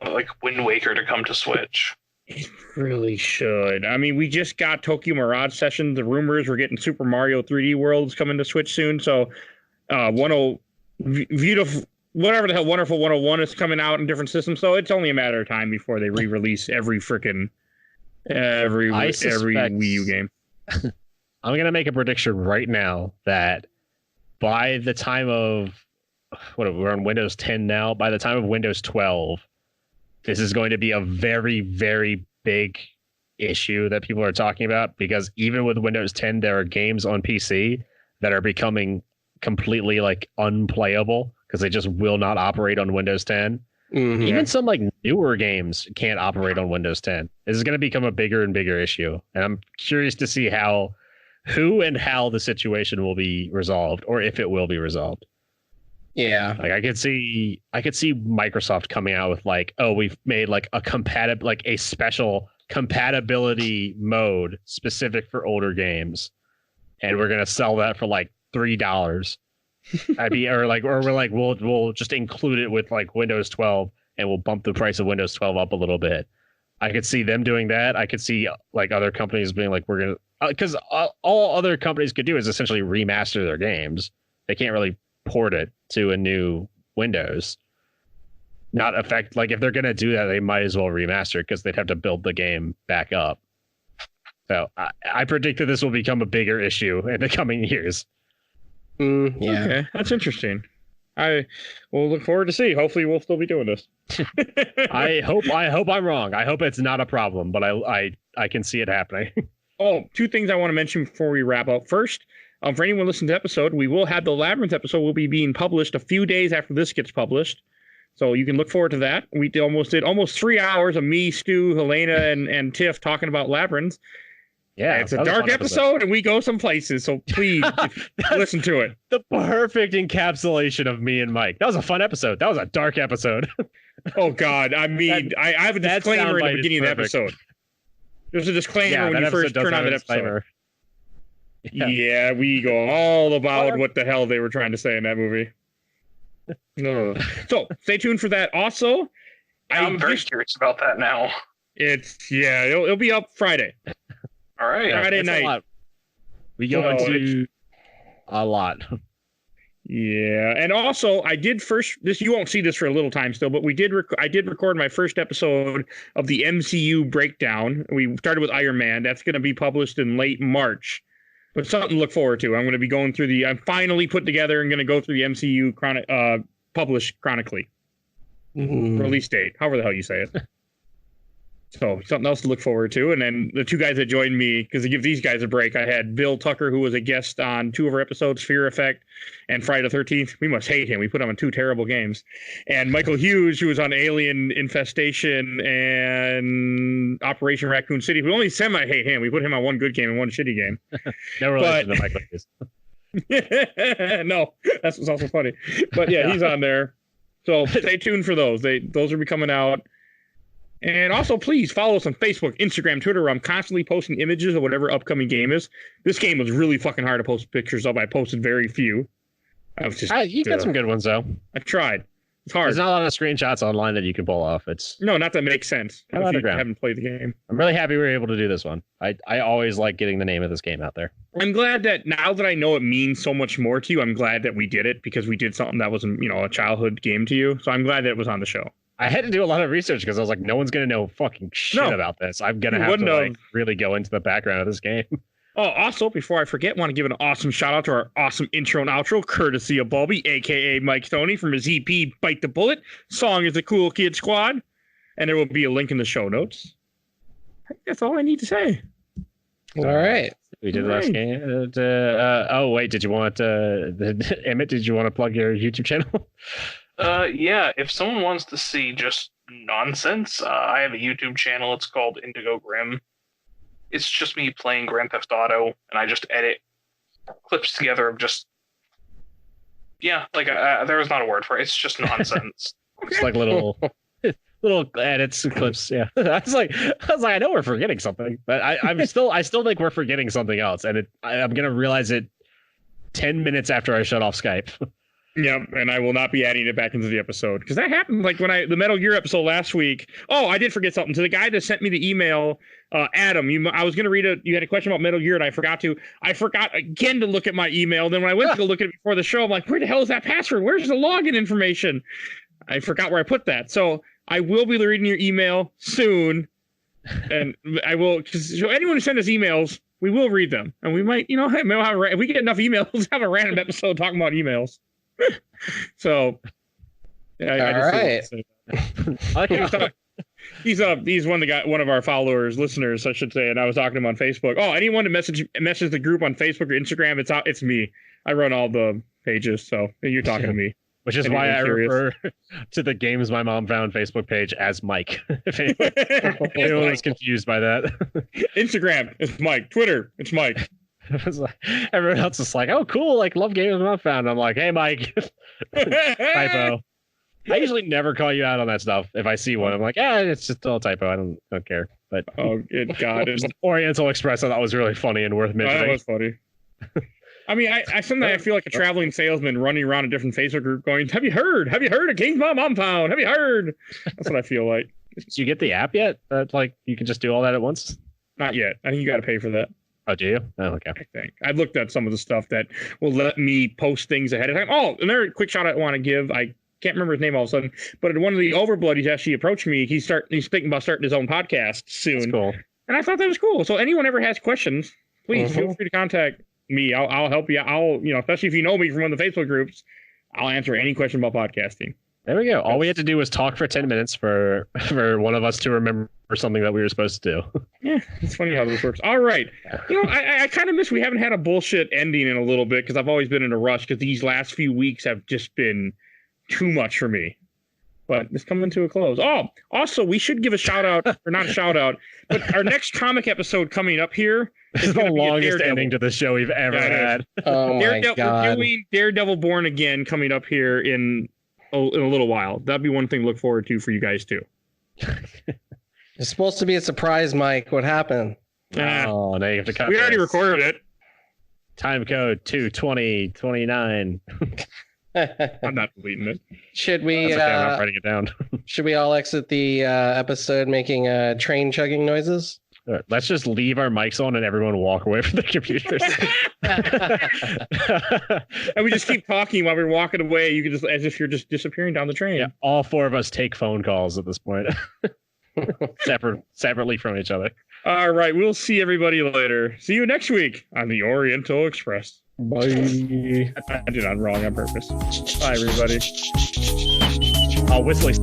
Like Wind Waker to come to Switch. It really should. I mean, we just got Tokyo Mirage Session. The rumors we're getting Super Mario 3D Worlds coming to Switch soon. So, beautiful, whatever the hell, Wonderful 101 is coming out in different systems. So it's only a matter of time before they re-release every Wii U game. I'm gonna make a prediction right now that by the time of we're on Windows 10 now, by the time of Windows 12, this is going to be a very, very big issue that people are talking about, because even with Windows 10, there are games on PC that are becoming completely like unplayable because they just will not operate on Windows 10. Mm-hmm. Even some like newer games can't operate on Windows 10. This is going to become a bigger and bigger issue. And I'm curious to see who and how the situation will be resolved, or if it will be resolved. Yeah. Like I could see Microsoft coming out with like, oh, we've made like a special compatibility mode specific for older games, and we're gonna sell that for like $3. We'll just include it with like Windows 12 and we'll bump the price of Windows 12 up a little bit. I could see them doing that. I could see like other companies being like, we're gonna, because all other companies could do is essentially remaster their games. They can't really port it to a new Windows. Not affect, like if they're gonna do that, they might as well remaster it because they'd have to build the game back up. So I predict that this will become a bigger issue in the coming years. Yeah, okay, that's interesting. I will look forward to see. Hopefully, we'll still be doing this. I hope I'm wrong. I hope it's not a problem, but I can see it happening. Oh, two things I want to mention before we wrap up. First, for anyone listening to the episode, we will have the Labyrinth episode will be being published a few days after this gets published. So you can look forward to that. We did almost 3 hours of me, Stu, Helena, and Tiff talking about Labyrinth. Yeah, it's a dark episode and we go some places. So please listen to it. The perfect encapsulation of me and Mike. That was a fun episode. That was a dark episode. Oh, God. I mean, I have a disclaimer in the beginning of the episode. There's a disclaimer when you first turn on that episode. Yeah, we go all about what the hell they were trying to say in that movie. No. So stay tuned for that. Also, I'm very curious about that now. It'll be up Friday. All right. Friday night. We go into a lot. Yeah. And also, I did you won't see this for a little time still, but I did record my first episode of the MCU breakdown. We started with Iron Man. That's going to be published in late March. But something to look forward to. I'm going to be going through I'm finally put together and going to go through the MCU published chronically. Release date, however the hell you say it. So something else to look forward to. And then the two guys that joined me, because to give these guys a break, I had Bill Tucker, who was a guest on 2 of our episodes, Fear Effect and Friday the 13th. We must hate him. We put him on 2 terrible games. And Michael Hughes, who was on Alien Infestation and Operation Raccoon City. We only semi-hate him. We put him on 1 good game and 1 shitty game. No relation to Michael Hughes. No, that's what's also funny. But yeah, he's on there. So stay tuned for those. Those will be coming out. And also, please follow us on Facebook, Instagram, Twitter, where I'm constantly posting images of whatever upcoming game is. This game was really fucking hard to post pictures of. I posted very few. I was just you got some good ones, though. I tried. It's hard. There's not a lot of screenshots online that you can pull off. No, not that makes sense. If you haven't played the game. I'm really happy we were able to do this one. I always like getting the name of this game out there. I'm glad that now that I know it means so much more to you, I'm glad that we did it because we did something that wasn't, a childhood game to you. So I'm glad that it was on the show. I had to do a lot of research because I was like, no one's going to know fucking shit about this. I'm going to have to really go into the background of this game. Oh, also, before I forget, want to give an awesome shout out to our awesome intro and outro, courtesy of Bulby, aka Mike Stoney from his EP Bite the Bullet. Song is the Cool Kid Squad, and there will be a link in the show notes. I think that's all I need to say. All right. We did the last game. Wait, did you want Emmitt? Did you want to plug your YouTube channel? Yeah. If someone wants to see just nonsense, I have a YouTube channel. It's called Indigo Grim. It's just me playing Grand Theft Auto, and I just edit clips together of just, there was not a word for it. It's just nonsense. It's like little edits and clips. Yeah, I was like, I know we're forgetting something, but I still think we're forgetting something else, and I'm gonna realize it 10 minutes after I shut off Skype. Yep, and I will not be adding it back into the episode because that happened like when the Metal Gear episode last week. Oh, I did forget something. To the guy that sent me the email, Adam, I was going to read you had a question about Metal Gear and I forgot again to look at my email. Then when I went to go look at it before the show, I'm like, where the hell is that password? Where's the login information? I forgot where I put that. So I will be reading your email soon, and I will, because anyone who sends us emails, we will read them, and we might, if we get enough emails, have a random episode talking about emails. So, yeah, he's one of our followers, listeners, I should say, and I was talking to him on Facebook. Oh, anyone to message the group on Facebook or Instagram, it's me. I run all the pages, so you're talking to me. Which is why I refer to the Games My Mom Found Facebook page as Mike. If anyone is confused by that. Instagram, it's Mike. Twitter, it's Mike. Everyone else is like, oh, cool, like, love Games My Mom Found. I'm like, hey, Mike. Typo. I usually never call you out on that stuff. If I see one, I'm like, it's just all typo. I don't care. But oh, good God. Oriental Express, I thought was really funny and worth mentioning. That was funny. I mean, I sometimes I feel like a traveling salesman running around a different Facebook group going, have you heard of Games My Mom Found? Have you heard? That's what I feel like. Did you get the app yet? That like you can just do all that at once? Not yet. I think you got to pay for that. Oh, do you? Oh, okay. I think I've looked at some of the stuff that will let me post things ahead of time. Oh, another quick shout out I want to give. I can't remember his name all of a sudden, but one of the Overbloodies actually approached me. He's thinking about starting his own podcast soon. That's cool. And I thought that was cool. So anyone ever has questions, please feel free to contact me. I'll help you. Especially if you know me from one of the Facebook groups, I'll answer any question about podcasting. There we go. All we had to do was talk for 10 minutes for one of us to remember something that we were supposed to do. Yeah, it's funny how this works. All right. I kind of miss we haven't had a bullshit ending in a little bit because I've always been in a rush because these last few weeks have just been too much for me. But it's coming to a close. Oh, also, we should give a shout out, or not a shout out, but our next comic episode coming up here is the longest ending to the show we've ever had. Oh, my God. We're doing Daredevil Born Again coming up here in a little while. That'd be one thing to look forward to for you guys, too. It's supposed to be a surprise, Mike. What happened? Oh, now you have to cut. We already recorded it. Time code 22029. I'm not deleting it. Should we? Okay, I'm not writing it down. Should we all exit the episode making train chugging noises? All right, let's just leave our mics on and everyone walk away from the computers. And we just keep talking while we're walking away. You can just, as if you're just disappearing down the train. Yeah, all four of us take phone calls at this point, separately from each other. All right, we'll see everybody later. See you next week on the Oriental Express. Bye. I did it wrong on purpose. Bye, everybody. I'll whistle.